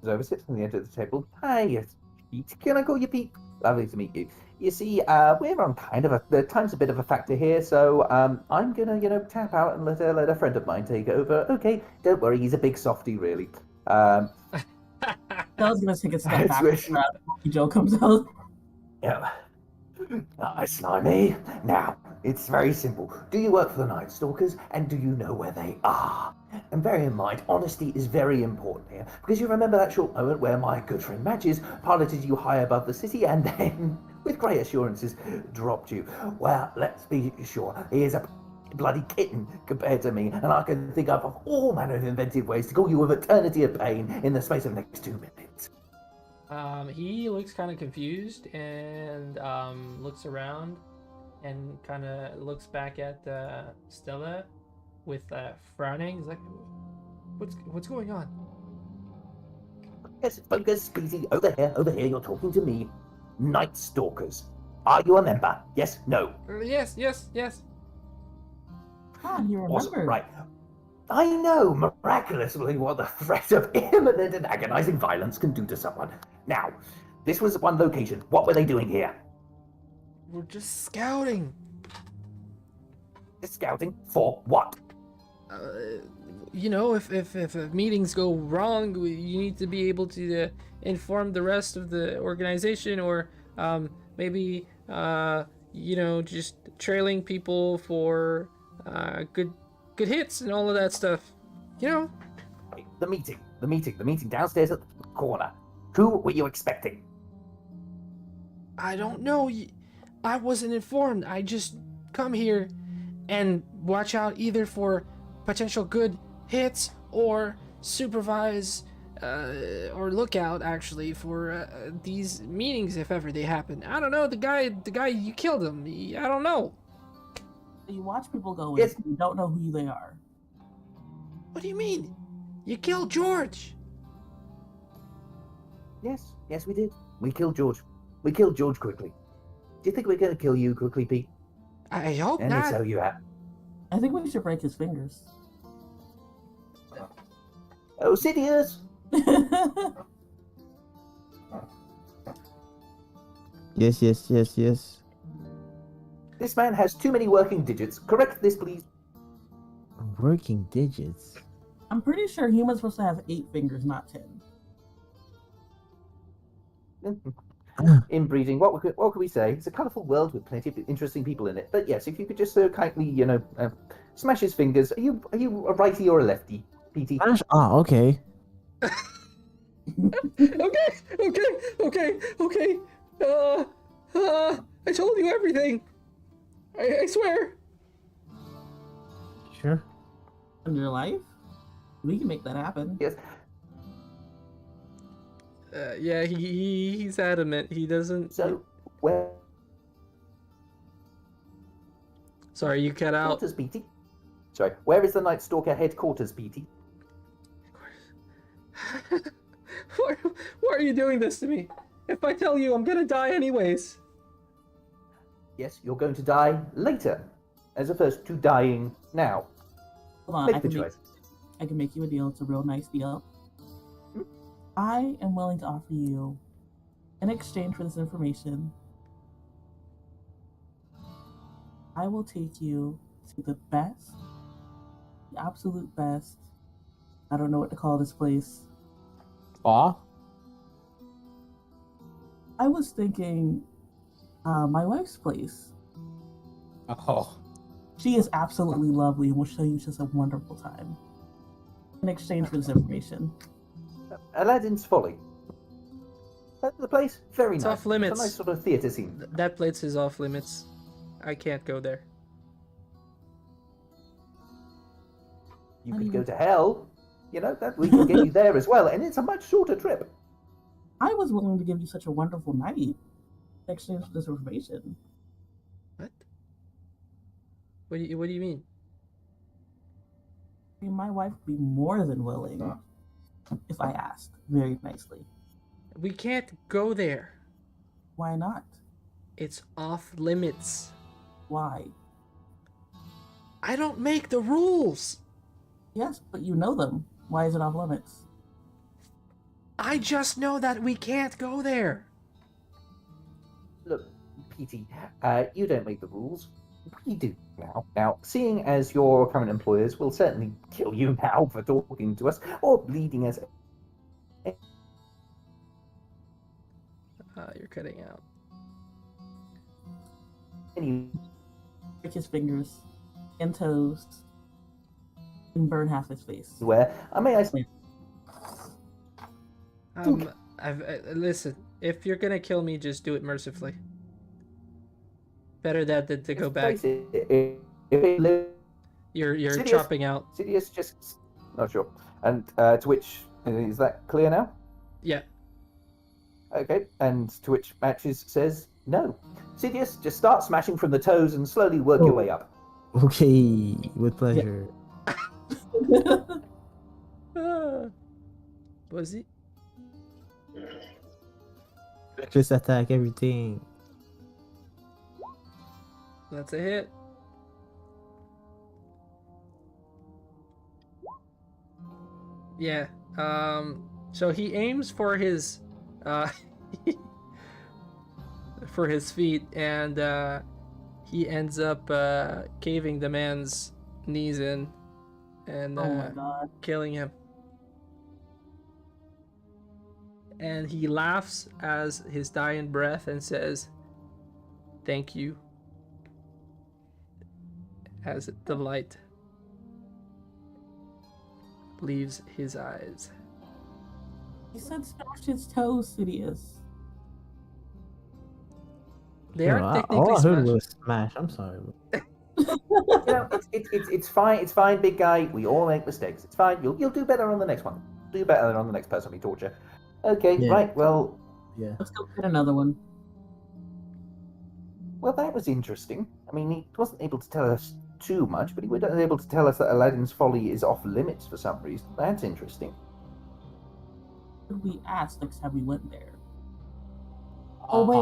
over, sits on the end of the table. Hi, Pete. Can I call you Pete? Lovely to meet you. You see, we're on kind of the time's a bit of a factor here, so I'm gonna tap out and let a friend of mine take over. Okay, don't worry, he's a big softy, really. I was gonna take a step back Switch. when Joe comes out. Yeah. Hi, Slimy. Now, it's very simple. Do you work for the Night Stalkers, and do you know where they are? And bear in mind, honesty is very important here, because you remember that short moment where my good friend Matches piloted you high above the city and then, with great assurances, dropped you. Well, let's be sure, he is a bloody kitten compared to me, and I can think up of all manner of inventive ways to call you with eternity of pain in the space of the next 2 minutes. He looks kind of confused and looks around and kind of looks back at Stella with frowning. He's like, "What's going on?" Yes, focus, Speedy. Over here, you're talking to me. Night Stalkers. Are you a member? Yes, no. Yes. Ah, you remember. Awesome, right. I know miraculously what the threat of imminent and agonizing violence can do to someone. Now, this was one location. What were they doing here? We're just scouting. Scouting for what? If meetings go wrong, you need to be able to inform the rest of the organization, or maybe just trailing people for good hits and all of that stuff. The meeting downstairs at the corner. Who were you expecting? I don't know. I wasn't informed. I just come here and watch out either for potential good hits or supervise or look out actually for these meetings if ever they happen. I don't know. The guy you killed him. I don't know. You watch people go in, Yes. you don't know who they are. What do you mean? You killed George. Yes, we did. We killed George. We killed George quickly. Do you think we're going to kill you quickly, Pete? I hope And not. so you have. I think we should break his fingers. Oh, Sidious! Yes. This man has too many working digits. Correct this, please. Working digits. I'm pretty sure humans supposed to have 8 fingers, not 10. Inbreeding. What could we say? It's a colourful world with plenty of interesting people in it. But yes, if you could just kindly, smash his fingers. Are you a righty or a lefty, PT? Okay. Okay. I told you everything. I swear. Sure. In your life? We can make that happen. Yes. Yeah, he's adamant. He doesn't. So, where Sorry, you cut out. headquarters, PT? Sorry, where is the Night Stalker headquarters, PT? Why are you doing this to me? If I tell you, I'm gonna die anyways. Yes, you're going to die later, as opposed to dying now. Hold on, Make I the can choice. make you a deal. It's a real nice deal. I am willing to offer you, in exchange for this information, I will take you to the best, the absolute best. I don't know what to call this place. Spa? I was thinking, my wife's place. Oh, She is absolutely lovely and will show you just a wonderful time in exchange for this information. Aladdin's Folly. The place, very It's nice. off It's a limits. nice sort of theatre scene. That place is off limits. I can't go there. You could go to hell. You know, that we can get you there as well, and it's a much shorter trip. I was willing to give you such a wonderful night in exchange for this information. What? What do you mean? I mean, my wife would be more than willing if I asked very nicely. We can't go there. Why not? It's off limits. Why? I don't make the rules. Yes, but you know them. Why is it off limits? I just know that we can't go there. Look, Petey, you don't make the rules. We do now. Now, seeing as your current employers will certainly kill you now for talking to us or leading us. You're cutting out. Break his fingers and toes and burn half his face. Anywhere, may I say, Listen. If you're gonna kill me, just do it mercifully. Better that than to go back. if it lives, You're Sidious. chopping out. Sidious just not sure. And to which is that clear now? Yeah. Okay, and to which Matches says no. Sidious, just start smashing from the toes and slowly work your way up. Okay, with pleasure. Was he? Just attack everything. That's a hit. Yeah. So he aims for his for his feet, and he ends up caving the man's knees in and Oh my god. killing him. And he laughs as his dying breath and says, "Thank you," as the light leaves his eyes. He said smash his toes, Sidious. They are all technically I heard smashed. was smash. I'm sorry. You know, it's fine. It's fine, big guy. We all make mistakes. It's fine. You'll do better on the next one. Do better than on the next person we torture. Okay, Yeah. right. Well, Yeah. Let's go get another one. that was interesting. I mean, he wasn't able to tell us too much, but he was able to tell us that Aladdin's Folly is off limits for some reason. That's interesting. What did we ask next time we went there? Oh wait.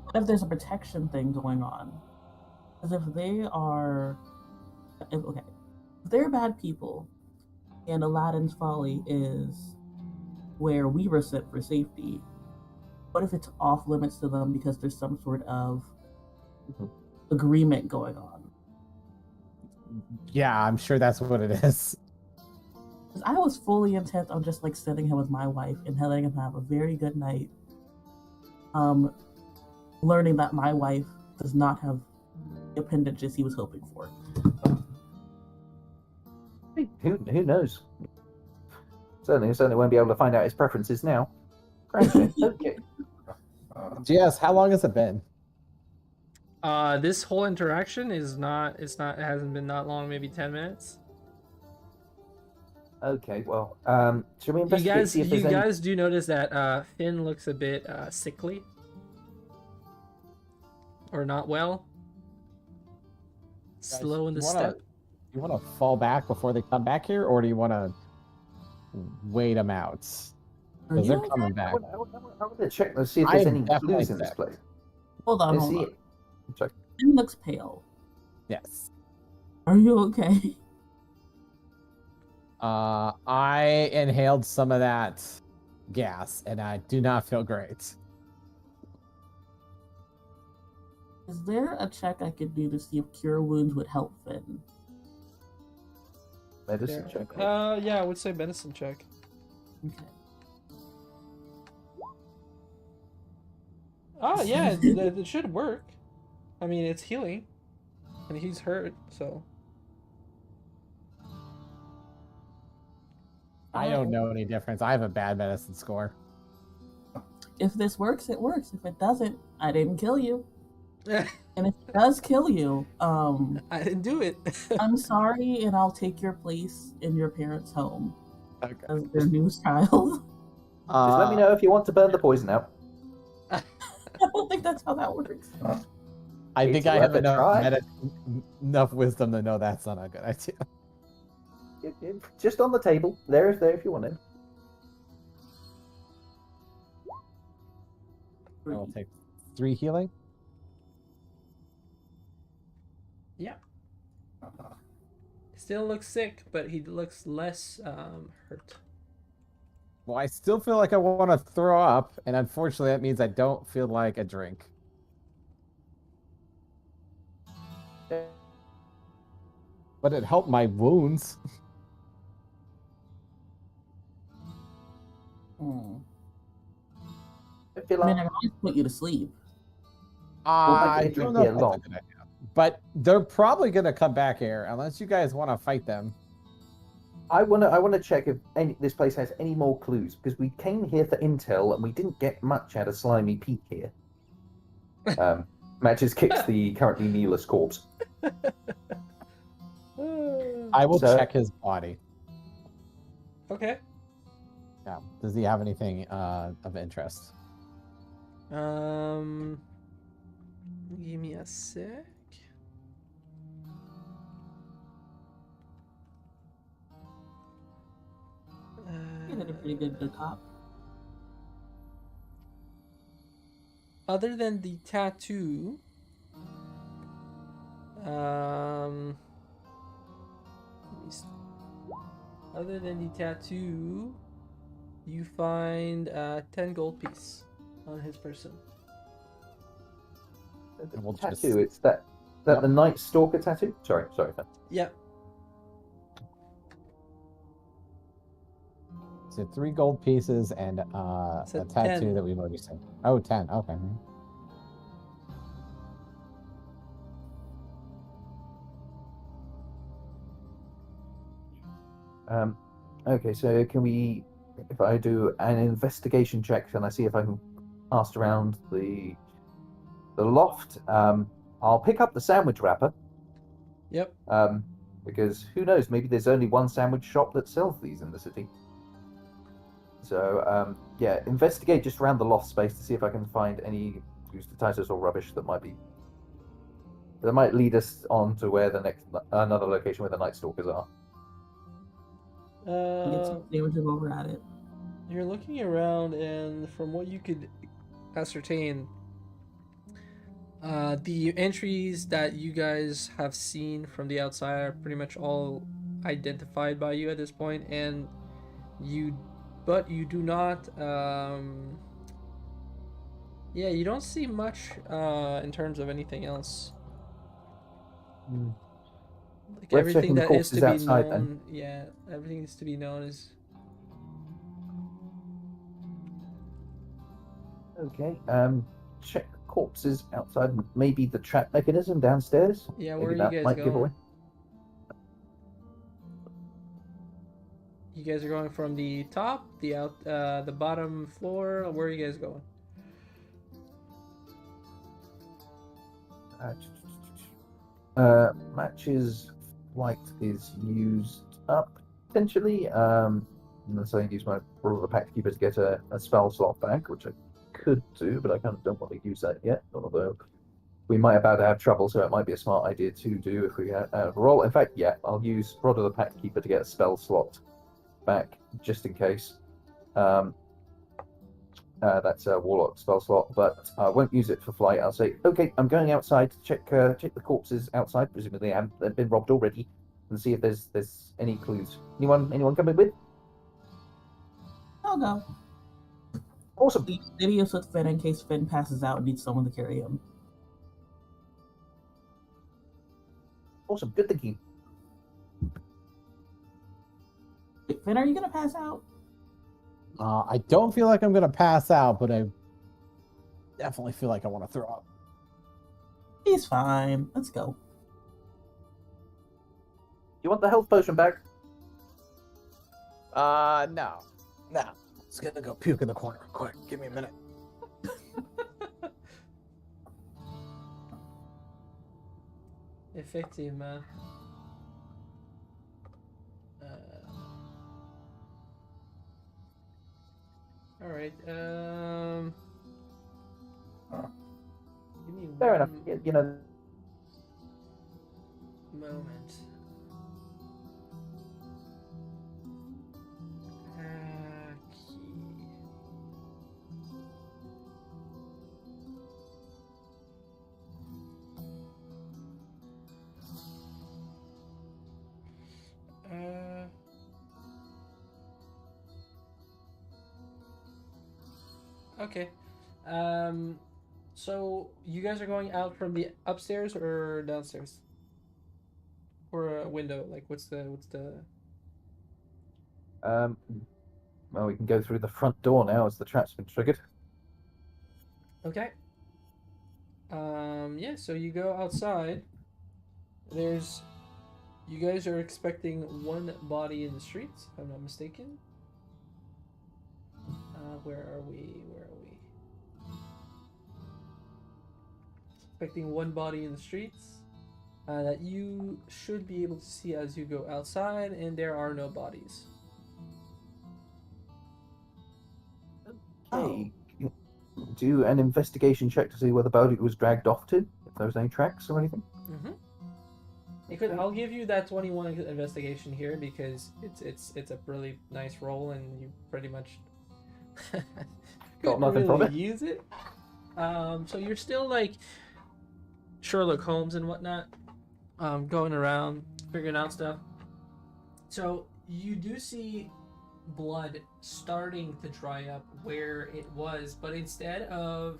What if there's a protection thing going on? Because if they are, if they're bad people, and Aladdin's Folly is where we were sent for safety, what if it's off limits to them because there's some sort of agreement going on? Yeah, I'm sure that's what it is. Because I was fully intent on just like sending him with my wife and letting him have a very good night. Learning that my wife does not have the appendages he was hoping for. Hey, who knows? Certainly won't be able to find out his preferences now. Great. Okay. GS, how long has it been? This whole interaction it hasn't been that long, maybe 10 minutes. Okay. Well, should we You investigate? guys, See if there's any... guys do notice that Finn looks a bit sickly, or not well. Slow in the step. You want to fall back before they come back here, or do you want to wait them out? Are Because you they're coming back. I want to check. Let's see if I there's am any definitely clues in this sick. place. Hold on, Let's hold see on. it. Check. Finn looks pale. Yes. Are you okay? I inhaled some of that gas, and I do not feel great. Is there a check I could do to see if cure wounds would help Finn? Medicine check. Yeah, I would say medicine check. Okay. Oh yeah, it should work. I mean, it's healing. and he's hurt, so. I don't know any difference. I have a bad medicine score. If this works, it works. If it doesn't, I didn't kill you. I And if it does kill you, didn't do it. I'm sorry, and I'll take your place in your parents' home Okay. as their new child. Just let me know if you want to burn the poison out. I don't think that's how that works. I It's think I have worth a try. enough wisdom to know that's not a good idea. Just on the table. There if you want it. I will take 3 healing. Yeah. Still looks sick, but he looks less hurt. Well, I still feel like I want to throw up, and unfortunately, that means I don't feel like a drink. But it helped my wounds. I feel I mean, like I can always put you to sleep. I drink don't know if here that's long. a good idea. But they're probably gonna come back here unless you guys want to fight them. I wanna check if this place has any more clues, because we came here for intel and we didn't get much out of Slimy Pete here. Matches kicks the currently kneeless corpse. I will So- check his body. Okay. Yeah. Does he have anything of interest? Give me a sec. You did a pretty good cop. Other than the tattoo, let me see. Other than the tattoo, you find 10 gold piece on his person. The We'll tattoo, just- it's that Yep. the Night Stalker tattoo? Sorry. Yeah. So 3 gold pieces and a Said tattoo 10. that we've already seen. Oh, 10. Okay. Okay, so can we, if I do an investigation check, can I see if I can cast around the loft? I'll pick up the sandwich wrapper, Yep. because who knows, maybe there's only one sandwich shop that sells these in the city. So, yeah, investigate just around the loft space to see if I can find any titles or rubbish that might lead us on to where another location where the Night Stalkers are. Get some sandwiches over at it. You're looking around, and from what you could ascertain, the entries that you guys have seen from the outside are pretty much all identified by you at this point, and you do not, yeah, you don't see much in terms of anything else. Like Worth everything checking the that is to corpses be outside, then. known, yeah, everything is to be known is. Okay. Check the corpses outside. Maybe the trap mechanism downstairs. Yeah, Maybe where are that you guys might give away. going? You guys are going from the top, the bottom floor. Where are you guys going? Matches flight is used up potentially. Unless I use my Brother Pact Keeper to get a spell slot back, which I could do, but I kind of don't want to use that yet. Although we might about to have trouble, so it might be a smart idea to do if we roll. In fact, yeah, I'll use Rod of the Pact Keeper to get a spell slot back just in case. That's a Warlock spell slot, but I won't use it for flight. I'll say, okay, I'm going outside to check the corpses outside. Presumably they've been robbed already, and see if there's any clues. Anyone coming with? I'll go. Awesome. Leave Sidious with Finn in case Finn passes out and needs someone to carry him. Awesome. Good thinking. Wait, Finn, are you gonna pass out? I don't feel like I'm gonna pass out, but I definitely feel like I want to throw up. He's fine. Let's go. You want the health potion back? No. No. It's gonna go puke in the corner real quick. Give me a minute. Effectivement. All right. Give me Fair enough. one You know, moment. Okay. Okay. So you guys are going out from the upstairs or downstairs? Or a window? Like what's the well, we can go through the front door now as the trap's been triggered. Okay. Yeah, so you go outside. You guys are expecting one body in the streets, if I'm not mistaken. Where are we? Expecting one body in the streets that you should be able to see as you go outside, and there are no bodies. Okay. Do an investigation check to see where the body was dragged off to, if there was any tracks or anything. Mm-hmm. I'll give you that 21 investigation here because it's a really nice roll, and you pretty much Got nothing from it. use it. So you're still like Sherlock Holmes and whatnot, going around figuring out stuff. So you do see blood starting to dry up where it was, but instead of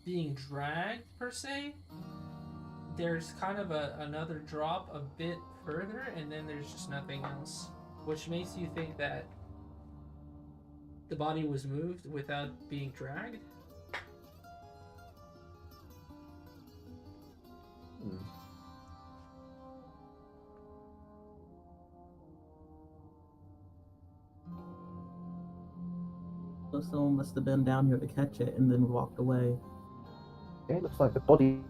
being dragged per se, there's kind of another drop a bit further, and then there's just nothing else, which makes you think that the body was moved without being dragged. So someone must have been down here to catch it and then walked away. Okay, looks like the body.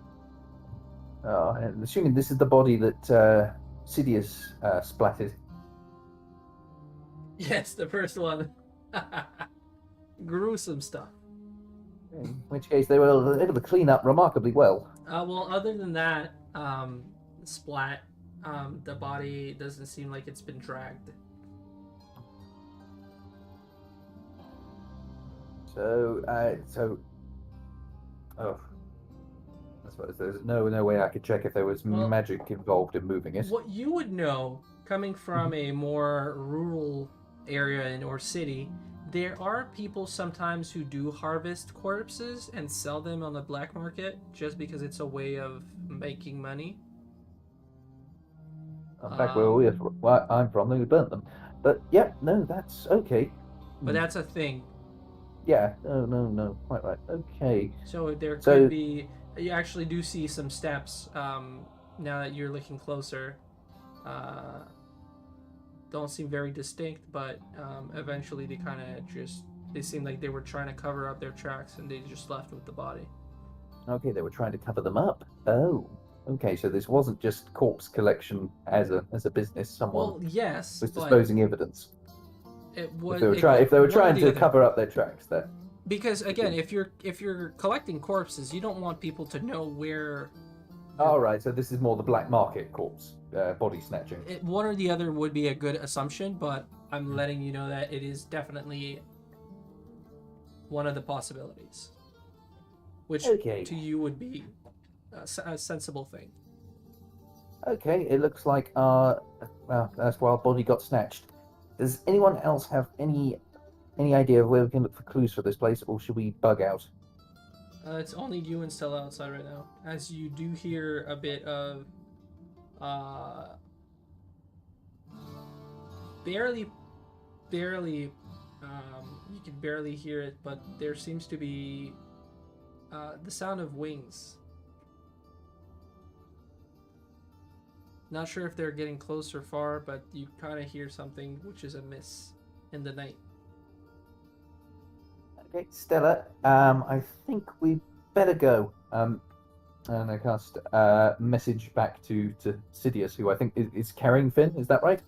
And assuming this is the body that Sidious splattered. Yes, the first one. Gruesome stuff. In which case, they were able to clean up remarkably well. Well, other than that, splat, the body doesn't seem like it's been dragged. So, oh, I suppose there's no way I could check if there was Well, magic involved in moving it. What you would know, coming from a more rural area or city, there are people sometimes who do harvest corpses and sell them on the black market just because it's a way of making money. Back where I'm from, they burnt them. But yeah, no, that's okay. But that's a thing. Yeah, no, quite right. Okay. So there could be. You actually do see some steps. Now that you're looking closer, don't seem very distinct, but eventually they seem like they were trying to cover up their tracks, and they just left with the body. Okay, they were trying to cover them up. Oh, okay. So this wasn't just corpse collection as a business. Someone Well, yes, was but disposing evidence. it was. If they were trying to cover up their tracks, that. Because again, if you're collecting corpses, you don't want people to know where. All right, so this is more the black market corpse body snatching. One or the other would be a good assumption, but I'm letting you know that it is definitely one of the possibilities, which to you would be a sensible thing. Okay, it looks like that's why our body got snatched. Does anyone else have any idea of where we can look for clues for this place, or should we bug out? It's only you and Stella outside right now, as you do hear a bit of barely you can barely hear it, but there seems to be the sound of wings. Not sure if they're getting close or far, but you kind of hear something which is amiss in the night. Okay, Stella, I think we better go. And I cast message back to Sidious, who I think is carrying Finn. Is that right?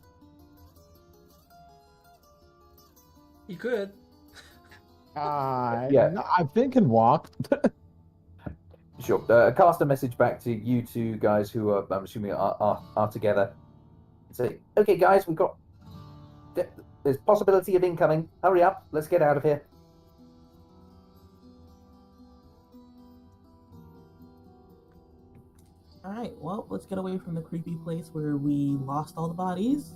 You could. Yeah. no, I think can walk. Sure. Cast a message back to you two guys who are, I'm assuming, are together. Say, okay, guys, we've got. There's possibility of incoming. Hurry up. Let's get out of here. Alright, well, let's get away from the creepy place where we lost all the bodies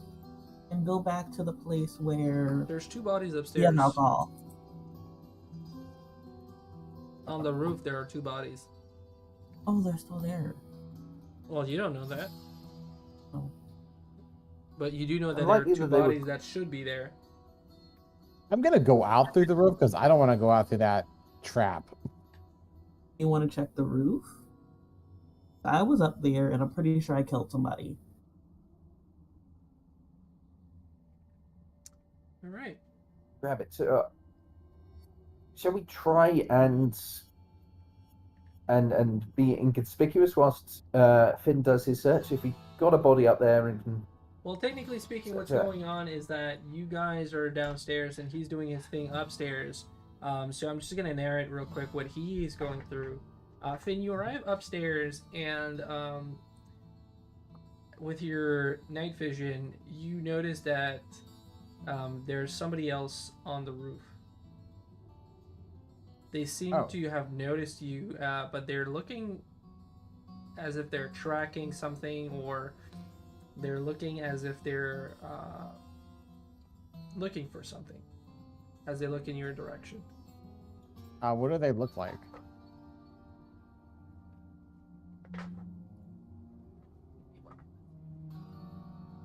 and go back to the place where There's 2 bodies we upstairs. have alcohol. On the roof, there are 2 bodies. Oh, they're still there. Well, you don't know that. Oh. But you do know that there are Unlikely 2 that they would- bodies that should be there. I'm gonna go out through the roof because I don't want to go out through that trap. You want to check the roof? I was up there and I'm pretty sure I killed somebody. All right. Grab it. So, shall we try and be inconspicuous whilst Finn does his search? If he got a body up there and can... Well, technically speaking, what's Yeah. going on is that you guys are downstairs and he's doing his thing upstairs. So I'm just going to narrate real quick what he is going through. Finn, you arrive upstairs and with your night vision, you notice that there's somebody else on the roof. They seem Oh. to have noticed you, but they're looking as if they're tracking something, or they're looking as if they're looking for something as they look in your direction. What do they look like?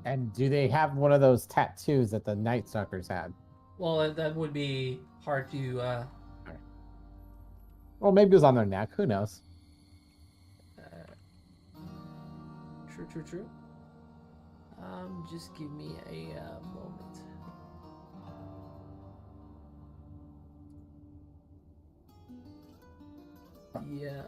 And do they have one of those tattoos that the Night Stalkers had? Well, that would be hard to. Well, maybe it was on their neck. Who knows? True. Just give me a moment. Yeah.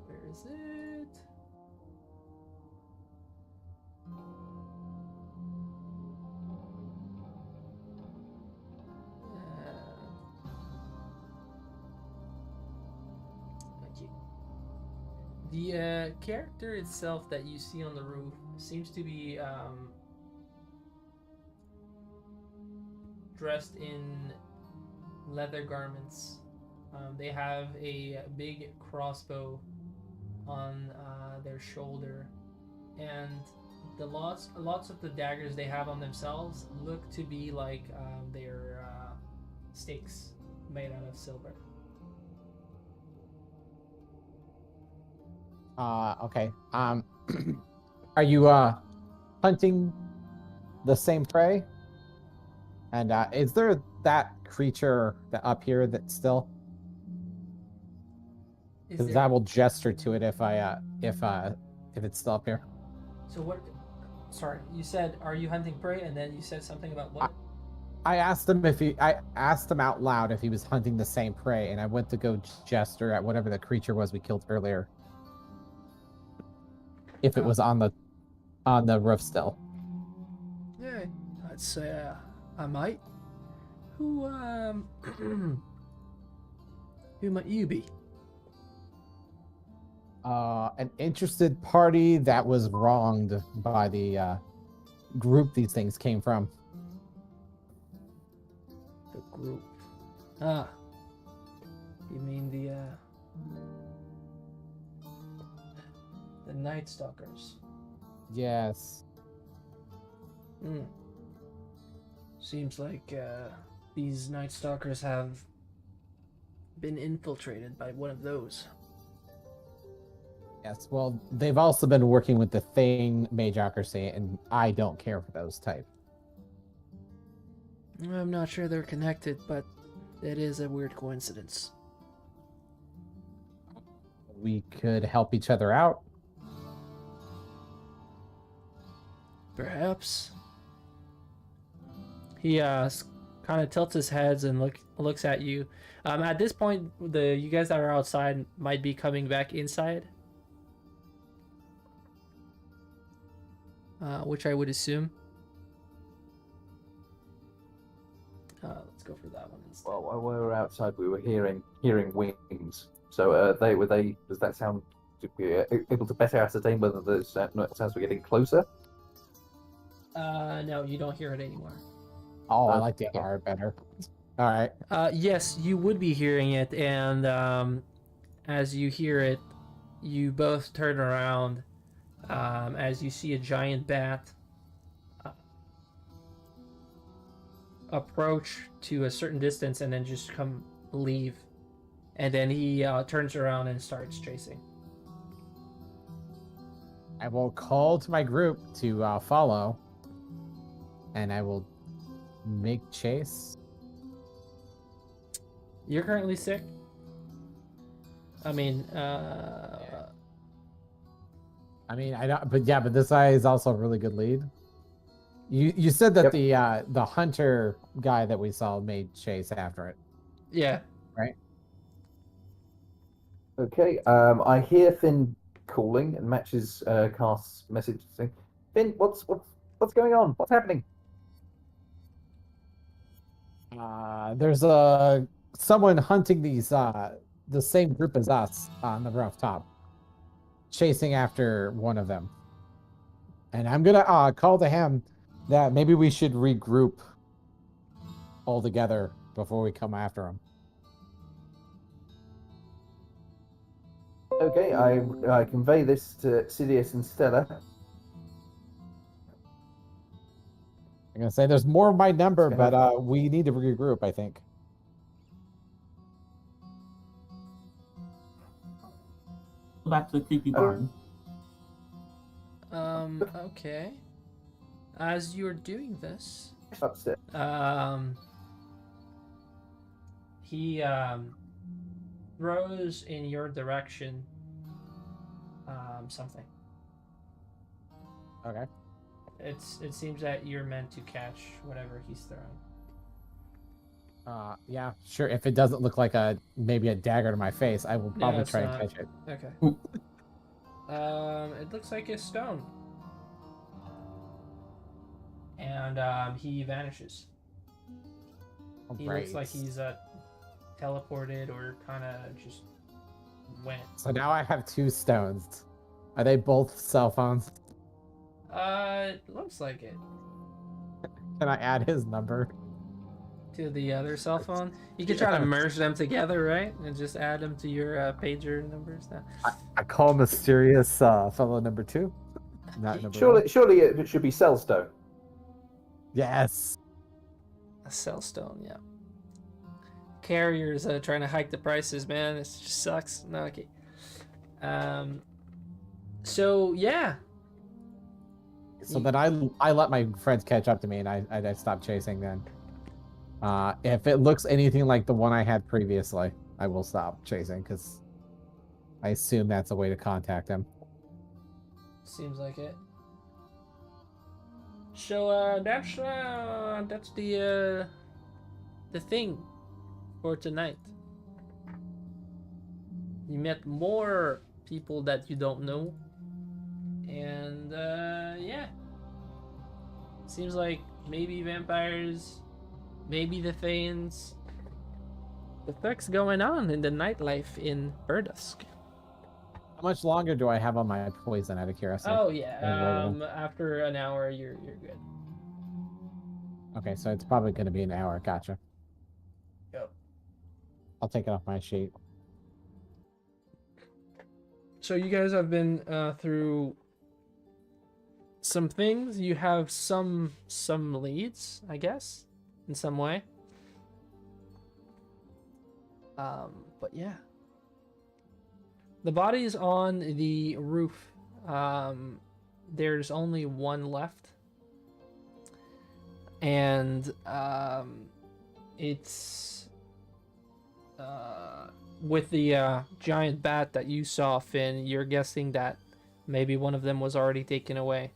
Where is it? Okay. The character itself that you see on the roof seems to be dressed in leather garments. They have a big crossbow on their shoulder, and the lots of the daggers they have on themselves look to be like their stakes made out of silver. Okay. Are you hunting the same prey? And is there that creature that up here that's still? Is Because there- I will gesture to it if it's still up here. So what? Sorry, you said, "Are you hunting prey?" And then you said something about what? I asked him out loud if he was hunting the same prey, and I went to go gesture at whatever the creature was we killed earlier. If it was on the roof still. Yeah, I'd say I might. Who who might you be? An interested party that was wronged by the group these things came from. The group. Ah. You mean the Night Stalkers? Yes. Hmm. Seems like these Night Stalkers have been infiltrated by one of those. Yes. Well, they've also been working with the Thane Majocracy, and I don't care for those type. I'm not sure they're connected, but it is a weird coincidence. we could help each other out. Perhaps. He kind of tilts his heads and looks at you. At this point, you guys that are outside might be coming back inside, which I would assume. Let's go for that one instead. Well, while we were outside, we were hearing wings. So does that sound to be able to better ascertain whether those sounds were getting closer? No, you don't hear it anymore. Oh, I Uh, like the yeah. R better. All right. Yes, you would be hearing it, and as you hear it, you both turn around as you see a giant bat approach to a certain distance and then just leave. And then he turns around and starts chasing. I will call to my group to follow, and I will make chase. You're currently sick. I mean, I don't, but this guy is also a really good lead. You said that Yep. the hunter guy that we saw made chase after it. yeah. Okay. I hear Finn calling and matches Cast's message saying, "Finn, what's going on? What's happening?" There's someone hunting these the same group as us on the rooftop, chasing after one of them. And I'm gonna call to him that maybe we should regroup all together before we come after him. Okay. I convey this to Sidious and Stella. I'm gonna say there's more of my number, Okay. but we need to regroup, I think. Back to the creepy barn. Okay. As you're doing this, Upstairs. he throws in your direction something. Okay. It seems that you're meant to catch whatever he's throwing. Yeah, sure. If it doesn't look like maybe a dagger to my face, I will probably it's try not. and catch it. Okay. It looks like a stone. And he vanishes. He looks like he's teleported or kind of just went. So now I have 2 stones. Are they both cell phones? It looks like it. Can I add his number? To the other cell phone. You could try to merge them together, right? And just add them to your pager numbers now. I call mysterious fellow number 2. Not number 1. Surely it should be Cellstone. Yes. A cell stone, yeah. Carriers trying to hike the prices, man. It just sucks. No, okay. So yeah. So then I let my friends catch up to me, and I stopped chasing then. If it looks anything like the one I had previously, I will stop chasing, because I assume that's a way to contact him. Seems like it. So that's the thing for tonight. You met more people that you don't know, and yeah, seems like maybe vampires, maybe the Thanes. The fuck's going on in the nightlife in Burdusk? How much longer do I have on my poison, out of curiosity? Oh yeah. After an hour, you're good. Okay, so it's probably going to be an hour. Gotcha. Yep. I'll take it off my sheet. So you guys have been through some things. You have some leads, I guess, in some way. But yeah. The body is on the roof. There's only one left. And it's with the giant bat that you saw, Finn, you're guessing that maybe one of them was already taken away.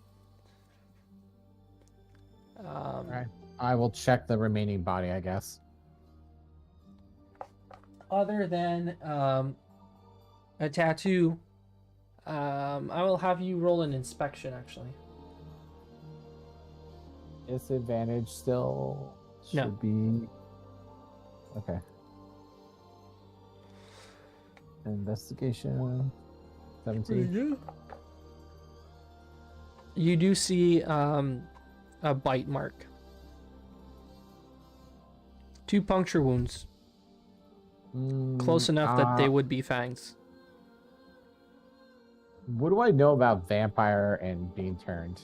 Alright. I will check the remaining body, I guess. Other than a tattoo, I will have you roll an inspection, actually. Disadvantage still should No. be okay. Investigation 17. You do see a bite mark. 2 puncture wounds. Close enough that they would be fangs. What do I know about vampire and being turned?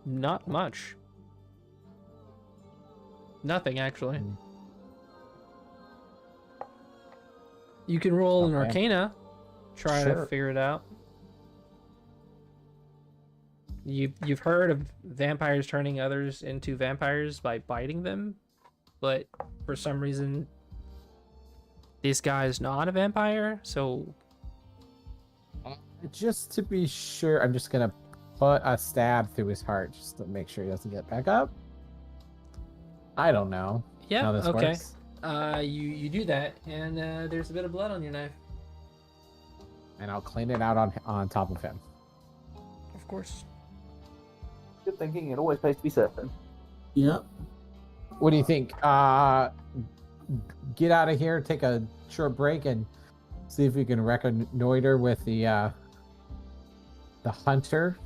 Not much. Nothing, actually. Hmm. You can roll an Okay. Arcana. Try to Sure. figure it out. You've heard of vampires turning others into vampires by biting them, but for some reason, this guy is not a vampire, so Just to be sure, I'm just gonna put a stab through his heart just to make sure he doesn't get back up. I don't know yeah, how this okay. works. You do that, and there's a bit of blood on your knife. And I'll clean it out on top of him. Of course. Good thinking. It always pays to be certain. Yep. What do you think? Get out of here, take a short break, and see if we can reconnoiter with the hunter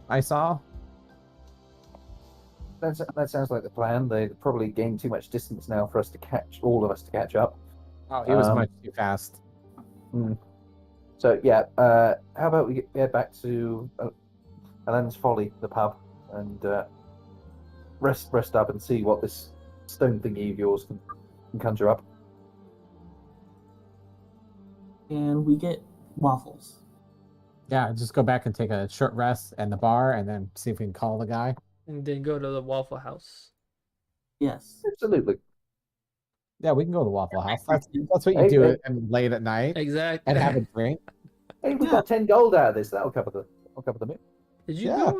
I saw. That sounds like the plan. They probably gained too much distance now for us to catch all of us to catch up. Oh, he was Um, much too fast. So yeah, how about we get back to Ellen's Folly, the pub, and rest up and see what this stone thingy of yours can conjure up. And we get waffles. Yeah, just go back and take a short rest in the bar, and then see if we can call the guy. And then go to the Waffle House. Yes. Absolutely. Yeah, we can go to the Waffle House. That's what you Hey, do hey. late at night Exactly. and have a drink. Hey, we got 10 gold out of this. That'll cover the meal. Did you Yeah. go